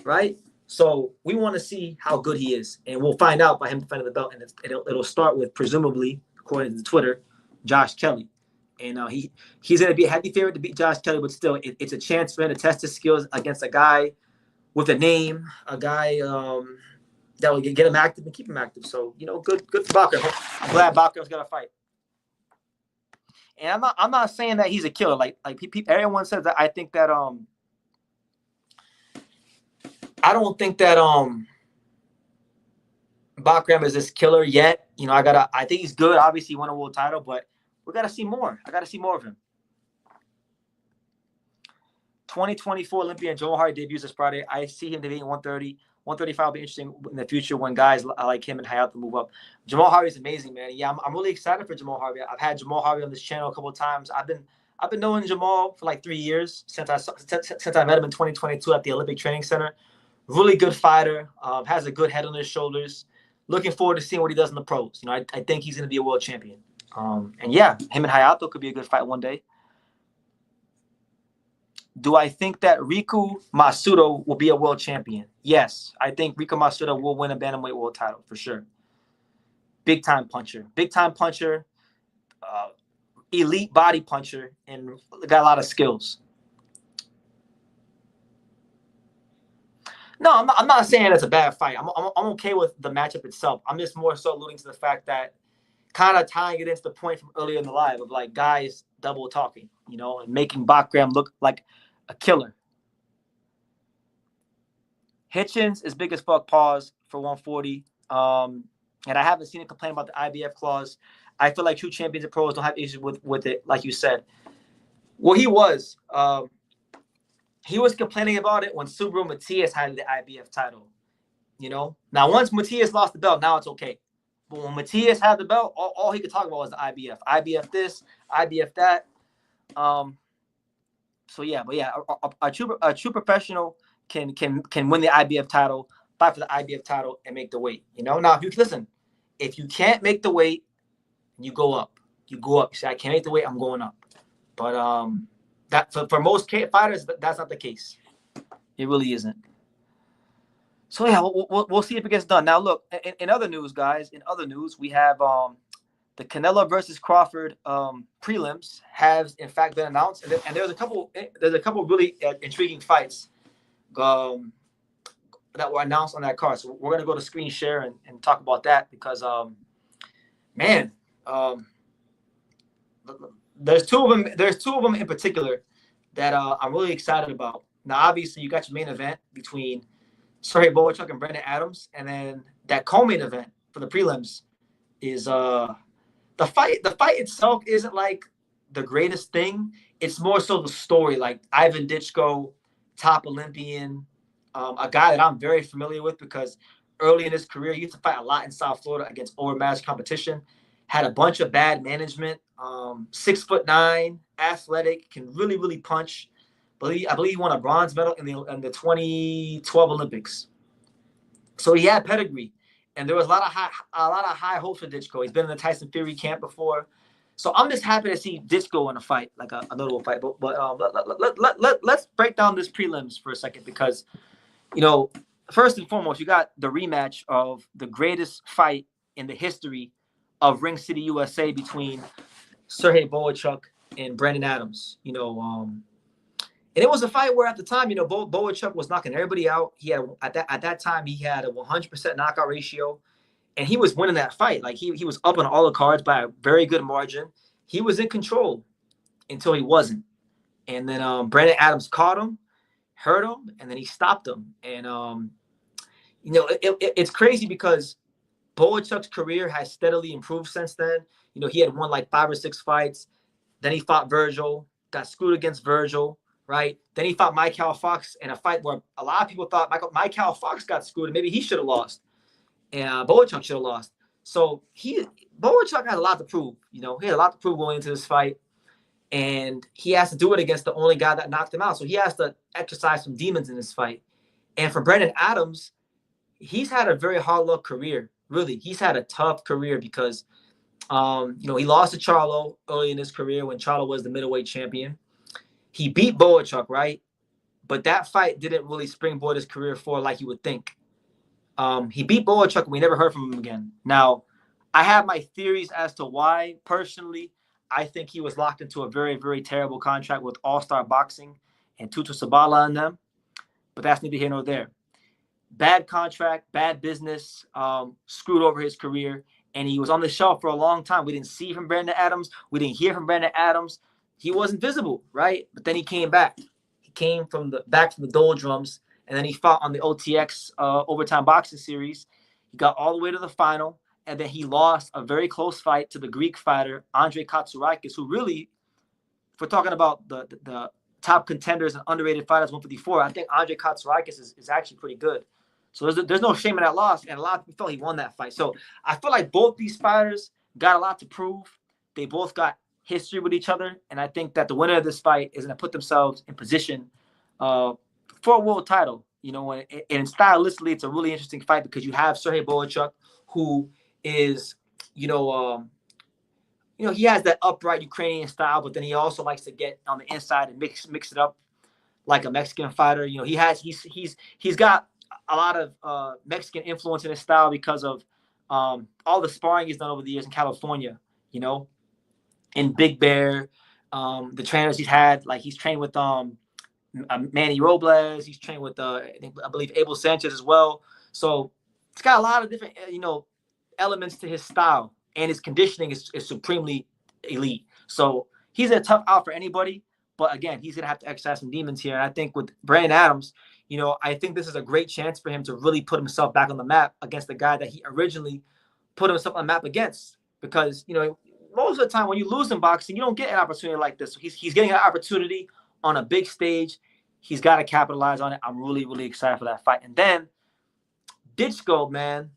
right? So we want to see how good he is, and we'll find out by him defending the belt. And it'll start with, presumably, according to Twitter, Josh Kelly. And he's going to be a heavy favorite to beat Josh Kelly, but still, it's a chance for him to test his skills against a guy with a name, a guy that will get him active and keep him active. So good for Bachram. I'm glad Bachram's going to fight. And I'm not saying that he's a killer. Like everyone says that. I think that I don't think that Bachram is this killer yet. I think he's good. Obviously, he won a world title, but we got to see more. I got to see more of him. 2024 Olympian Joe Hart debuts this Friday. I see him debuting 130. 135 will be interesting in the future when guys like him and Hayato move up. Jamal Harvey is amazing, man. Yeah, I'm really excited for Jamal Harvey. I've had Jamal Harvey on this channel a couple of times. I've been knowing Jamal for like 3 years since I met him in 2022 at the Olympic Training Center. Really good fighter, has a good head on his shoulders. Looking forward to seeing what he does in the pros. I think he's going to be a world champion. And yeah, him and Hayato could be a good fight one day. Do I think that Riku Masuda will be a world champion? Yes, I think Riku Masuda will win a bantamweight world title for sure. Big time puncher, elite body puncher, and got a lot of skills. No, I'm not saying it's a bad fight. I'm okay with the matchup itself. I'm just more so alluding to the fact that kind of tying it into the point from earlier in the live of like guys double talking, and making Bakram look like a killer. Hitchens is big as fuck, pause, for 140. And I haven't seen it complain about the IBF clause. I feel like true champions and pros don't have issues with it, like you said. Well, he was complaining about it when Subaru Matias had the IBF title. Now once Matias lost the belt, now it's okay. But when Matias had the belt, all he could talk about was the IBF. IBF this, IBF that. So yeah, but yeah, a true professional can win the IBF title, fight for the IBF title, and make the weight. Now if you can't make the weight, you go up. You go up. You say, I can't make the weight, I'm going up. But that for most fighters, that's not the case. It really isn't. So yeah, we'll see if it gets done. Now look, in other news, guys. In other news, we have the Canelo versus Crawford prelims have in fact been announced, and there's a couple really intriguing fights that were announced on that card. So we're gonna go to screen share and talk about that because there's two of them. There's two of them in particular that I'm really excited about. Now, obviously, you got your main event between Sergey Bohachuk and Brandon Adams, and then that co-main event for the prelims is the fight. The fight itself isn't like the greatest thing. It's more so the story. Like Ivan Ditchko, top Olympian, a guy that I'm very familiar with because early in his career, he used to fight a lot in South Florida against overmatched competition. Had a bunch of bad management. 6'9", athletic, can really punch. I believe he won a bronze medal in the 2012 Olympics. So he had pedigree, and there was a lot of high hopes for Ditchko. He's been in the Tyson Fury camp before, so I'm just happy to see Ditchko in a fight, like a notable fight. But let's break down this prelims for a second because, first and foremost, you got the rematch of the greatest fight in the history of Ring City, USA, between Sergey Bohachuk and Brandon Adams. And it was a fight where at the time, Bohachuk was knocking everybody out. He had at that time he had a 100% knockout ratio, and he was winning that fight. Like he was up on all the cards by a very good margin. He was in control until he wasn't, and then Brandon Adams caught him, hurt him, and then he stopped him. And it's crazy because Bohachuk's career has steadily improved since then. He had won like 5 or 6 fights. Then he fought Virgil, got screwed against Virgil. Right. Then he fought Michael Fox in a fight where a lot of people thought Michael Fox got screwed and maybe he should have lost. And Bohachuk should have lost. So Bohachuk had a lot to prove. He had a lot to prove going into this fight. And he has to do it against the only guy that knocked him out. So he has to exercise some demons in this fight. And for Brandon Adams, he's had a very hard luck career. Really, he's had a tough career because he lost to Charlo early in his career when Charlo was the middleweight champion. He beat Bohachuk, right? But that fight didn't really springboard his career forward like you would think. He beat Bohachuk and we never heard from him again. Now, I have my theories as to why. Personally, I think he was locked into a very, very terrible contract with All-Star Boxing and Tutu Sabala and them. But that's neither here nor there. Bad contract, bad business, screwed over his career. And he was on the shelf for a long time. We didn't see from Brandon Adams. We didn't hear from Brandon Adams. He wasn't visible, right? But then he came back. He came back from the doldrums, and then he fought on the OTX Overtime Boxing Series. He got all the way to the final, and then he lost a very close fight to the Greek fighter, Andre Katsurakis, who really, if we're talking about the top contenders and underrated fighters, 154, I think Andre Katsurakis is actually pretty good. So there's no shame in that loss, and a lot of people felt he won that fight. So I feel like both these fighters got a lot to prove. They both got history with each other, and I think that the winner of this fight is going to put themselves in position for a world title. And stylistically, it's a really interesting fight because you have Sergey Bohachuk, who is, he has that upright Ukrainian style, but then he also likes to get on the inside and mix it up. like a Mexican fighter. You know, he's got a lot of Mexican influence in his style because of all the sparring he's done over the years in California. You know, in Big Bear, the trainers he's had, like he's trained with Manny Robles. He's trained with I believe Abel Sanchez as well. So it's got a lot of different elements to his style, and his conditioning is supremely elite. So he's a tough out for anybody. But again, he's gonna have to exercise some demons here. And I think with Brandon Adams, I think this is a great chance for him to really put himself back on the map against the guy that he originally put himself on the map against. Because most of the time when you lose in boxing, you don't get an opportunity like this. So he's getting an opportunity on a big stage. He's got to capitalize on it. I'm really, really excited for that fight. And then Ditchko, man,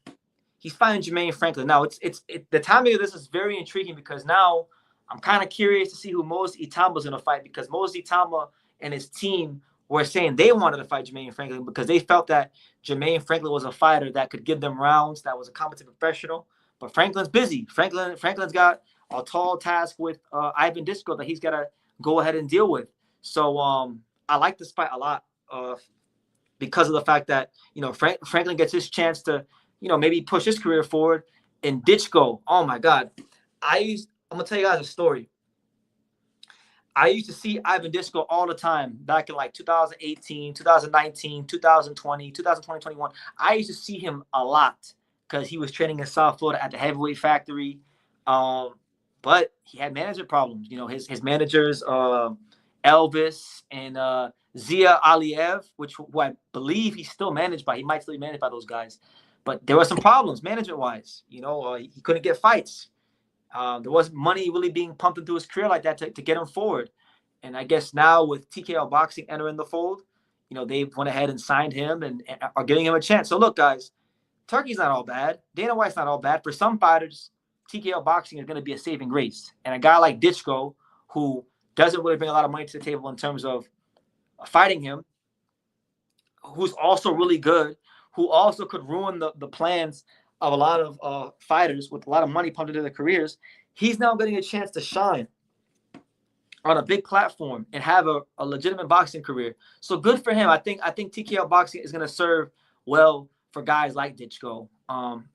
he's fighting Jermaine Franklin. Now, the timing of this is very intriguing because now I'm kind of curious to see who Moses Itama's going to fight, because Moses Itama and his team were saying they wanted to fight Jermaine Franklin because they felt that Jermaine Franklin was a fighter that could give them rounds, that was a competent professional. But Franklin's busy. Franklin's got a tall task with Ivan Ditchko that he's got to go ahead and deal with. So I like this fight a lot because of the fact that Franklin gets his chance to maybe push his career forward. And Ditchko, oh my God, I'm gonna tell you guys a story. I used to see Ivan Ditchko all the time back in like 2018, 2019, 2020, 2021. I used to see him a lot because he was training in South Florida at the Heavyweight Factory. But he had management problems. His managers, Elvis and Zia Aliev, who I believe he's still managed by. He might still be managed by those guys. But there were some problems management-wise. He couldn't get fights. There wasn't money really being pumped into his career like that to get him forward. And I guess now with TKO Boxing entering the fold, they've went ahead and signed him and are giving him a chance. So look, guys, Turkey's not all bad. Dana White's not all bad. For some fighters, TKO Boxing is going to be a saving grace. And a guy like Ditchko, who doesn't really bring a lot of money to the table in terms of fighting him, who's also really good, who also could ruin the plans of a lot of fighters with a lot of money pumped into their careers, he's now getting a chance to shine on a big platform and have a legitimate boxing career. So good for him. I think TKO Boxing is going to serve well for guys like Ditchko.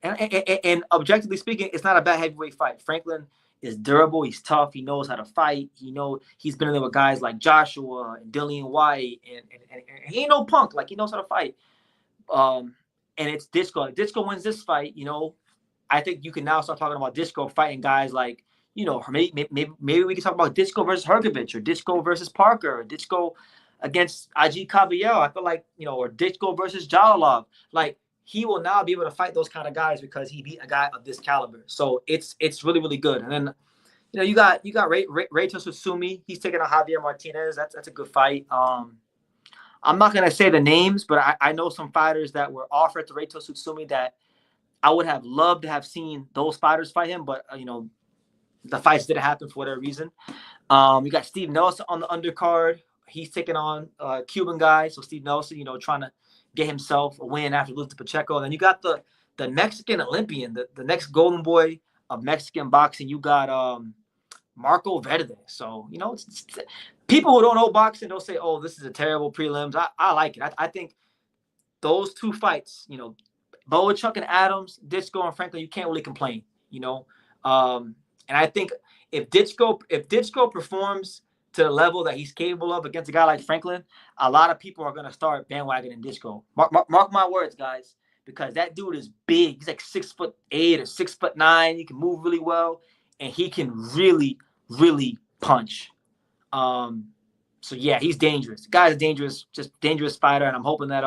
And objectively speaking, it's not a bad heavyweight fight. Franklin is durable. He's tough. He knows how to fight. He's been in there with guys like Joshua and Dillian White, and he ain't no punk. Like, he knows how to fight. And it's Ditchko. If Ditchko wins this fight, I think you can now start talking about Ditchko fighting guys like, maybe we can talk about Ditchko versus Hergovich, or Ditchko versus Parker, or Ditchko against Ajit Caballero. I feel like, or Ditchko versus Jalolov. Like, he will now be able to fight those kind of guys because he beat a guy of this caliber. So it's really, really good. And then, you got Reito Sutsumi. He's taking on Javier Martinez. That's a good fight. I'm not going to say the names, but I know some fighters that were offered to Reito Sutsumi that I would have loved to have seen those fighters fight him, but, the fights didn't happen for whatever reason. You got Steve Nelson on the undercard. He's taking on a Cuban guy. So Steve Nelson, trying to get himself a win after losing to Pacheco. And then you got the Mexican Olympian, the next golden boy of Mexican boxing. You got Marco Verde. So, it's people who don't know boxing, they'll say, oh, this is a terrible prelims. I like it. I think those two fights, Bohachuk and Adams, Ditchko and Franklin, you can't really complain, and I think if Ditchko performs to the level that he's capable of against a guy like Franklin, a lot of people are going to start bandwagoning Ditchko. Mark my words, guys, because that dude is big. He's like 6'8" or 6'9". He can move really well, and he can really, really punch. So yeah, he's dangerous. The guy's dangerous, just dangerous fighter, and I'm hoping that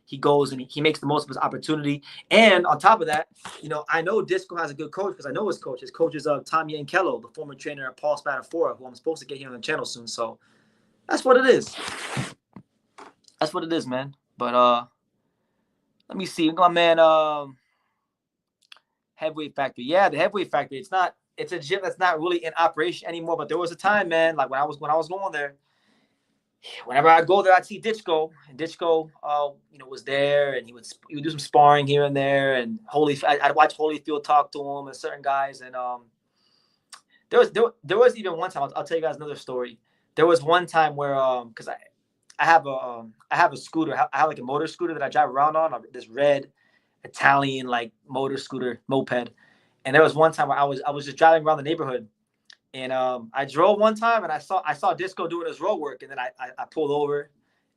he goes and he makes the most of his opportunity. And on top of that, I know Ditchko has a good coach because I know his coach. His coach is Tom Yankello, the former trainer at Paul Spadafora, who I'm supposed to get here on the channel soon. So that's what it is. That's what it is, man. But let me see. We got my man Heavyweight Factory. Yeah, the Heavyweight Factory. It's a gym that's not really in operation anymore. But there was a time, man, like when I was going there. Whenever I'd go there, I'd see Ditchko, and Ditchko, was there, and he would do some sparring here and there, and I'd watch Holyfield talk to him and certain guys, and there was even one time. I'll tell you guys another story. There was one time where because I have a scooter. I have like a motor scooter that I drive around on. This red Italian like motor scooter moped. And there was one time where I was just driving around the neighborhood, and I drove one time and I saw Disco doing his road work, and then I pulled over,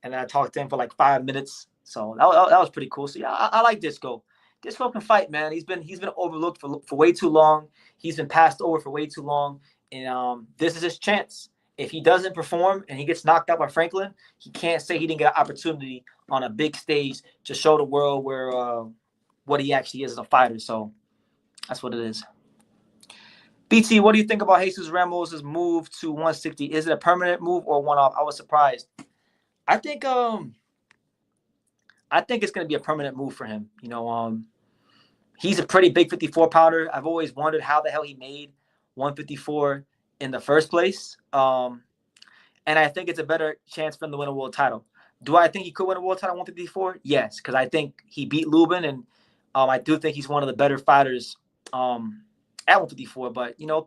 and then I talked to him for like 5 minutes. So that was pretty cool. So yeah, I like Disco. Disco can fight, man. He's been overlooked for way too long. He's been passed over for way too long, and this is his chance. If he doesn't perform and he gets knocked out by Franklin, he can't say he didn't get an opportunity on a big stage to show the world where what he actually is as a fighter. So that's what it is. BT, what do you think about Jesus Ramos' move to 160? Is it a permanent move or one-off? I was surprised. I think it's going to be a permanent move for him. You know, he's a pretty big 54-pounder. I've always wondered how the hell he made 154 in the first place. And I think it's a better chance for him to win a world title. Do I think he could win a world title at 154? Yes, because I think he beat Lubin, and I do think he's one of the better fighters at 154. But, you know,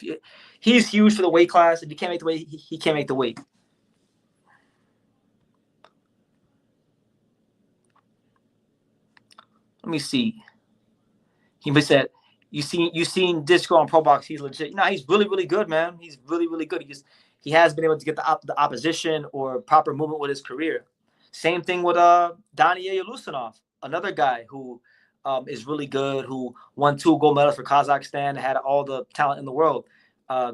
he's huge for the weight class. If he can't make the weight, he can't make the weight. Let me see. He said, you seen Disco on Pro Box. He's legit. No, he's really, really good, man. He's really, really good. He has been able to get the opposition or proper movement with his career. Same thing with Daniel Lusinov, another guy who is really good, who won 2 gold medals for Kazakhstan, had all the talent in the world.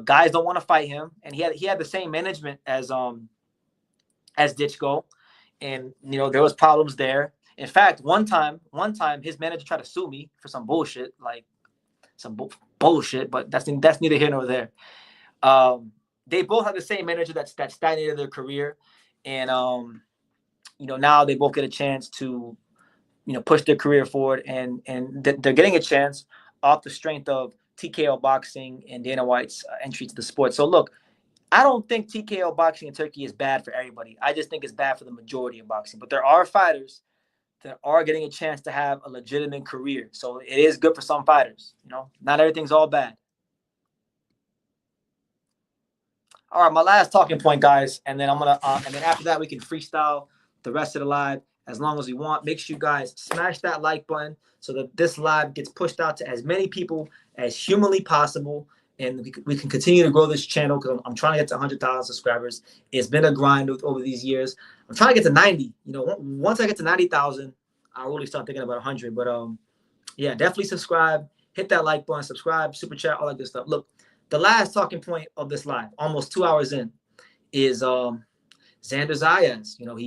Guys don't want to fight him, and he had the same management as Ditchko, and you know there was problems there. In fact, one time his manager tried to sue me for some bullshit, but that's neither here nor there. They both have the same manager that stagnated their career, and you know, now they both get a chance to, you know, push their career forward, and they're getting a chance off the strength of TKO boxing and Dana White's entry to the sport. So look, I don't think TKO boxing in Turkey is bad for everybody. I just think it's bad for the majority of boxing. But there are fighters that are getting a chance to have a legitimate career. So it is good for some fighters. You know, not everything's all bad. All right, my last talking point, guys, and then and then after that we can freestyle the rest of the live as long as we want. Make sure you guys smash that like button so that this live gets pushed out to as many people as humanly possible, and we can continue to grow this channel because I'm trying to get to 100,000 subscribers. It's been a grind over these years. I'm trying to get to 90. You know, once I get to 90,000, I'll really start thinking about 100. But yeah, definitely subscribe, hit that like button, subscribe, super chat, all that good stuff. Look, the last talking point of this live, almost 2 hours in, is Xander Zayas. You know,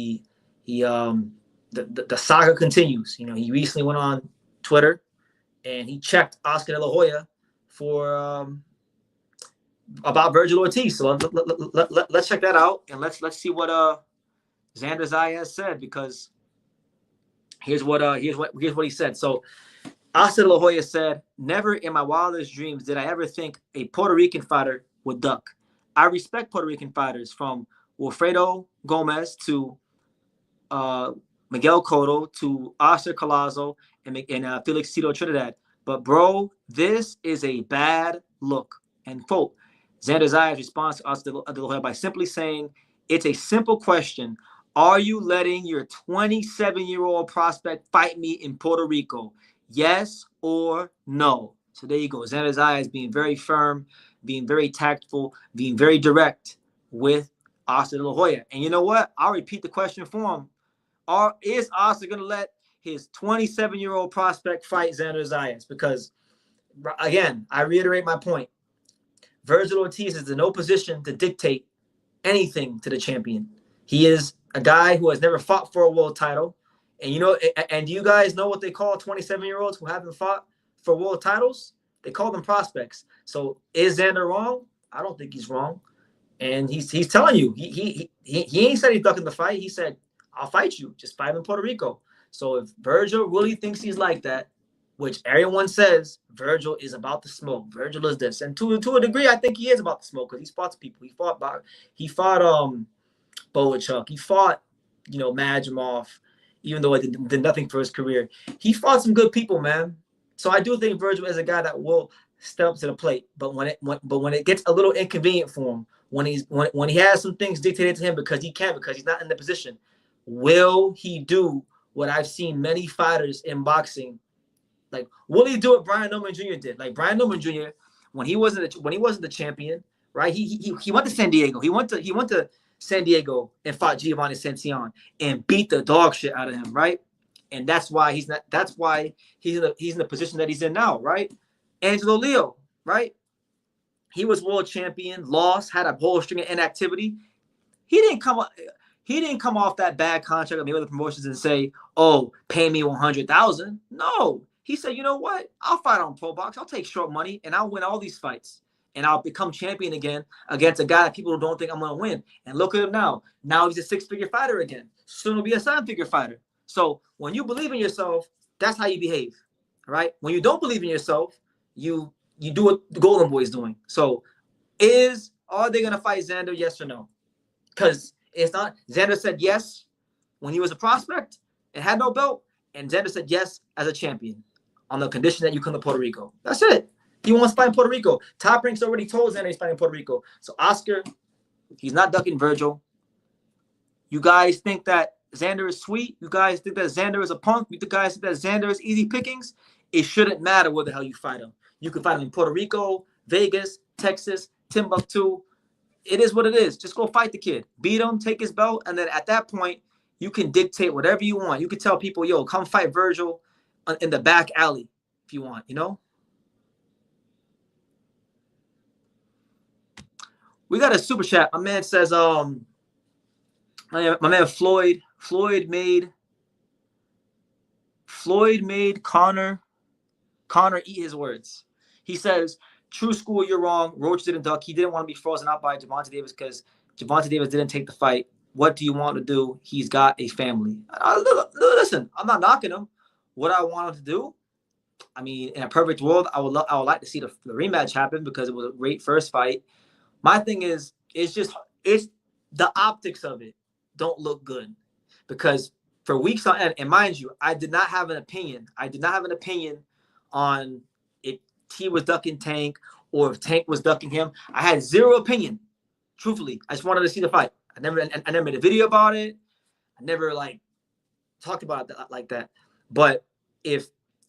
the saga continues. You know, he recently went on Twitter and he checked Oscar De La Hoya for about Virgil Ortiz. So let's check that out, and let's see what Xander Zayas said, because here's what he said. So Oscar De La Hoya said, "Never in my wildest dreams did I ever think a Puerto Rican fighter would duck. I respect Puerto Rican fighters from Wilfredo Gomez to Miguel Cotto to Oscar Collazo and Felix Tito Trinidad. But bro, this is a bad look." End quote. Xander Zayas responds to Oscar De La Hoya by simply saying, "It's a simple question. Are you letting your 27-year-old prospect fight me in Puerto Rico? Yes or no?" So there you go. Xander Zayas being very firm, being very tactful, being very direct with Oscar De La Hoya. And you know what? I'll repeat the question for him. Is Oscar going to let his 27-year-old prospect fight Xander Zayas? Because, again, I reiterate my point. Virgil Ortiz is in no position to dictate anything to the champion. He is a guy who has never fought for a world title. And you know, and do you guys know what they call 27-year-olds who haven't fought for world titles? They call them prospects. So is Xander wrong? I don't think he's wrong. And he's telling you, he ain't said he's ducking the fight. He said, "I'll fight you. Just fight in Puerto Rico." So if Virgil really thinks he's like that, which everyone says Virgil is about the smoke, Virgil is this, and to a degree, I think he is about the smoke because he fought people. He fought Bohachuk. He fought, you know, Majimov, even though he did nothing for his career. He fought some good people, man. So I do think Virgil is a guy that will step up to the plate. But when it gets a little inconvenient for him, when he has some things dictated to him because he's not in the position, will he do what I've seen many fighters in boxing? Like, will he do what Brian Norman Jr. did? Like Brian Norman Jr. when he wasn't the champion, right? He went to San Diego. He went to San Diego and fought Giovanni Santillan and beat the dog shit out of him, right? And that's why he's not. That's why he's in the position that he's in now, right? Angelo Leo, right? He was world champion, lost, had a whole string of inactivity. He didn't come off that bad contract of the other promotions and say, "Oh, pay me $100,000." No, he said, "You know what? I'll fight on Pro Box. I'll take short money and I'll win all these fights and I'll become champion again against a guy that people don't think I'm gonna win." And look at him now. Now he's a 6-figure fighter again. Soon he'll be a 7-figure fighter. So when you believe in yourself, that's how you behave, right? When you don't believe in yourself, you do what the Golden Boy is doing. So are they gonna fight Xander? Yes or no? Because it's not. Xander said yes when he was a prospect and had no belt, and Xander said yes as a champion on the condition that you come to Puerto Rico. That's it. He wants to fight in Puerto Rico. Top Rank's already told Xander he's fighting in Puerto Rico. So Oscar, he's not ducking Virgil. You guys think that Xander is sweet? You guys think that Xander is a punk? You guys think that Xander is easy pickings? It shouldn't matter where the hell you fight him. You can fight him in Puerto Rico, Vegas, Texas, Timbuktu. It is what it is. Just go fight the kid. Beat him, take his belt, and then at that point, you can dictate whatever you want. You can tell people, yo, come fight Virgil in the back alley if you want, you know? We got a super chat. My man says, my man Floyd made Connor eat his words. He says, "True school, you're wrong. Roach didn't duck. He didn't want to be frozen out by Gervonta Davis because Gervonta Davis didn't take the fight. What do you want to do? He's got a family." Listen, I'm not knocking him. What I want him to do, I mean, in a perfect world, I would like to see the rematch happen because it was a great first fight. My thing is, it's the optics of it don't look good because for weeks on end, and mind you, I did not have an opinion. On if T was ducking Tank or if Tank was ducking him. I had zero opinion. Truthfully, I just wanted to see the fight. I never made a video about it. I never talked about it like that. But if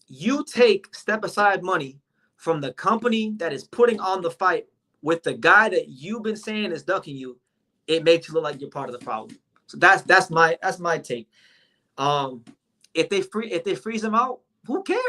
you take step aside money from the company that is putting on the fight with the guy that you've been saying is ducking you, it makes you look like you're part of the problem. So that's my take. If they freeze him out, who cares?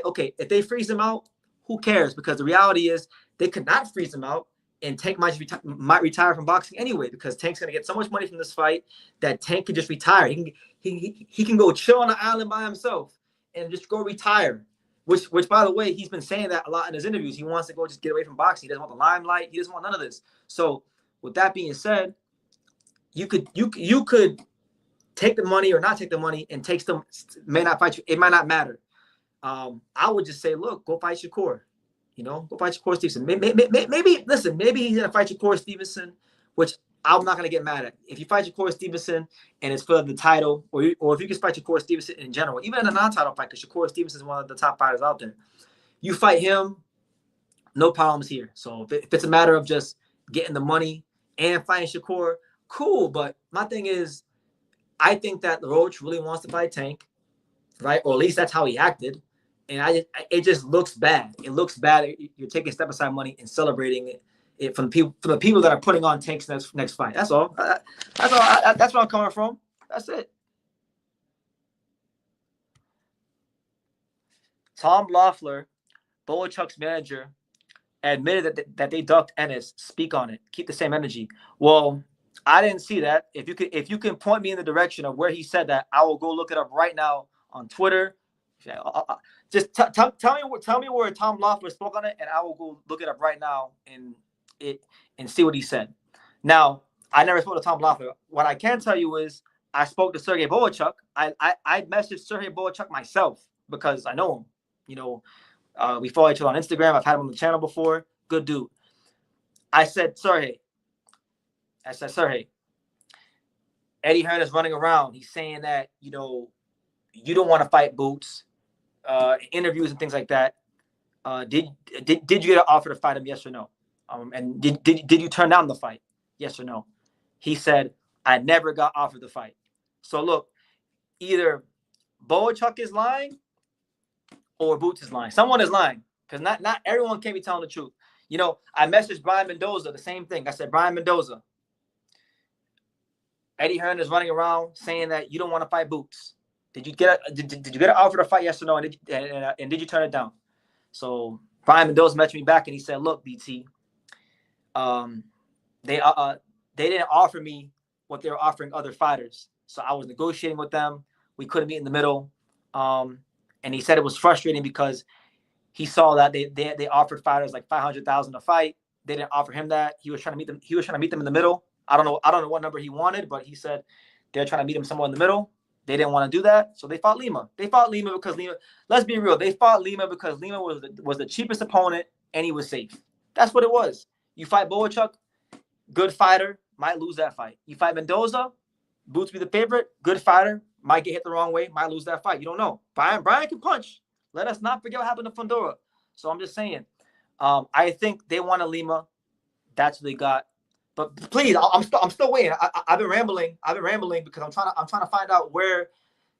Okay, if they freeze him out, who cares? Because the reality is they could not freeze him out, and Tank might retire from boxing anyway because Tank's gonna get so much money from this fight that Tank can just retire. He can go chill on the island by himself and just go retire. Which by the way, he's been saying that a lot in his interviews. He wants to go just get away from boxing. He doesn't want the limelight. He doesn't want none of this. So with that being said, you could take the money or not take the money and take some may not fight you. It might not matter. I would just say, look, go fight Shakur. You know, go fight Shakur Stevenson. Maybe he's gonna fight Shakur Stevenson, which I'm not gonna get mad at. If you fight Shakur Stevenson and it's for the title, or if you can fight Shakur Stevenson in general, even in a non-title fight, because Shakur Stevenson is one of the top fighters out there, you fight him, no problems here. So if it's a matter of just getting the money and fighting Shakur, cool. But my thing is, I think that Roach really wants to fight Tank, right? Or at least that's how he acted. And it just looks bad. It looks bad. You're taking step aside money and celebrating it from the people that are putting on Tank's next fight. That's all. That's where I'm coming from. That's it. Tom Loeffler, Bohachuk's manager, admitted that they ducked Ennis. Speak on it. Keep the same energy. Well, I didn't see that. If you can point me in the direction of where he said that, I will go look it up right now on Twitter. Just tell me where Tom Loeffler spoke on it, and I will go look it up right now and see what he said. Now, I never spoke to Tom Loeffler. What I can tell you is I spoke to Sergey Bohachuk. I messaged Sergey Bohachuk myself because I know him. You know, we follow each other on Instagram. I've had him on the channel before. Good dude. I said, Sergey, Eddie Hearn is running around. He's saying that, you know, you don't want to fight Boots, interviews and things like that. Did you get an offer to fight him? Yes or no? And did you turn down the fight? Yes or no? He said, I never got offered the fight. So look, either Bohachuk is lying or Boots is lying. Someone is lying because not everyone can be telling the truth. You know, I messaged Brian Mendoza the same thing. I said, Brian Mendoza, Eddie Hearn is running around saying that you don't want to fight Boots. Did you get an offer to fight? Yes or no? And did you turn it down? So Brian Mendoza messaged me back and he said, look, BT, they didn't offer me what they were offering other fighters. So I was negotiating with them. We couldn't meet in the middle. And he said it was frustrating because he saw that they offered fighters like $500,000 a fight. They didn't offer him that. He was trying to meet them. He was trying to meet them in the middle. I don't know what number he wanted, but he said they're trying to meet him somewhere in the middle. They didn't want to do that, so they fought Lima. They fought Lima because Lima. Let's be real. They fought Lima because Lima was the cheapest opponent and he was safe. That's what it was. You fight Bohachuk, good fighter, might lose that fight. You fight Mendoza, Boots be the favorite, good fighter, might get hit the wrong way, might lose that fight. You don't know. Brian can punch. Let us not forget what happened to Fundora. So I'm just saying, I think they wanted Lima. That's what they got. But please, I'm still waiting. I've been rambling. Because I'm trying to find out where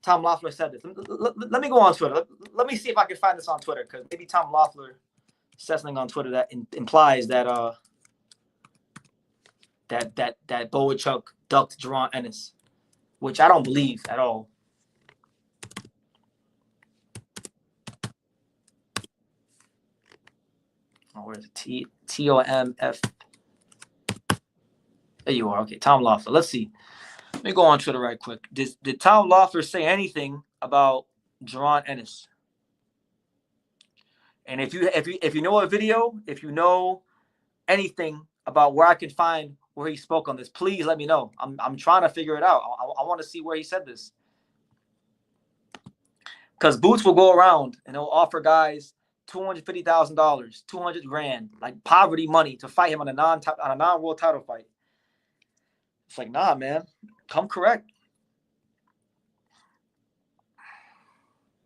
Tom Loeffler said this. Let me go on Twitter. Let me see if I can find this on Twitter, because maybe Tom Loeffler said something on Twitter that implies that that Bohachuk ducked Jaron Ennis, which I don't believe at all. Oh, where's it? TOMF. There you are. Okay, Tom Loeffler. Let's see. Let me go on Twitter right quick. Did Tom Loeffler say anything about Jaron Ennis? And if you know a video, if you know anything about where I can find where he spoke on this, please let me know. I'm trying to figure it out. I want to see where he said this. Because Boots will go around and he'll offer guys $250,000, $200,000, like poverty money, to fight him on a non-world title fight. It's like, nah, man, come correct.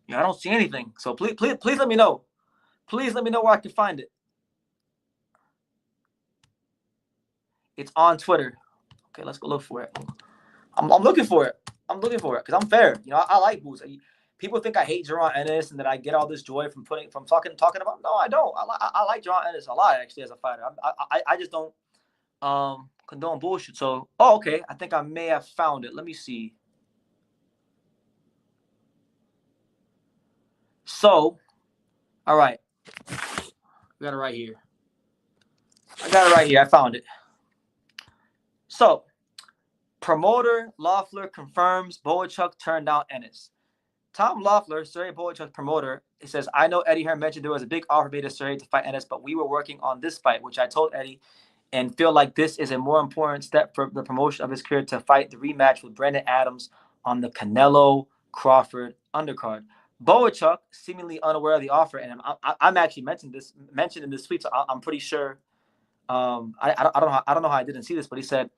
Yeah, I don't see anything. So please let me know. Please let me know where I can find it. It's on Twitter. Okay, let's go look for it. I'm looking for it. Because I'm fair. You know, I like Boots. People think I hate Jaron Ennis and that I get all this joy from talking about. No, I don't. I like Jaron Ennis a lot, actually, as a fighter. I just don't condone bullshit. So, okay. I think I may have found it. Let me see. So, all right. We got it right here. I found it. So, promoter Loeffler confirms Bohachuk turned down Ennis. Tom Loeffler, Sergey Bohachuk's promoter, he says, I know Eddie Hearn mentioned there was a big offer made to Sergey to fight Ennis, but we were working on this fight, which I told Eddie, and feel like this is a more important step for the promotion of his career to fight the rematch with Brandon Adams on the Canelo Crawford undercard. Bohachuk, seemingly unaware of the offer, and I'm actually mentioned in this tweet, so I'm pretty sure. I don't know how I didn't see this, but he said,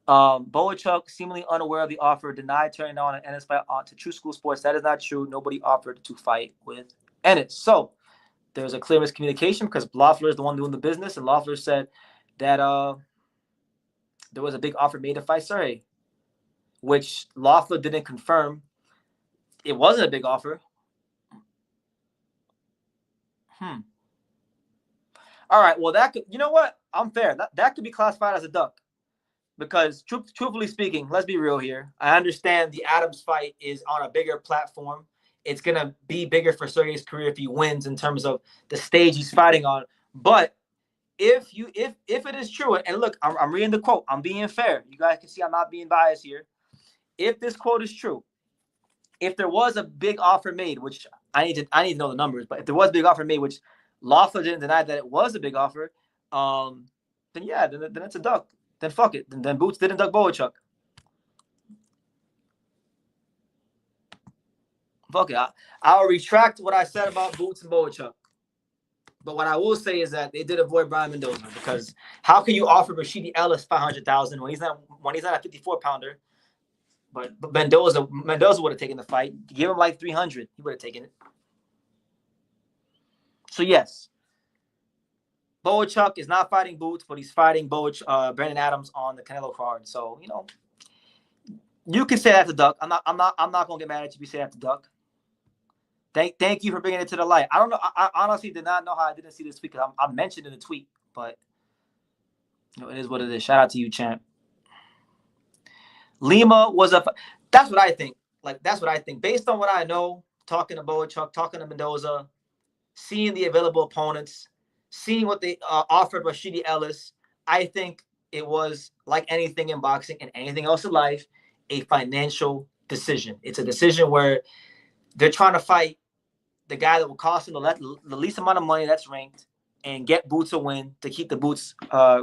Bohachuk, seemingly unaware of the offer, denied turning down an Ennis fight to True School Sports. That is not true. Nobody offered to fight with Ennis. So there's a clear miscommunication because Loeffler is the one doing the business, and Loeffler said that there was a big offer made to fight Sergey, which Loeffler didn't confirm. It wasn't a big offer. All right, well, that could, you know what? I'm fair. That could be classified as a duck. Because truthfully speaking, let's be real here. I understand the Adams fight is on a bigger platform. It's going to be bigger for Sergey's career if he wins in terms of the stage he's fighting on. But if it is true, and look, I'm reading the quote. I'm being fair. You guys can see I'm not being biased here. If this quote is true, if there was a big offer made, which I need to know the numbers, but if there was a big offer made, which Loeffler didn't deny that it was a big offer, then yeah, then it's a duck. Then fuck it. Then Boots didn't duck Bohachuk. Fuck it. I'll retract what I said about Boots and Bohachuk. But what I will say is that they did avoid Brian Mendoza, because how can you offer Rashidi Ellis $500,000 when he's not a 54-pounder? But Mendoza would have taken the fight. Give him like $300,000, he would have taken it. So yes, Bohachuk is not fighting Boots, but he's fighting Brandon Adams on the Canelo card. So, you know, You can say that to Duck. I'm not gonna get mad at you if you say that to Duck. Thank you for bringing it to the light. I don't know. I honestly did not know how I didn't see this tweet because I mentioned in the tweet, but it is what it is. Shout out to you, champ. Lima was a. That's what I think. Like that's what I think. Based on what I know, talking to Bohachuk, talking to Mendoza, seeing the available opponents, seeing what they offered Rashidi Ellis, I think it was like anything in boxing and anything else in life, a financial decision. It's a decision where they're trying to fight the guy that will cost them the least amount of money that's ranked and get Boots a win to keep the Boots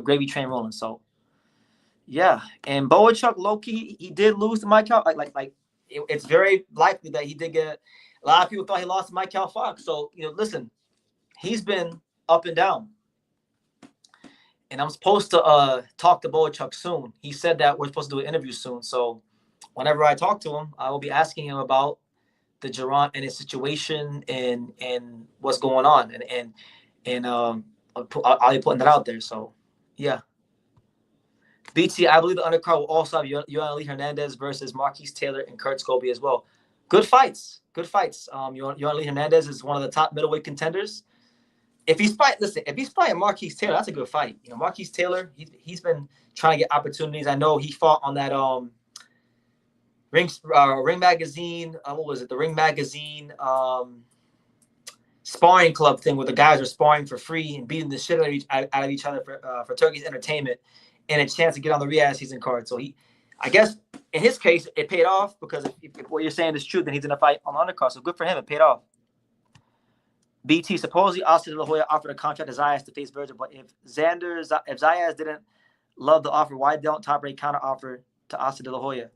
gravy train rolling. So, yeah. And Bohachuk, low-key, he did lose to Mike Cal. It's very likely that he did get – a lot of people thought he lost to Mike Cal Fox. So, listen, he's been up and down. And I'm supposed to talk to Bohachuk soon. He said that we're supposed to do an interview soon. So, whenever I talk to him, I will be asking him about the Jaron Ennis situation and what's going on, and I'll be putting that out there. So, yeah. BT, I believe the undercard will also have Yoeli Hernandez versus Marquise Taylor and Kurt Scobie as well. Good fights. Yoeli Hernandez is one of the top middleweight contenders. If he's fighting Marquise Taylor, that's a good fight. Marquise Taylor, he's been trying to get opportunities. I know he fought on that Ring Magazine. What was it? The Ring Magazine sparring club thing where the guys are sparring for free and beating the shit out of each other for Turkey's entertainment and a chance to get on the Riyadh season card. So I guess in his case, it paid off because if what you're saying is true, then he's in a fight on the undercard. So good for him. It paid off. BT, supposedly Oscar De La Hoya offered a contract to Zayas to face Virgil, but if Zayas didn't love the offer, why don't Top Rank counter offer to Oscar De La Hoya?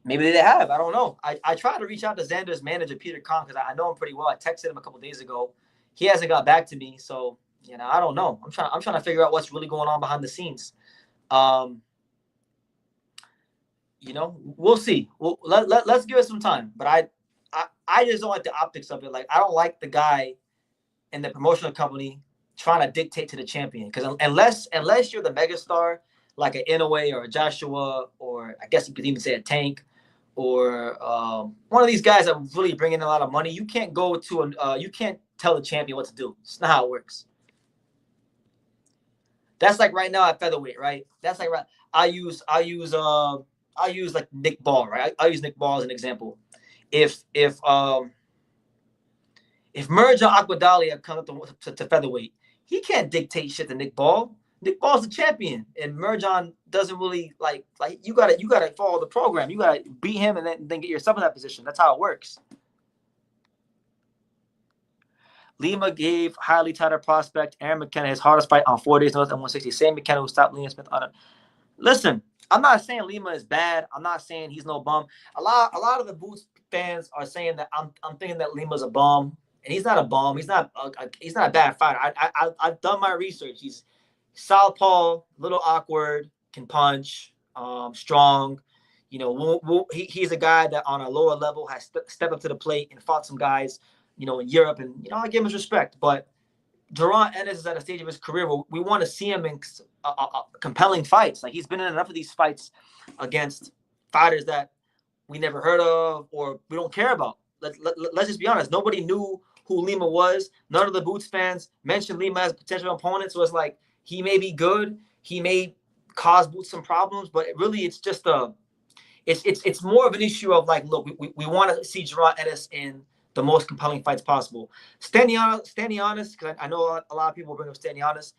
Maybe they have. I don't know. I tried to reach out to Xander's manager, Peter Khan, because I know him pretty well. I texted him a couple days ago. He hasn't got back to me, so I don't know. I'm trying to figure out what's really going on behind the scenes. We'll see. Let's give it some time. But I just don't like the optics of it. Like I don't like the guy in the promotional company trying to dictate to the champion. Because unless you're the megastar, like an Inoue or a Joshua, or I guess you could even say a Tank, or one of these guys that really bring in a lot of money, you can't go to you can't tell the champion what to do. It's not how it works. That's like right now at featherweight, right? That's like right. I use like Nick Ball, right? I use Nick Ball as an example. If Merjan Akbadalia comes up to featherweight, he can't dictate shit to Nick Ball. Nick Ball's the champion, and Merjan doesn't really like you gotta follow the program. You gotta beat him and then get yourself in that position. That's how it works. Lima gave highly tighter prospect Aaron McKenna his hardest fight on 4 days notice at 160. Same McKenna who stopped Liam Smith on it. Listen, I'm not saying Lima is bad. I'm not saying he's no bum. A lot of the Boots fans are saying that I'm thinking that Lima's a bum, and he's not a bum. He's not a bad fighter. I've done my research. He's southpaw, little awkward, can punch, strong. He's a guy that on a lower level has stepped up to the plate and fought some guys, in Europe, and I give him his respect. But Jaron Ennis is at a stage of his career where we want to see him in compelling fights. Like he's been in enough of these fights against fighters that we never heard of or we don't care about. Let's just be honest. Nobody knew who Lima was. None of the Boots fans mentioned Lima as a potential opponent. So it's like he may be good. He may cause Boots some problems, but it's just it's more of an issue of like, look, we want to see Jaron Ennis in the most compelling fights possible. Stanionis, because I know a lot of people bring up Stanionis.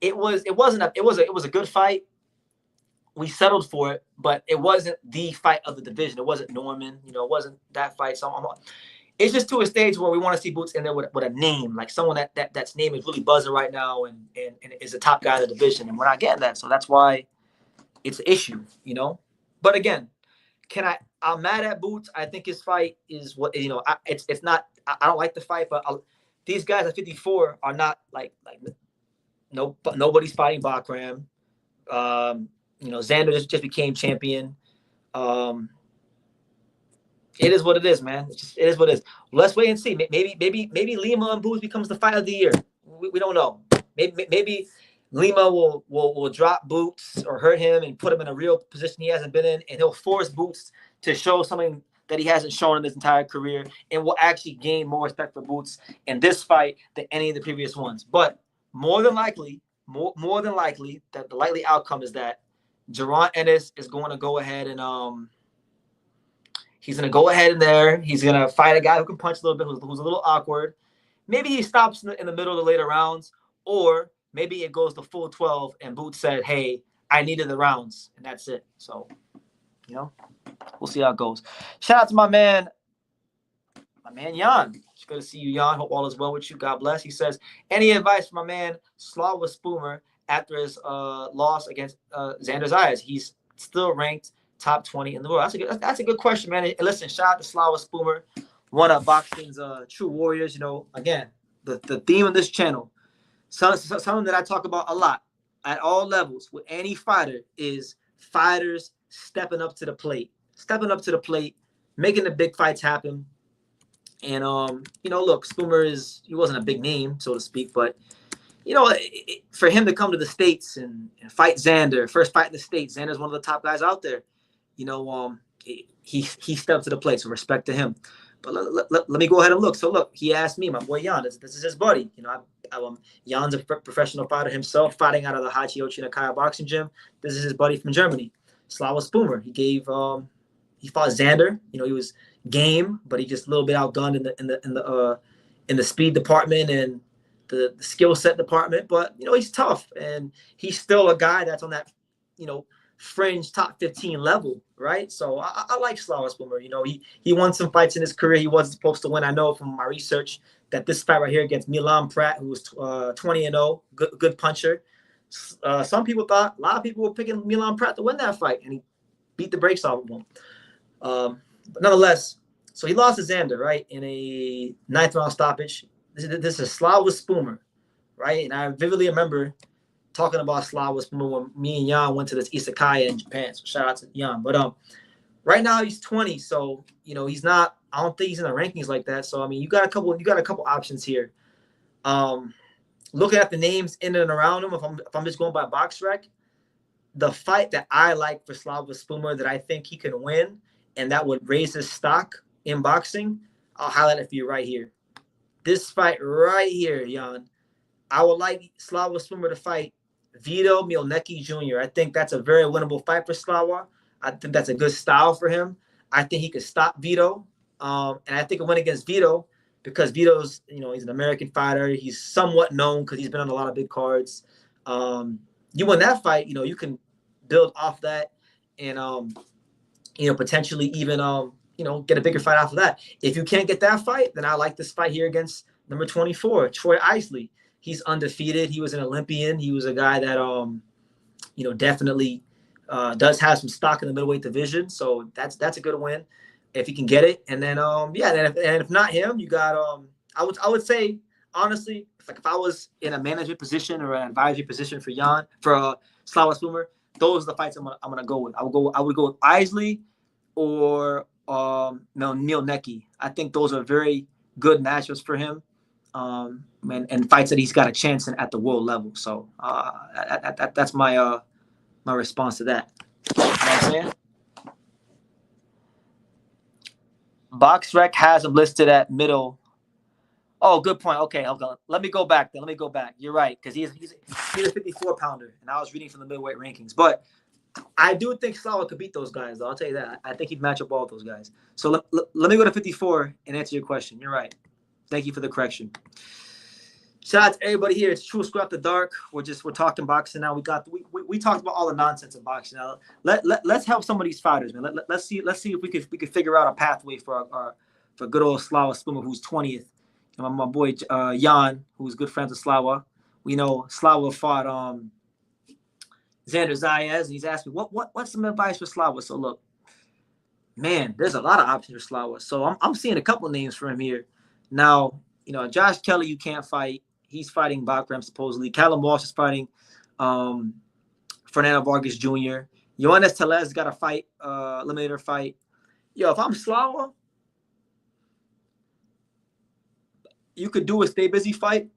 It was a good fight. We settled for it, but it wasn't the fight of the division. It wasn't Norman. It wasn't that fight. So it's just to a stage where we want to see Boots in there with a name, like someone that's name is really buzzing right now and is a top guy in the division, and we're not getting that. So that's why it's an issue, But again, I'm mad at Boots. I think his fight is what it's not. I don't like the fight, but these guys at 54 are not like nobody's fighting Bakram. Xander just became champion. It is what it is, man. It is what it is. Let's wait and see. Maybe Lima and Boots becomes the fight of the year. We don't know. Maybe Lima will drop Boots or hurt him and put him in a real position he hasn't been in, and he'll force Boots to show something that he hasn't shown in his entire career, and will actually gain more respect for Boots in this fight than any of the previous ones. But more than likely, that the likely outcome is that Jaron Ennis is going to go ahead and he's going to go ahead in there. He's going to fight a guy who can punch a little bit, who's a little awkward. Maybe he stops in the middle of the later rounds, or maybe it goes to full 12 and Boots said, hey, I needed the rounds, and that's it. So, we'll see how it goes. Shout out to my man Jan. It's good to see you, Jan. Hope all is well with you. God bless. He says, any advice for my man Slava Spoomer after his loss against Xander Zayas? He's still ranked top 20 in the world. That's a good question, man. And listen, shout out to Slava Spoomer, one of boxing's true warriors. Again, the theme of this channel, something that I talk about a lot at all levels with any fighter, is fighters stepping up to the plate, making the big fights happen. And look, Spoomer he wasn't a big name, so to speak, but for him to come to the States and fight Xander, first fight in the States, Xander's one of the top guys out there. He stepped to the plate, so respect to him. But let me go ahead and look. So look, he asked me, my boy Jan, this is his buddy. Jan's a professional fighter himself, fighting out of the Hachi Nakaya boxing gym. This is his buddy from Germany, Slava Spoomer. He fought Xander. He was game, but he just a little bit outgunned in the speed department and the skill set department. But he's tough, and he's still a guy that's on that fringe top 15 level, right? So I like Slava Spoomer. He won some fights in his career he wasn't supposed to win. I know from my research that this fight right here against Milan Pratt, who was 20-0, good puncher. A lot of people were picking Milan Pratt to win that fight, and he beat the brakes off of him. But nonetheless, so he lost to Xander, right, in a 9th round stoppage. This is Slava Spoomer, right? And I vividly remember talking about Slava Spoomer when me and Jan went to this Izakaya in Japan. So shout out to Jan. But right now he's 20, so he's not. I don't think he's in the rankings like that. So you got a couple options here. Looking at the names in and around him, if I'm just going by BoxRec, the fight that I like for Slava Spoomer that I think he can win and that would raise his stock in boxing, I'll highlight it for you right here. This fight right here, Jan, I would like Slava Spoomer to fight Vito Mielnicki Jr. I think that's a very winnable fight for Slava. I think that's a good style for him. I think he could stop Vito. And I think a win against Vito, because Vito's, he's an American fighter. He's somewhat known because he's been on a lot of big cards. You win that fight, you can build off that and, potentially even, get a bigger fight after that. If you can't get that fight, then I like this fight here against number 24, Troy Isley. He's undefeated. He was an Olympian. He was a guy that, definitely does have some stock in the middleweight division. So that's a good win if he can get it. And then, if not him, you got, I would say, honestly, if I was in a management position or an advisory position for Slava Spoomer, those are the fights I'm gonna go with. I would go with Isley or Mielnicki. I think those are very good matchups for him. And fights that he's got a chance in at the world level. So that's my response to that. You know what I'm saying? BoxRec has him listed at middle. Oh, good point. Okay. Let me go back. You're right, because he's a 54-pounder, and I was reading from the middleweight rankings. But I do think Slava could beat those guys, though. I'll tell you that. I think he'd match up all those guys. So let me go to 54 and answer your question. You're right. Thank you for the correction. Shout out to everybody here. It's True School After Dark. We're talking boxing now. We talked about all the nonsense of boxing. Now let's help some of these fighters, man. Let's see if we could figure out a pathway for good old Slava Spoomer, who's 20th. And my boy Jan, who's good friends with Slava. We know Slava fought Xander Zayas, and he's asked me what's some advice for Slava. So look, man, there's a lot of options for Slava. So I'm seeing a couple names for him here. Now, Josh Kelly, you can't fight. He's fighting Bakram, supposedly. Callum Walsh is fighting Fernando Vargas Jr. Yohannes Telez got a fight, eliminator fight. If I'm Slava, you could do a stay busy fight.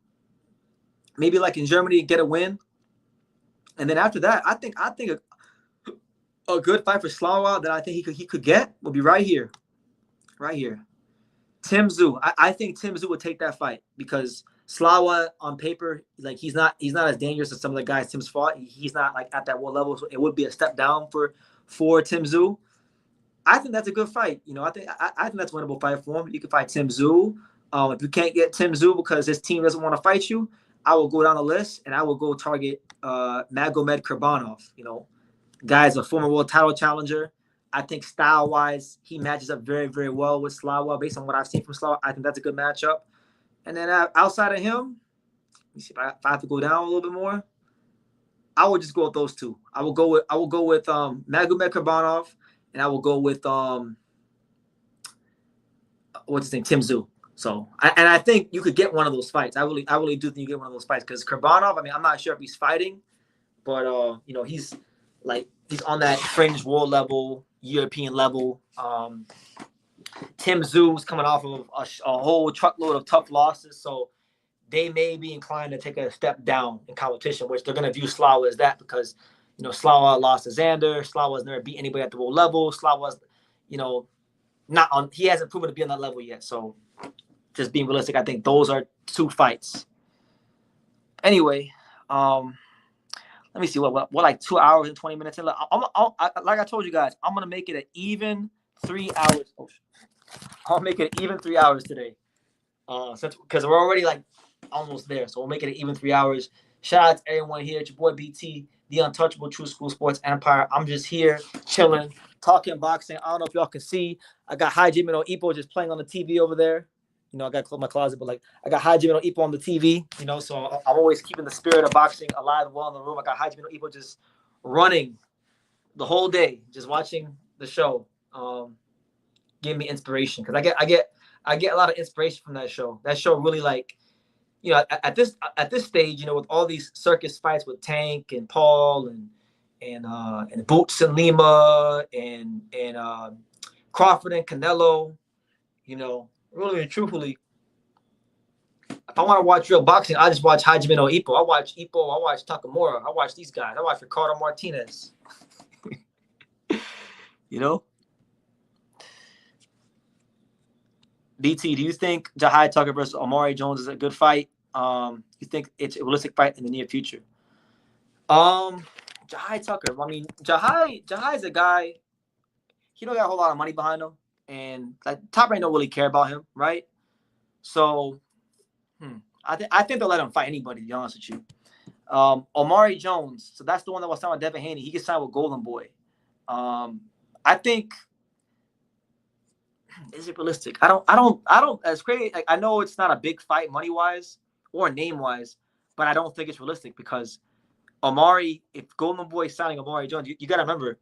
Maybe like in Germany, get a win. And then after that, I think a good fight for Slava that I think he could get will be right here. Right here. Tim Tszyu. I think Tim Tszyu would take that fight because Slava on paper, like he's not as dangerous as some of the guys Tim's fought. He's not like at that world level, so it would be a step down for Tim Tszyu. I think that's a good fight. You know, I think that's a winnable fight for him. You can fight Tim Tszyu. If you can't get Tim Tszyu because his team doesn't want to fight you, I will go down the list and I will go target Magomed Kurbanov. You know, guy's a former world title challenger. I think style-wise, he matches up very, very well with Slava. Based on what I've seen from Slava, I think that's a good matchup. And then outside of him, let me see if I have to go down a little bit more. I will just go with those two. I will go with Magomed Kurbanov, and I will go with what's his name, Tim Tszyu. So, I think you could get one of those fights. I really do think you get one of those fights because Kurbanov. I mean, I'm not sure if he's fighting, but you know, he's on that fringe world level, European level. Tim Tszyu is coming off of a whole truckload of tough losses, so they may be inclined to take a step down in competition, which they're going to view Slava as that because, you know, Slava lost to Xander. Slava's never beat anybody at the world level. Slava's, you know, not on. He hasn't proven to be on that level yet. So, just being realistic, I think those are two fights. Anyway, let me see what like 2 hours and 20 minutes in. Like I told you guys, I'm gonna make it an even 3 hours. I'll make it an even 3 hours today. Because we're already like almost there, so we'll make it an even 3 hours. Shout out to everyone here. It's your boy BT, the untouchable True School Sports Empire. I'm just here chilling, talking boxing. I don't know if y'all can see. I got Hajime no Ippo just playing on the TV over there. You know, I got to close my closet, but like I got Hajime no Ippo on the TV. You know, so I'm always keeping the spirit of boxing alive and well in the room. I got Hajime no Ippo just running the whole day, just watching the show. Giving me inspiration because I get a lot of inspiration from that show. That show really, like, you know, at this stage, you know, with all these circus fights with Tank and Paul and Boots and Lima and Crawford and Canelo, you know, really and truthfully, if I want to watch real boxing, I just watch Hajime no Ippo. I watch Ippo. I watch Takamura. I watch these guys. I watch Ricardo Martinez. You know. BT, do you think Jahai Tucker versus Omari Jones is a good fight? You think it's a realistic fight in the near future? Jahai Tucker. I mean, Jahai's a guy. He don't got a whole lot of money behind him, and like Top Rank don't really care about him, right? So, I think they'll let him fight anybody. To be honest with you, Omari Jones. So that's the one that was signed with Devin Haney. He can sign with Golden Boy. I think. Is it realistic? I don't. As crazy. Like, I know it's not a big fight money wise or name wise, but I don't think it's realistic because Omari. If Golden Boy is signing Omari Jones, you got to remember,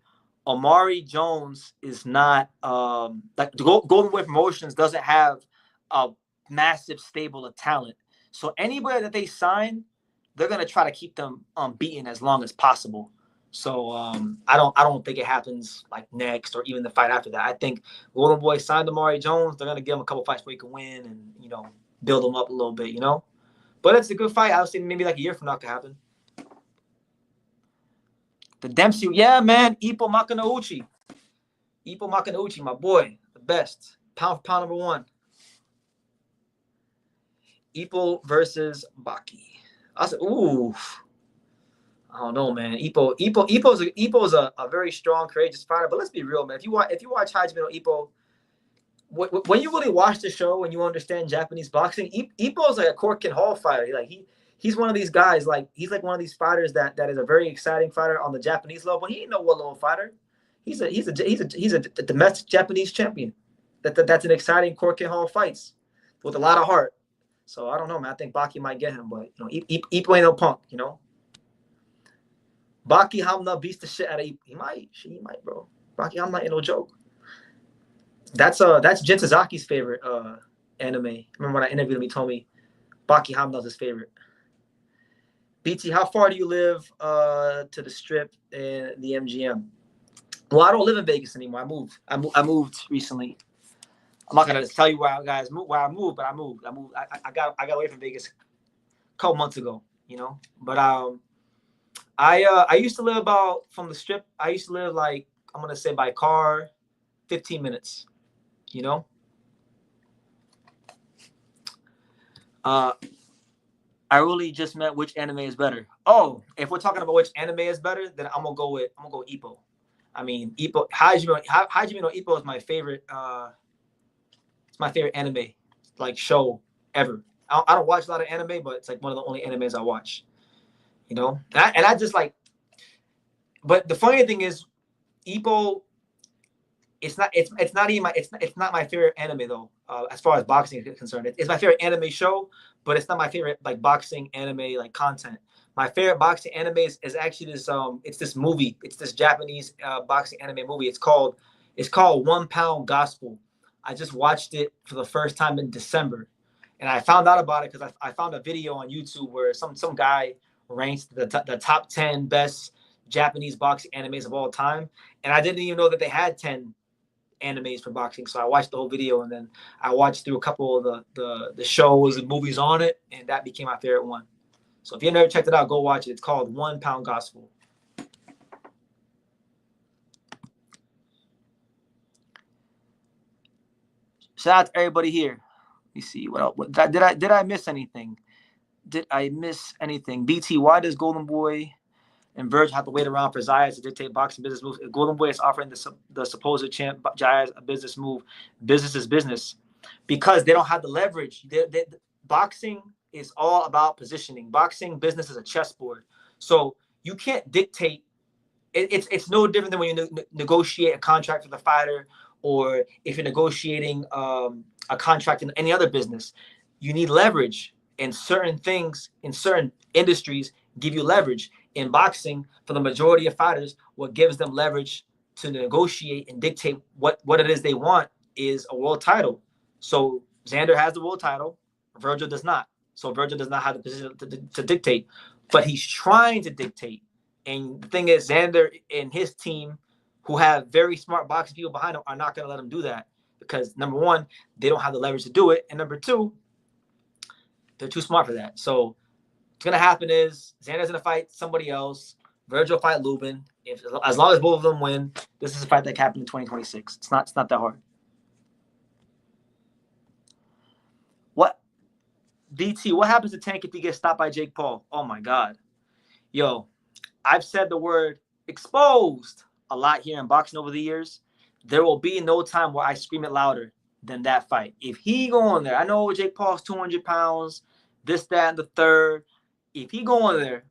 Omari Jones is not like Golden Boy Promotions doesn't have a massive stable of talent. So anybody that they sign, they're gonna try to keep them unbeaten as long as possible. So I don't think it happens like next or even the fight after that. I think Golden Boy signed Omari Jones. They're gonna give him a couple fights where he can win and, you know, build him up a little bit, you know. But it's a good fight. I would say maybe like a year from now it could happen. The Dempsey, yeah, man. Ippo Makanouchi. Ippo Makanouchi, my boy, the best. Pound for pound number one. Ippo versus Baki. I said, ooh. I don't know, man. Ippo's a very strong, courageous fighter. But let's be real, man. If you watch Hajime no Ippo, when you really watch the show and you understand Japanese boxing, Ippo's like a Corkin Hall fighter. He's one of these guys. Like he's like one of these fighters that is a very exciting fighter on the Japanese level. But he ain't no well-known fighter. He's a domestic Japanese champion. That's an exciting Corkin Hall fights with a lot of heart. So I don't know, man. I think Baki might get him, but you know, Ippo ain't no punk, you know. Baki Hamna beats the shit out of Ippo. He might, bro. Baki Hamna ain't no joke. That's Jin Suzuki's favorite anime. Remember when I interviewed him, he told me Baki Hamna's his favorite. BT, how far do you live to the Strip and the MGM? Well, I don't live in Vegas anymore. I moved recently. I'm not gonna tell you where I moved, but I moved. I got away from Vegas a couple months ago, you know. But I used to live about from the strip. I used to live like I'm gonna say by car, 15 minutes. You know. I really just meant which anime is better. Oh, if we're talking about which anime is better, then I'm gonna go Ippo. I mean, Ippo. Hajime no Ippo is my favorite. It's my favorite anime, like show ever. I don't watch a lot of anime, but it's like one of the only animes I watch. You know, and I just like. But the funny thing is, Ippo. It's not even it's not my favorite anime though. As far as boxing is concerned, it's my favorite anime show, but it's not my favorite like boxing anime like content. My favorite boxing anime is actually this it's this movie. It's this Japanese boxing anime movie. It's called 1 Pound Gospel. I just watched it for the first time in December, and I found out about it because I found a video on YouTube where some guy ranks the top 10 best Japanese boxing animes of all time, and I didn't even know that they had 10 animes for boxing. So I watched the whole video, and then I watched through a couple of the shows and movies on it, and that became my favorite one. So if you've never checked it out, go watch it. It's called 1 Pound Gospel. Shout out to everybody here. Let me see what else. Did I miss anything? Did I miss anything? BT, why does Golden Boy and Verge have to wait around for Zayas to dictate boxing business moves? If Golden Boy is offering the supposed champ Zayas a business move, business is business, because they don't have the leverage. Boxing is all about positioning. Boxing business is a chessboard, so you can't dictate. It's no different than when you negotiate a contract for the fighter, or if you're negotiating a contract in any other business. You need leverage, and certain things in certain industries give you leverage. In boxing, for the majority of fighters, what gives them leverage to negotiate and dictate what it is they want is a world title. So Xander has the world title, Virgil does not. So Virgil does not have the position to dictate, but he's trying to dictate. And the thing is, Xander and his team, who have very smart boxing people behind them, are not going to let him do that because, number one, they don't have the leverage to do it, and number two, they're too smart for that. So what's gonna happen is Xander's gonna fight somebody else. Virgil fight Lubin. As long as both of them win, this is a fight that can happen in 2026. It's not that hard. What BT? What happens to Tank if he gets stopped by Jake Paul? Oh my God, yo! I've said the word exposed a lot here in boxing over the years. There will be no time where I scream it louder than that fight. If he go in there, I know Jake Paul's 200 pounds, this, that, and the third. If he go in there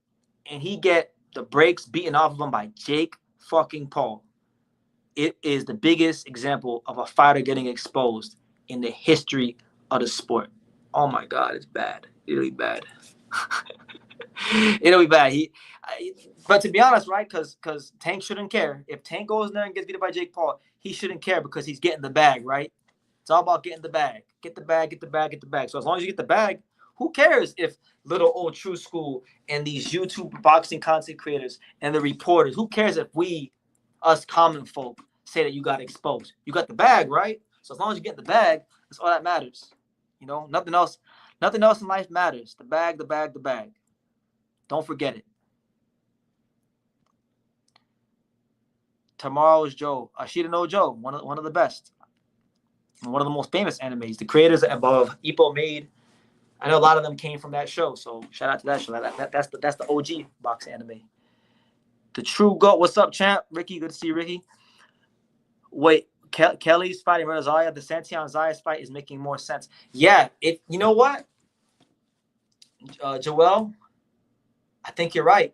and he get the brakes beaten off of him by Jake fucking Paul, it is the biggest example of a fighter getting exposed in the history of the sport. Oh my God, it's bad. It'll be bad. It'll be bad. But to be honest, right? Because Tank shouldn't care. If Tank goes in there and gets beat up by Jake Paul, he shouldn't care because he's getting the bag, right? It's all about getting the bag. Get the bag, get the bag, get the bag. So as long as you get the bag, who cares if little old True School and these YouTube boxing content creators and the reporters, who cares if we, us common folk, say that you got exposed? You got the bag, right? So as long as you get the bag, that's all that matters. You know, nothing else in life matters. The bag, the bag, the bag. Don't forget it. Tomorrow's Joe. Ashita no Joe, one of the best. One of the most famous animes. The creators above Ippo made. I know a lot of them came from that show, so shout out to that show. That's the OG box anime. The True GOAT. What's up, champ? Ricky, good to see you, Ricky. Wait, Kelly's fighting Zayas. The Santiago Zayas fight is making more sense. Yeah, you know what, Joel? I think you're right.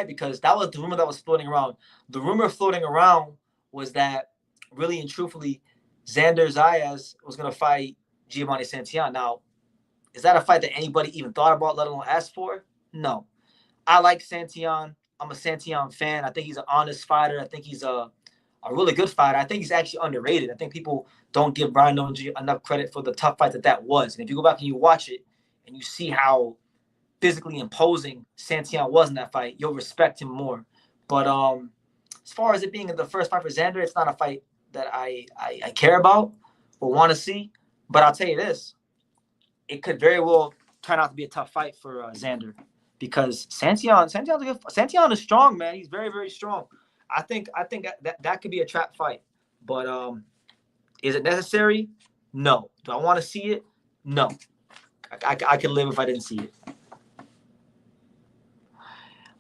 Because that was the rumor that was floating around. The rumor floating around was that, really and truthfully, Xander Zayas was going to fight Giovanni Santiago. Now, is that a fight that anybody even thought about, let alone asked for? No. I like Santiago. I'm a Santiago fan. I think he's an honest fighter. I think he's a really good fighter. I think he's actually underrated. I think people don't give Brian Noji enough credit for the tough fight that was. And if you go back and you watch it and you see how physically imposing Santiago was in that fight, you'll respect him more. But as far as it being the first fight for Xander, it's not a fight that I care about or want to see. But I'll tell you this. It could very well turn out to be a tough fight for Xander. because Santion is strong, man. He's very, very strong. I think that could be a trap fight. But is it necessary? No. Do I want to see it? No. I could live if I didn't see it.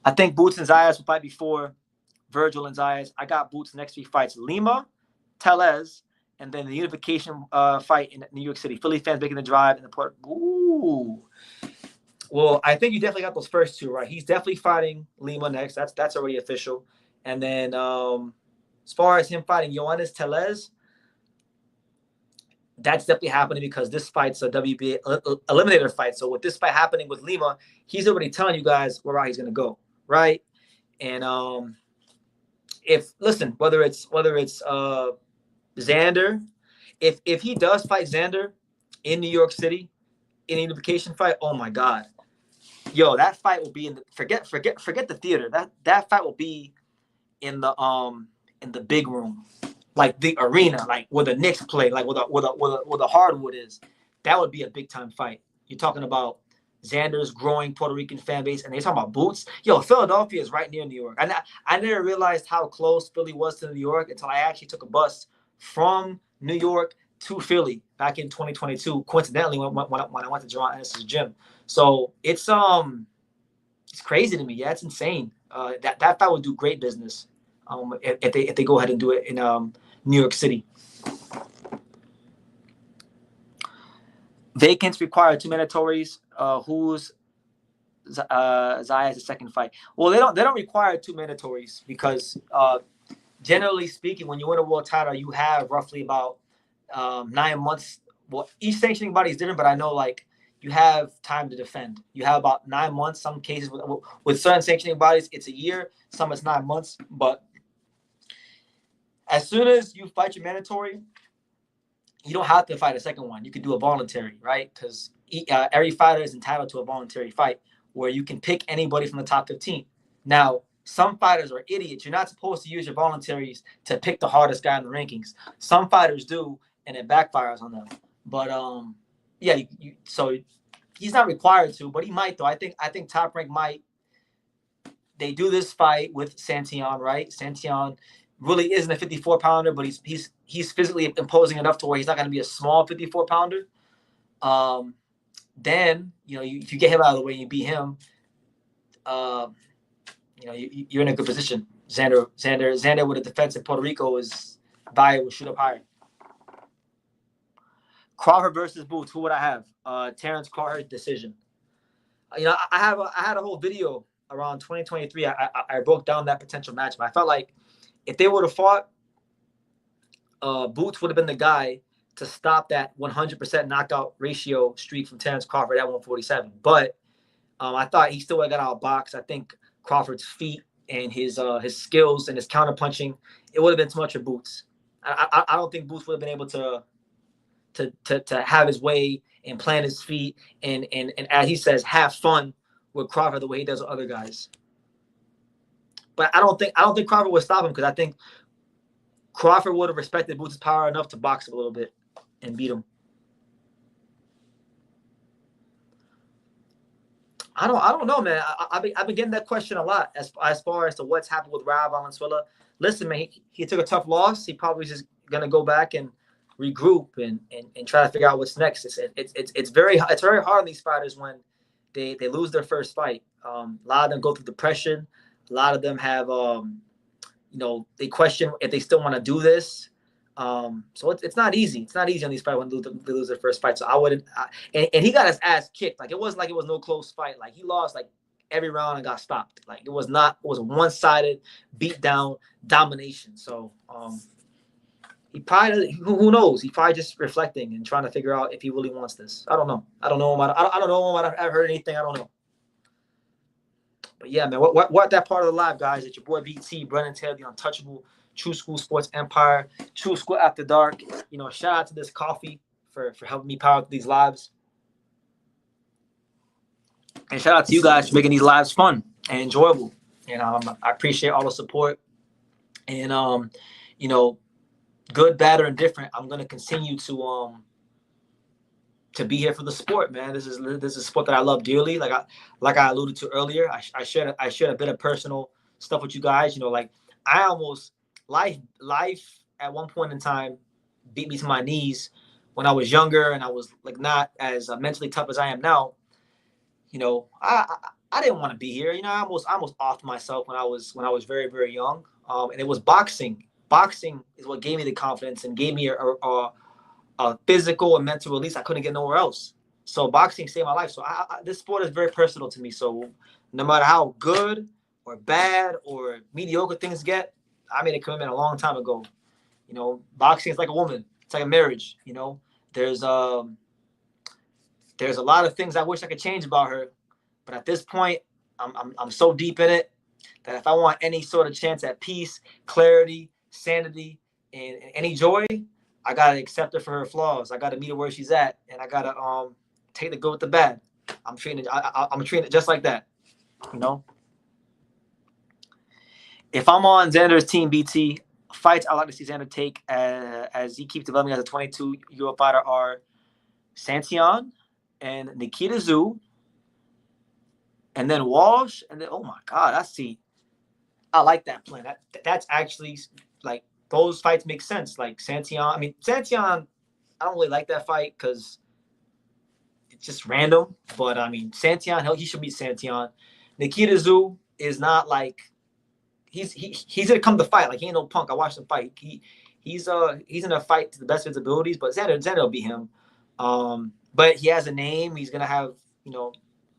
I think Boots and Zayas will fight before Virgil and Zayas. I got Boots next 3 fights: Lima, Tellez, and then the unification fight in New York City. Philly fans making the drive in the port. Ooh. Well, I think you definitely got those first 2 right. He's definitely fighting Lima next. That's already official. And then as far as him fighting Yoenis Tellez, that's definitely happening because this fight's a WBA eliminator fight. So with this fight happening with Lima, he's already telling you guys where he's going to go, right? And whether it's Xander, if he does fight Xander in New York City in a unification fight, oh my God, yo, that fight will be in the forget the theater. That fight will be in the big room, like the arena, like where the Knicks play, like where the hardwood is. That would be a big time fight. You're talking about Xander's growing Puerto Rican fan base, and they're talking about Boots. Yo, Philadelphia is right near New York. I never realized how close Philly was to New York until I actually took a bus from New York to Philly back in 2022. Coincidentally, when I went to Jaron Ennis' gym. So it's crazy to me. Yeah, it's insane. That fight would do great business if they go ahead and do it in New York City. Vacants require 2 mandatories. Who's Zayas' second fight? Well, they don't require 2 mandatories because generally speaking, when you win a world title, you have roughly about 9 months. Well, each sanctioning body is different, but I know like you have time to defend. You have about 9 months. Some cases with certain sanctioning bodies, it's a year. Some it's 9 months. But as soon as you fight your mandatory, you don't have to fight a second one. You can do a voluntary, right? Because every fighter is entitled to a voluntary fight where you can pick anybody from the top 15. Now, some fighters are idiots. You're not supposed to use your voluntaries to pick the hardest guy in the rankings. Some fighters do, and it backfires on them. But yeah, so he's not required to, but he might though. I think Top Rank might. They do this fight with Santion, right? Santion really isn't a 54-pounder, but he's physically imposing enough to where he's not going to be a small 54-pounder. Then if you get him out of the way and you beat him, you're in a good position. Xander with a defense in Puerto Rico is value will shoot up higher. Crawford versus Boots. Who would I have? Terrence Crawford decision. I had a whole video around 2023. I broke down that potential match, but I felt like if they would have fought, Boots would have been the guy to stop that 100% knockout ratio streak from Terrence Crawford at 147. But I thought he still would have got out box. I think Crawford's feet and his skills and his counter punching, it would have been too much for Boots. I don't think Boots would have been able to have his way and plant his feet and as he says, have fun with Crawford the way he does with other guys. But I don't think Crawford would stop him because I think Crawford would have respected Boots' power enough to box him a little bit and beat him. I don't know, man. I've been getting that question a lot as far as to what's happened with Rob Valenzuela. Listen, man, he took a tough loss. He probably just gonna go back and regroup and try to figure out what's next. It's very hard on these fighters when they lose their first fight. A lot of them go through depression. A lot of them have they question if they still want to do this. So it's not easy. It's not easy on these fights when they lose their first fight. So I wouldn't. And he got his ass kicked. Like it wasn't like it was no close fight. Like he lost like every round and got stopped. Like it was a one-sided beat down domination. So he probably, who knows? He probably just reflecting and trying to figure out if he really wants this. I don't know. I don't know him. I don't know him. I haven't heard anything. I don't know. But yeah, man, what that part of the live, guys? It's your boy BT, Brennan Taylor, the Untouchable, True School Sports Empire, True School After Dark. Shout out to this coffee for helping me power through these lives. And shout out to you guys for making these lives fun and enjoyable. I appreciate all the support. And good, bad, or indifferent, I'm gonna continue to to be here for the sport, man. This is a sport that I love dearly. Like I alluded to earlier, I shared a bit of personal stuff with you guys. You know, like I almost life at one point in time beat me to my knees when I was younger and I was like not as mentally tough as I am now. You know, I didn't want to be here. You know, I almost offed myself when I was very, very young. And it was boxing. Boxing is what gave me the confidence and gave me a physical and mental release I couldn't get nowhere else. So boxing saved my life. So this sport is very personal to me. So no matter how good or bad or mediocre things get, I made a commitment a long time ago. You know, boxing is like a woman. It's like a marriage. You know, there's a lot of things I wish I could change about her, but at this point, I'm so deep in it that if I want any sort of chance at peace, clarity, sanity, and any joy, I gotta accept her for her flaws. I gotta meet her where she's at, and I gotta take the good with the bad. I'm treating it just like that, you know. If I'm on Xander's team, BT fights I like to see Xander take as he keeps developing as a 22-year-old fighter are Santion and Nikita Zhu, and then Walsh, and then oh my God, I like that plan. That's actually like those fights make sense. Like Santion, I don't really like that fight because it's just random. But I mean, Santion, he should beat Santion. Nikita Zhu is not like he's gonna come to fight. Like he ain't no punk. I watched him fight. He's in a fight to the best of his abilities. But Xander will beat him. But he has a name. He's gonna have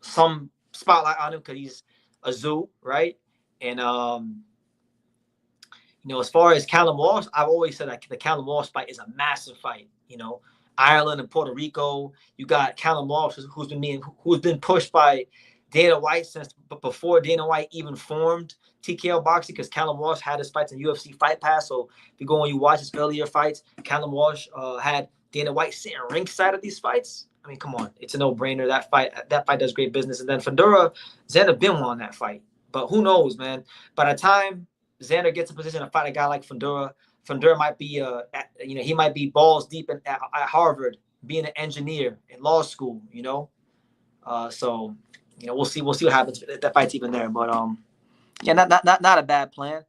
some spotlight on him because he's a Zoo, right? And as far as Callum Walsh, I've always said that the Callum Walsh fight is a massive fight. Ireland and Puerto Rico. You got Callum Walsh, who's been pushed by Dana White since before Dana White even formed TKO Boxing, because Callum Walsh had his fights in UFC Fight Pass. So if you go and you watch his earlier fights, Callum Walsh had Dana White sitting ringside of these fights. I mean, come on, it's a no-brainer. That fight does great business. And then Fundora, Xander been won that fight, but who knows, man? By the time Xander gets a position to fight a guy like Fundora might be he might be balls deep at Harvard, being an engineer in law school. So we'll see what happens if that fight's even there. But not a bad plan.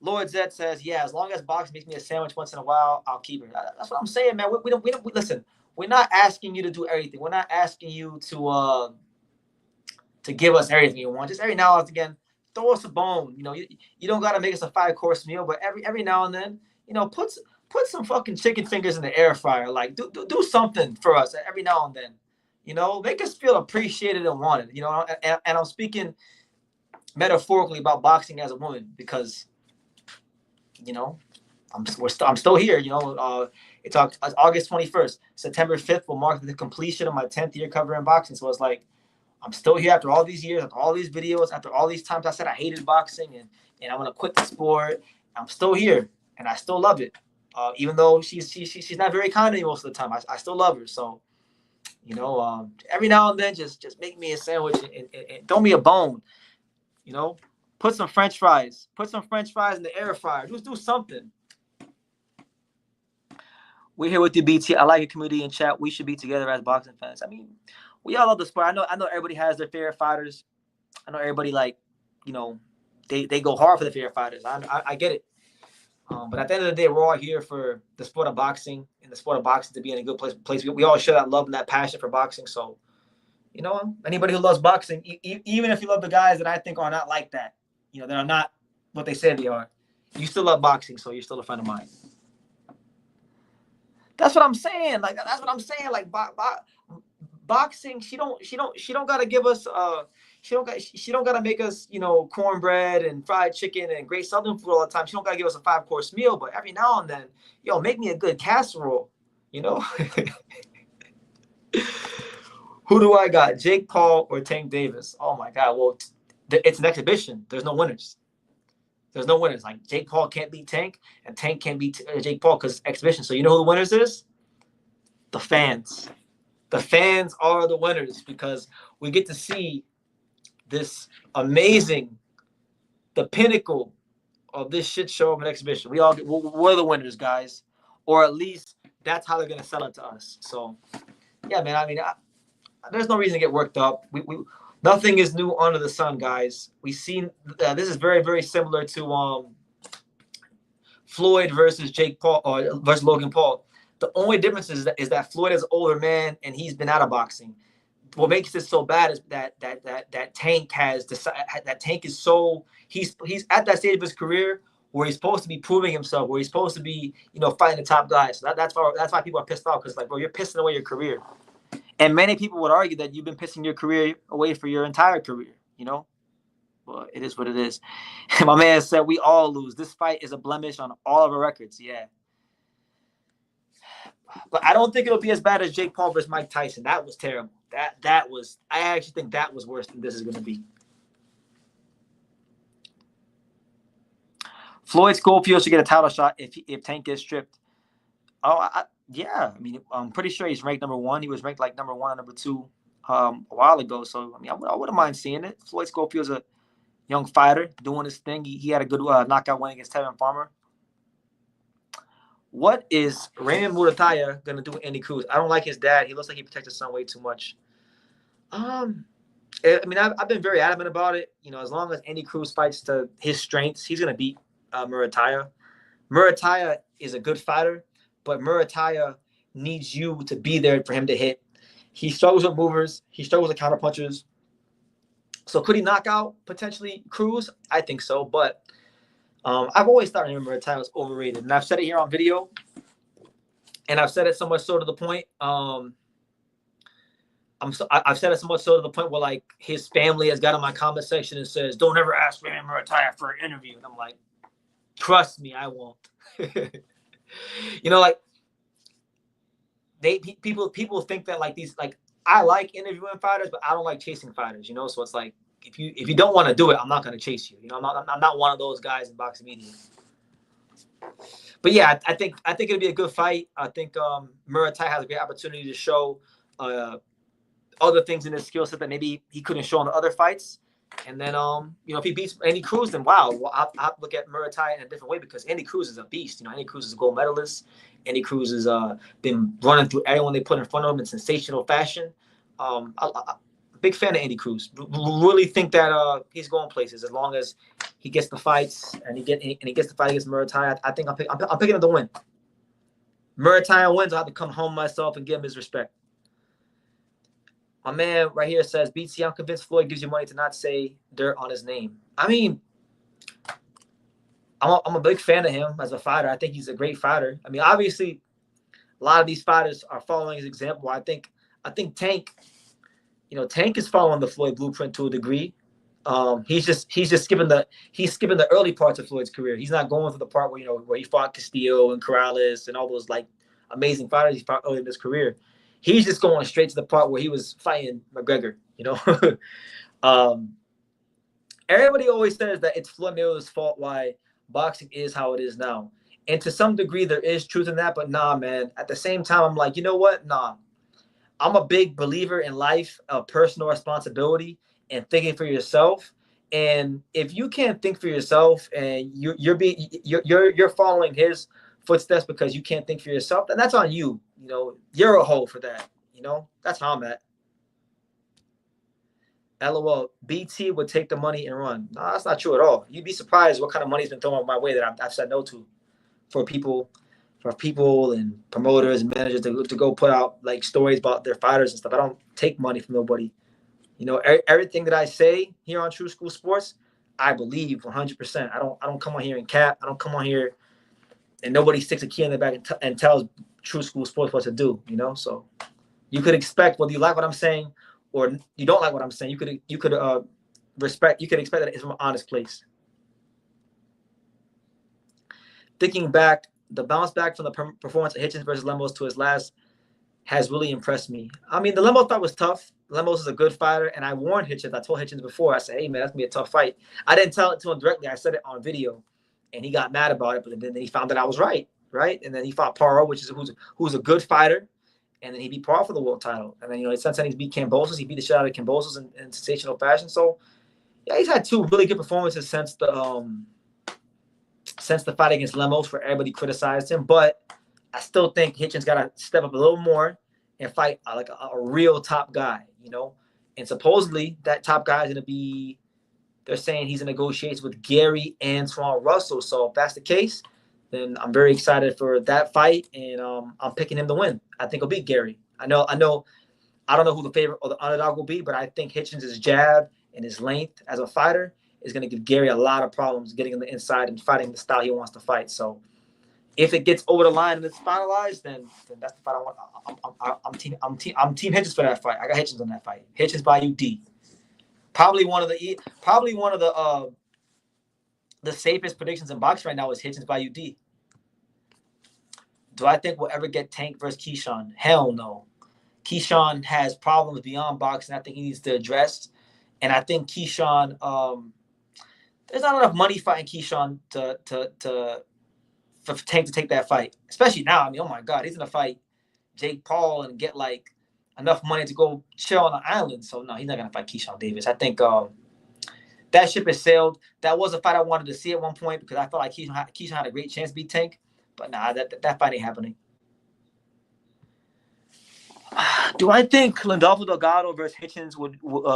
Lord Zed says, yeah, as long as boxing makes me a sandwich once in a while, I'll keep it. That's what I'm saying, man. We don't listen. We're not asking you to do everything. We're not asking you to give us everything you want. Just every now and again, throw us a bone. You don't gotta make us a 5-course meal, but every now and then, put some fucking chicken fingers in the air fryer. Like do something for us every now and then. Make us feel appreciated and wanted. And I'm speaking metaphorically about boxing as a woman because I'm still here. It's August 21st. September 5th will mark the completion of my 10th year covering boxing. So it's like I'm still here after all these years, after all these videos, after all these times I said I hated boxing and I'm gonna quit the sport. I'm still here and I still love it. Even though she's not very kind to me most of the time, I still love her. So every now and then just make me a sandwich and throw me a bone. Put some French fries. Put some French fries in the air fryer. Just do something. We're here with you, BT. I like your community in chat. We should be together as boxing fans. I mean, we all love the sport. I know everybody has their favorite fighters. I know everybody they go hard for the favorite fighters. I get it. But at the end of the day, we're all here for the sport of boxing and the sport of boxing to be in a good place. We all share that love and that passion for boxing. So, anybody who loves boxing, even if you love the guys that I think are not like that, they're not what they say they are, you still love boxing, so you're still a friend of mine. That's what I'm saying. Like that's what I'm saying. Like boxing, she don't gotta give us she don't gotta make us cornbread and fried chicken and great southern food all the time. She don't gotta give us a 5-course meal, but every now and then, make me a good casserole. Who do I got? Jake Paul or Tank Davis? Oh my God. Well, it's an exhibition. There's no winners. Like Jake Paul can't beat Tank, and Tank can't beat Jake Paul because it's exhibition. So you know who the winners is? The fans. The fans are the winners because we get to see this amazing, the pinnacle of this shit show of an exhibition. We're the winners, guys, or at least that's how they're gonna sell it to us. So yeah, man. I mean, there's no reason to get worked up. Nothing is new under the sun, guys. We've seen this is very, very similar to Floyd versus Jake Paul or versus Logan Paul. The only difference is that Floyd is an older man and he's been out of boxing. What makes this so bad is that Tank has decided that Tank is so he's at that stage of his career where he's supposed to be proving himself, where he's supposed to be, fighting the top guys. So that's why people are pissed off, because, like, bro, you're pissing away your career. And many people would argue that you've been pissing your career away for your entire career, Well, it is what it is. My man said we all lose. This fight is a blemish on all of our records. Yeah. But I don't think it'll be as bad as Jake Paul versus Mike Tyson. That was terrible. I actually think that was worse than this is going to be. Floyd Schofield should get a title shot if Tank gets stripped. Oh, yeah. I mean, I'm pretty sure he's ranked number 1. He was ranked like number 1 and number 2 a while ago. So, I mean, I wouldn't mind seeing it. Floyd Schofield's a young fighter doing his thing. He had a good knockout win against Tevin Farmer. What is Raymond Murataya going to do with Andy Cruz? I don't like his dad. He looks like he protects his son way too much. I mean, I've been very adamant about it. As long as Andy Cruz fights to his strengths, he's going to beat Murataya. Murataya is a good fighter, but Murataya needs you to be there for him to hit. He struggles with movers. He struggles with counterpunchers. So could he knock out potentially Cruz? I think so, but I've always thought Murataya was overrated, and I've said it here on video, and I've said it so much so to the point. I've said it so much so to the point where, like, his family has got in my comment section and says, "Don't ever ask Raymond Murataya for an interview." And I'm like, trust me, I won't. Like, people think that, like, these, like, I like interviewing fighters, but I don't like chasing fighters. So it's like, if you don't want to do it, I'm not going to chase you. I'm not one of those guys in boxing media. But yeah, I think it'll be a good fight. I think Murataya has a great opportunity to show other things in his skill set that maybe he couldn't show in the other fights. And then, if he beats Andy Cruz, then wow, well, I'll look at Murataya in a different way, because Andy Cruz is a beast. Andy Cruz is a gold medalist. Andy Cruz has been running through everyone they put in front of him in sensational fashion. I'm a big fan of Andy Cruz. Really think that he's going places as long as he gets the fights and he gets the fight against Murataya. I think I'm picking up the win. Murataya wins. I'll have to come home myself and give him his respect. My man right here says, BT, I'm convinced Floyd gives you money to not say dirt on his name. I mean, I'm a big fan of him as a fighter. I think he's a great fighter. I mean, obviously, a lot of these fighters are following his example. I think Tank, Tank is following the Floyd blueprint to a degree. He's skipping the early parts of Floyd's career. He's not going to the part where he fought Castillo and Corrales and all those, like, amazing fighters he fought early in his career. He's just going straight to the part where he was fighting McGregor, Everybody always says that it's Floyd Mayweather's fault why boxing is how it is now. And to some degree, there is truth in that. But nah, man, at the same time, I'm like, you know what? Nah. I'm a big believer in life of personal responsibility and thinking for yourself. And if you can't think for yourself and you're following his footsteps because you can't think for yourself, then that's on you. You're a hoe for that. That's how I'm at. LOL, BT would take the money and run. No, that's not true at all. You'd be surprised what kind of money's been thrown my way that I've said no to for people and promoters and managers to go put out, like, stories about their fighters and stuff. I don't take money from nobody. Everything that I say here on True School Sports, I believe 100%. I don't come on here and cap. I don't come on here and nobody sticks a key in the back and tells True School Sports what to do. So you could expect, whether you like what I'm saying or you don't like what I'm saying, you could expect that it's from an honest place. Thinking back, the bounce back from the performance of Hitchens versus Lemos to his last has really impressed me. I mean, the Lemos fight was tough. Lemos is a good fighter, and I warned Hitchens. I told Hitchens before. I said, hey, man, that's going to be a tough fight. I didn't tell it to him directly. I said it on video, and he got mad about it, but then he found that I was right? And then he fought Paro, who's a good fighter, and then he beat Paro for the world title. And then, since then he's beat Kambosos. He beat the shit out of Kambosos in sensational fashion. So, yeah, he's had 2 really good performances since the fight against Lemos, where everybody criticized him. But I still think Hitchens got to step up a little more and fight like a real top guy, you know. And supposedly that top guy is going to be. They're saying he's in negotiations with Gary Antoine Russell. So if that's the case, then I'm very excited for that fight, and I'm picking him to win. I think it'll be Gary. I know. I don't know who the favorite or the underdog will be, but I think Hitchens' jab and his length as a fighter is going to give Gary a lot of problems getting on the inside and fighting the style he wants to fight. So if it gets over the line and it's finalized, then that's the fight I want. I'm team Hitchens for that fight. I got Hitchens on that fight. Hitchens by UD. Probably one of the safest predictions in boxing right now is Hitchens by UD. Do I think we'll ever get Tank versus Keyshawn? Hell no. Keyshawn has problems beyond boxing. I think he needs to address, and I think Keyshawn. There's not enough money fighting Keyshawn for Tank to take that fight, especially now. I mean, oh my God, he's gonna fight Jake Paul and get like enough money to go chill on the island. So no, he's not gonna fight Keyshawn Davis. I think that ship has sailed. That was a fight I wanted to see at one point because I felt like Keyshawn had a great chance to beat Tank, but nah, that fight ain't happening. Do I think Landolfo Delgado versus Hitchens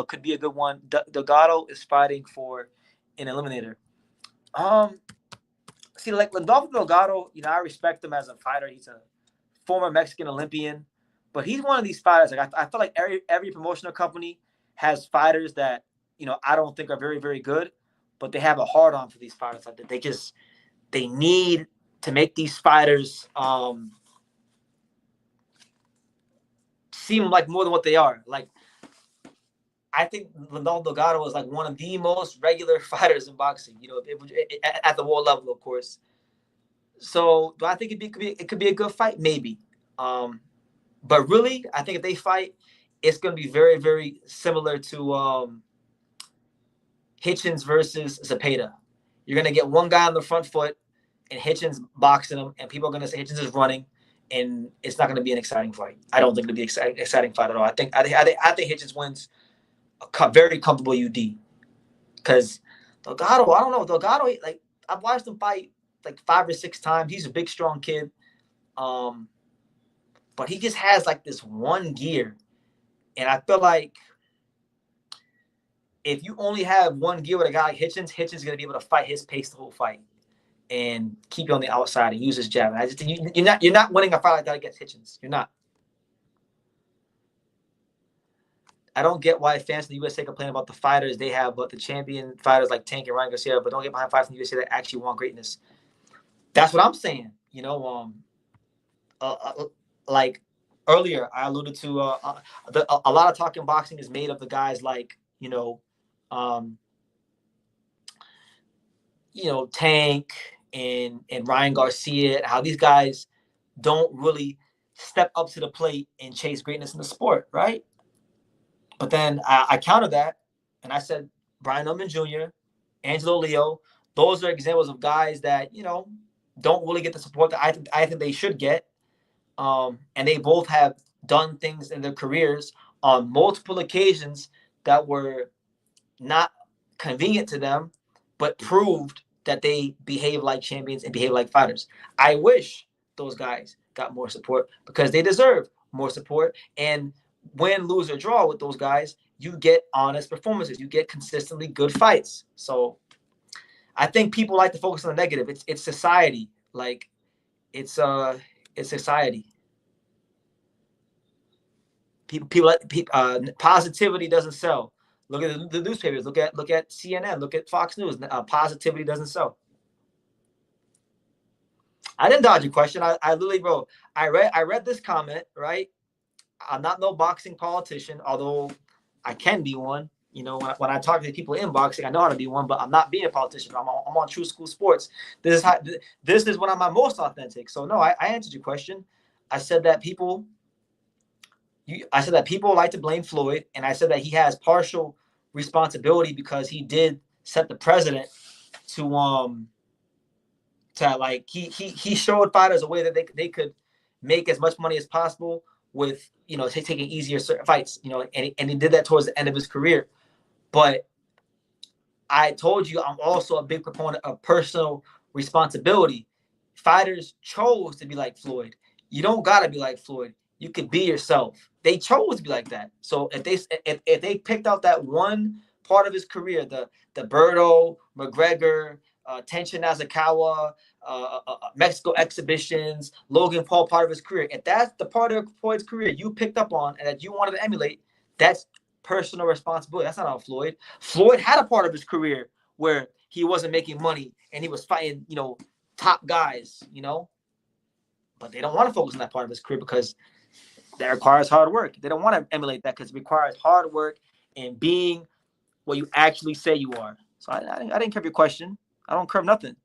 could be a good one? Delgado is fighting for an eliminator. See, like Landolfo Delgado, you know, I respect him as a fighter. He's a former Mexican Olympian, but he's one of these fighters. Like I feel like every promotional company has fighters that, you know, I don't think are very, very good, but they have a hard on for these fighters. Like they need to make these fighters seem like more than what they are. Like, I think Landolfo Delgado is like one of the most regular fighters in boxing, you know, at the world level, of course. So do I think it could be a good fight? Maybe. But really, I think if they fight, it's going to be very, very similar to Hitchens versus Zepeda. You're going to get one guy on the front foot and Hitchens boxing him, and people are going to say Hitchens is running, and it's not going to be an exciting fight. I don't think it'll be an exciting fight at all. I think Hitchens wins a very comfortable UD. Because Delgado, I don't know. Delgado, like, I've watched him fight like 5 or 6 times. He's a big, strong kid. But he just has like this one gear. And I feel like if you only have one gear with a guy like Hitchens is going to be able to fight his pace the whole fight and keep you on the outside and use his jab. And you're not winning a fight like that against Hitchens. You're not. I don't get why fans in the USA complain about the fighters they have, but the champion fighters like Tank and Ryan Garcia, but don't get behind fighters in the USA that actually want greatness. That's what I'm saying. You know, like earlier, I alluded to a lot of talk in boxing is made of the guys like, Tank and Ryan Garcia, how these guys don't really step up to the plate and chase greatness in the sport, right? But then I countered that, and I said Brian Ullman Jr., Angelo Leo, those are examples of guys that, don't really get the support that I think they should get. And they both have done things in their careers on multiple occasions that were not convenient to them, but proved that they behave like champions and behave like fighters. I wish those guys got more support because they deserve more support. And win, lose, or draw with those guys, you get honest performances. You get consistently good fights. So I think people like to focus on the negative. It's society. Like, it's society. People positivity doesn't sell. Look at the newspapers. Look at CNN. Look at Fox News. Positivity doesn't sell. I didn't dodge your question. I literally wrote. I read this comment, right? I'm not no boxing politician, although I can be one. When I talk to people in boxing, I know how to be one, but I'm not being a politician. I'm on True School Sports. This is when I'm most authentic. So no, I answered your question. I said that people like to blame Floyd, and I said that he has partial responsibility because he did set the precedent to like he showed fighters a way that they could make as much money as possible with taking easier fights, and he did that towards the end of his career. But I told you I'm also a big proponent of personal responsibility. Fighters chose to be like Floyd. You don't gotta be like Floyd. You could be yourself. They chose to be like that. So if they picked out that one part of his career, the Berto, McGregor, Tenshin Nasukawa, Mexico exhibitions, Logan Paul part of his career, if that's the part of Floyd's career you picked up on and that you wanted to emulate, that's personal responsibility. That's not on Floyd. Floyd had a part of his career where he wasn't making money and he was fighting, top guys, but they don't want to focus on that part of his career because that requires hard work. They don't want to emulate that because it requires hard work and being what you actually say you are. So I didn't curve your question. I don't curve nothing.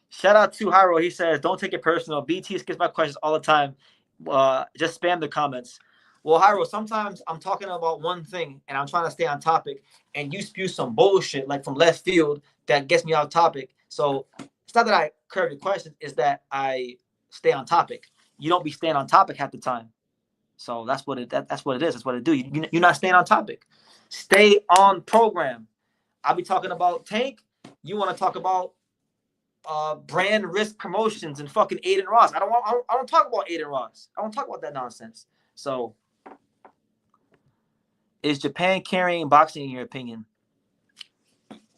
Shout out to Hyro. He says, don't take it personal. BT skips my questions all the time. Just spam the comments. Well, Hyro, sometimes I'm talking about one thing and I'm trying to stay on topic and you spew some bullshit like from left field that gets me off topic. So it's not that I curve your questions, it's that I stay on topic. You don't be staying on topic half the time. So that's what it is. That's what it do. You're not staying on topic. Stay on program. I'll be talking about Tank. You want to talk about brand risk promotions and fucking Aiden Ross. I don't talk about Aiden Ross. I don't talk about that nonsense. So is Japan carrying boxing in your opinion?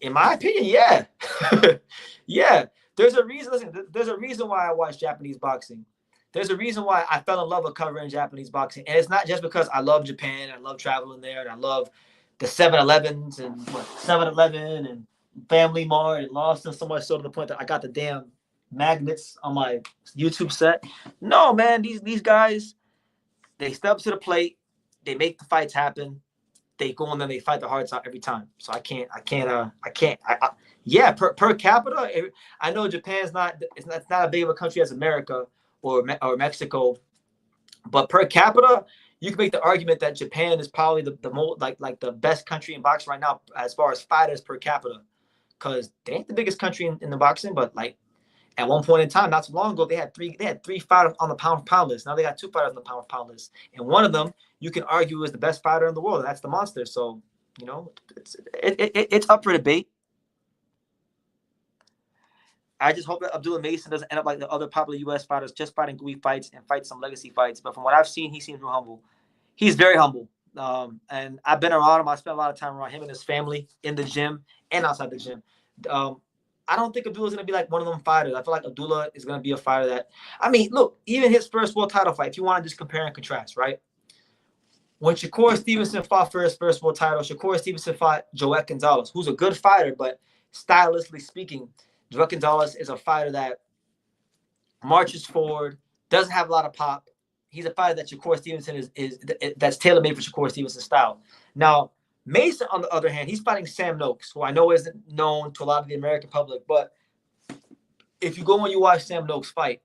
In my opinion, yeah. Yeah. There's a reason. Listen, there's a reason why I watch Japanese boxing. There's a reason why I fell in love with covering Japanese boxing. And it's not just because I love Japan, I love traveling there, and I love the 7-Elevens and 7-Eleven and Family Mart and Lawson, so much so to the point that I got the damn magnets on my YouTube set. No, man, these guys, they step up to the plate, they make the fights happen, they go in there, they fight the hearts out every time. So yeah, per capita, I know Japan's not it's not as big of a country as America or Mexico, but per capita, you can make the argument that Japan is probably the most like the best country in boxing right now as far as fighters per capita, because they ain't the biggest country in the boxing, but like at one point in time, not too long ago, they had three fighters on the pound for pound list. Now they got 2 fighters on the pound for pound list, and one of them you can argue is the best fighter in the world, and that's the Monster. So it's up for debate. I just hope that Abdullah Mason doesn't end up like the other popular U.S. fighters, just fighting gooey fights and fight some legacy fights. But from what I've seen, he seems real humble. He's very humble. And I've been around him. I spent a lot of time around him and his family in the gym and outside the gym. I don't think Abdullah's going to be like one of them fighters. I feel like Abdullah is going to be a fighter that, I mean, look, even his first world title fight, if you want to just compare and contrast, right? When Shakur Stevenson fought for his first world title, Shakur Stevenson fought Joet Gonzalez, who's a good fighter, but stylistically speaking, Joet Gonzalez is a fighter that marches forward, doesn't have a lot of pop. He's a fighter that Shakur Stevenson is that's tailor-made for Shakur Stevenson's style. Now, Mason, on the other hand, he's fighting Sam Noakes, who I know isn't known to a lot of the American public, but if you go and you watch Sam Noakes fight,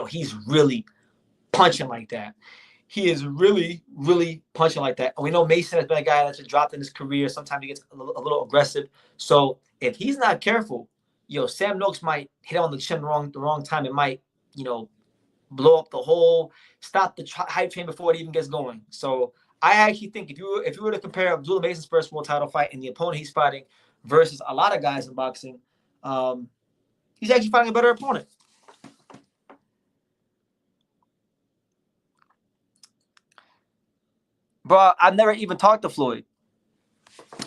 he's really punching like that. He is really, really punching like that. And we know Mason has been a guy that's dropped in his career. Sometimes he gets a little aggressive. So if he's not careful, Sam Noakes might hit him on the chin the wrong time. It might, blow up the whole, stop the hype train before it even gets going. So I actually think if you were to compare Abdullah Mason's first world title fight and the opponent he's fighting versus a lot of guys in boxing, he's actually fighting a better opponent. Bro, I've never even talked to Floyd.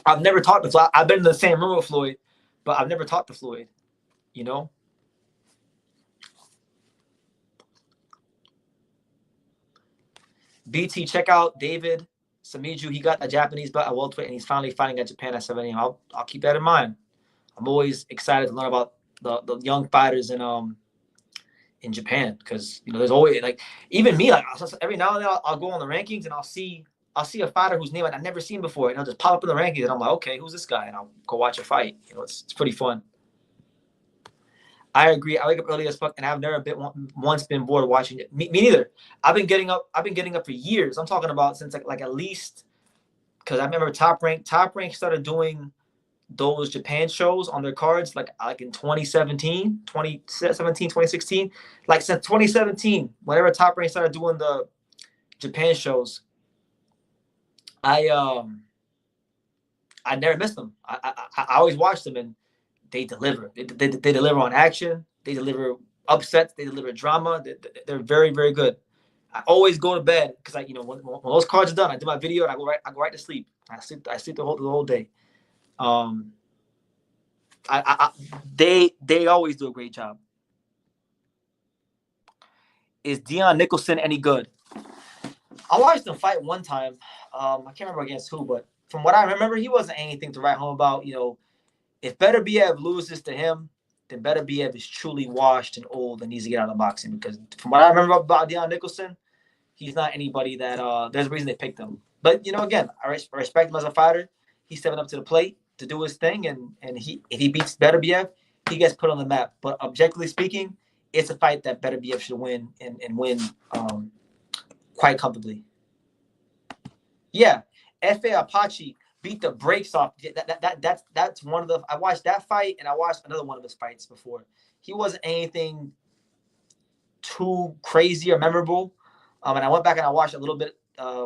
I've never talked to Floyd. I've been in the same room with Floyd, but I've never talked to Floyd, BT, check out David Samiju. He got a Japanese belt at welterweight, and he's finally fighting at Japan at 7 a.m. I'll keep that in mind. I'm always excited to learn about the young fighters in Japan, because there's always, like, even me, like, every now and then I'll go on the rankings and I'll see a fighter whose name I've never seen before, and I'll just pop up in the rankings and I'm like, okay, who's this guy? And I'll go watch a fight. It's pretty fun. I agree. I wake up early as fuck, and I've never once been bored watching it. Me neither. I've been getting up for years. I'm talking about since like at least, because I remember Top Rank started doing those Japan shows on their cards like in 2017, 2016. Like since 2017, whenever Top Rank started doing the Japan shows, I never missed them. I always watched them, and they deliver. They deliver on action. They deliver upsets. They deliver drama. They're very, very good. I always go to bed because when those cards are done, I do my video and I go right to sleep. I sleep the whole day. They always do a great job. Is Dion Nicholson any good? I watched him fight one time. I can't remember against who, but from what I remember, he wasn't anything to write home about. If Beterbiev loses to him, then Beterbiev is truly washed and old and needs to get out of boxing. Because from what I remember about Dion Nicholson, he's not anybody that there's a reason they picked him. But again, I respect him as a fighter. He's stepping up to the plate to do his thing, and if he beats Beterbiev, he gets put on the map. But objectively speaking, it's a fight that Beterbiev should win and win quite comfortably. Yeah, F.A. Apache beat the brakes off. That's one of the. I watched that fight and I watched another one of his fights before. He wasn't anything too crazy or memorable. And I went back and I watched a little bit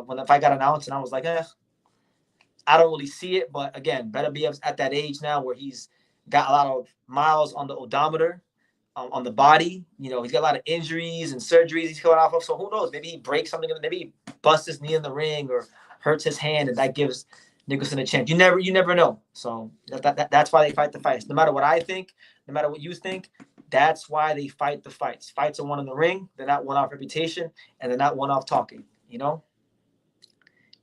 when the fight got announced, and I was like, I don't really see it. But again, Beterbiev's at that age now where he's got a lot of miles on the odometer, on the body. He's got a lot of injuries and surgeries he's coming off of. So who knows? Maybe he breaks something. Maybe he busts his knee in the ring or hurts his hand, and that gives Nicholson a chance. You never know. So that's why they fight the fights. No matter what I think, no matter what you think, that's why they fight the fights. Fights are won in the ring. They're not won off reputation, and they're not won off talking. You know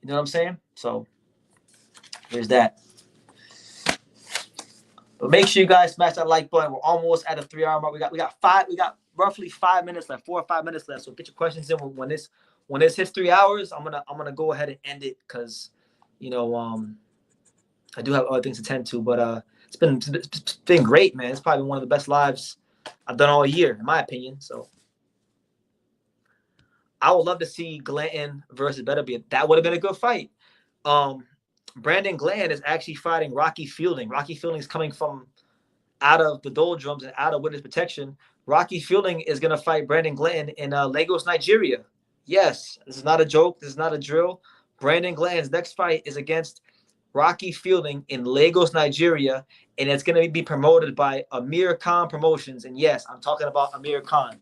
what I'm saying? So there's that. But make sure you guys smash that like button. We're almost at a 3-hour mark. We got roughly 5 minutes left, 4 or 5 minutes left. So get your questions in when this hits 3 hours. I'm gonna go ahead and end it because I do have other things to tend to. But it's been great, man. It's probably one of the best lives I've done all year, in my opinion. So I would love to see Glanton versus Beterbiev. That would have been a good fight. Brandon Glanton is actually fighting Rocky Fielding. Rocky Fielding is coming from out of the doldrums and out of witness protection. Rocky Fielding is going to fight Brandon Glanton in Lagos, Nigeria. Yes, this is not a joke. This is not a drill. Brandon Glanton's next fight is against Rocky Fielding in Lagos, Nigeria, and it's going to be promoted by Amir Khan Promotions. And yes, I'm talking about Amir Khan.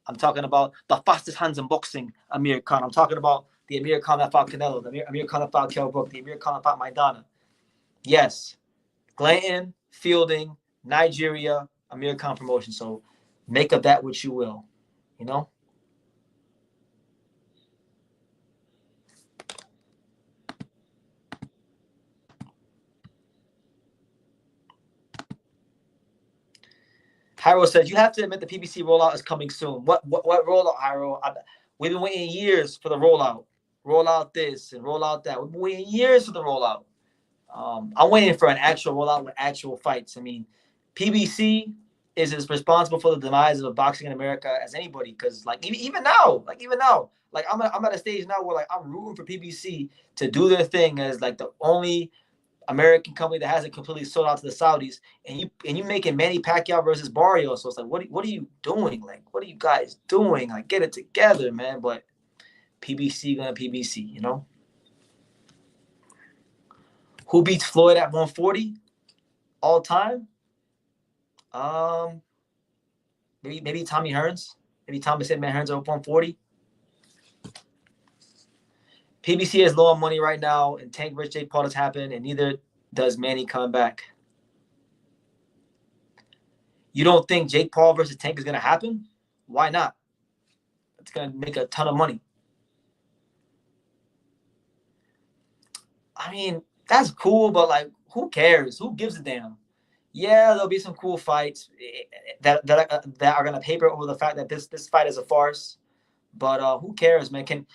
I'm talking about the fastest hands in boxing, Amir Khan. I'm talking about the Amir Khan that fought Canelo, the Amir Khan that fought Kell Brook, the Amir Khan that fought Maidana. Yes, Glanton, Fielding, Nigeria, Amir Khan Promotion. So make of that what you will, Hyro says, you have to admit the PBC rollout is coming soon. What rollout, Hyro? We've been waiting years for the rollout. Roll out this and roll out that. We've been waiting years for the rollout. I'm waiting for an actual rollout with actual fights. I mean, PBC is as responsible for the demise of boxing in America as anybody. Because even now, I'm at a stage now where I'm rooting for PBC to do their thing as the only American company that hasn't completely sold out to the Saudis, and you making Manny Pacquiao versus Barrios. So it's what are you doing? What are you guys doing? Get it together, man. But PBC gonna PBC, Who beats Floyd at 140 all time? Maybe Tommy Hearns. Maybe Thomas Hitman Hearns at 140. PBC is low on money right now, and Tank vs. Jake Paul has happened, and neither does Manny come back. You don't think Jake Paul versus Tank is going to happen? Why not? It's going to make a ton of money. I mean, that's cool, but who cares? Who gives a damn? Yeah, there'll be some cool fights that are going to paper over the fact that this fight is a farce. But who cares, man? Can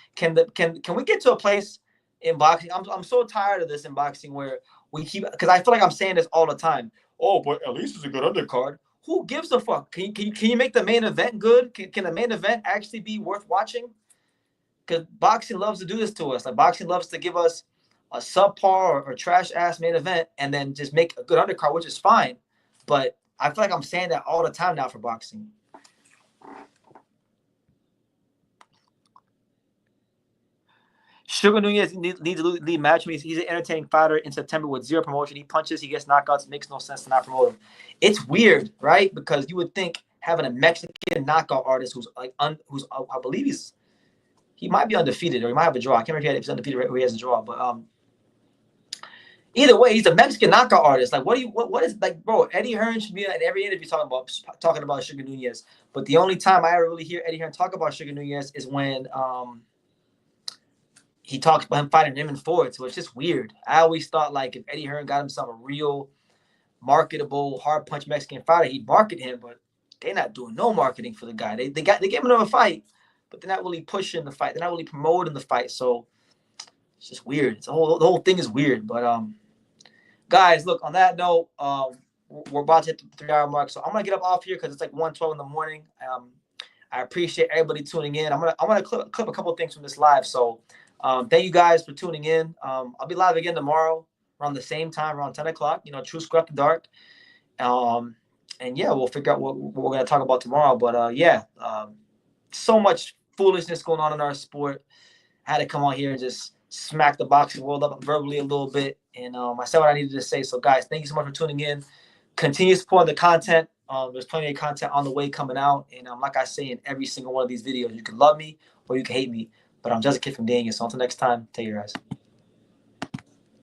we get to a place in boxing? I'm so tired of this in boxing where we keep, because I feel like I'm saying this all the time. Oh, but at least it's a good undercard. Who gives a fuck? Can you make the main event good? Can the main event actually be worth watching? Because boxing loves to do this to us. Boxing loves to give us a subpar or trash ass main event and then just make a good undercard, which is fine. But I feel like I'm saying that all the time now for boxing. Sugar Nunez needs to lead match. He's an entertaining fighter in September with 0 promotion. He punches, he gets knockouts. It makes no sense to not promote him. It's weird, right? Because you would think having a Mexican knockout artist who's I believe he might be undefeated or he might have a draw. I can't remember if he's undefeated or he has a draw, but either way, he's a Mexican knockout artist. Like, what is like, bro? Eddie Hearn should be in every interview talking about Sugar Nunez. But the only time I ever really hear Eddie Hearn talk about Sugar Nunez is when he talks about him fighting him in Ford. So it's just weird. I always thought like if Eddie Hearn got himself a real marketable hard punch Mexican fighter, he'd market him. But they're not doing no marketing for the guy. They gave him a fight, but they're not really pushing the fight. They're not really promoting the fight. So it's just weird. The whole thing is weird. But guys, look, on that note, we're about to hit the 3-hour mark. So I'm gonna get up off here because it's like 1:12 in the morning. I appreciate everybody tuning in. I'm gonna clip a couple of things from this live. So thank you guys for tuning in. I'll be live again tomorrow around the same time, around 10 o'clock. You know, True Scrap the Dark. And yeah, we'll figure out what we're gonna talk about tomorrow. But so much foolishness going on in our sport. I had to come on here and just smack the boxing world up verbally a little bit. And I said what I needed to say. So guys, thank you so much for tuning in. Continue supporting the content. There's plenty of content on the way coming out. And like I say in every single one of these videos, you can love me or you can hate me. But I'm just a kid from Daniel. So until next time, take care, guys.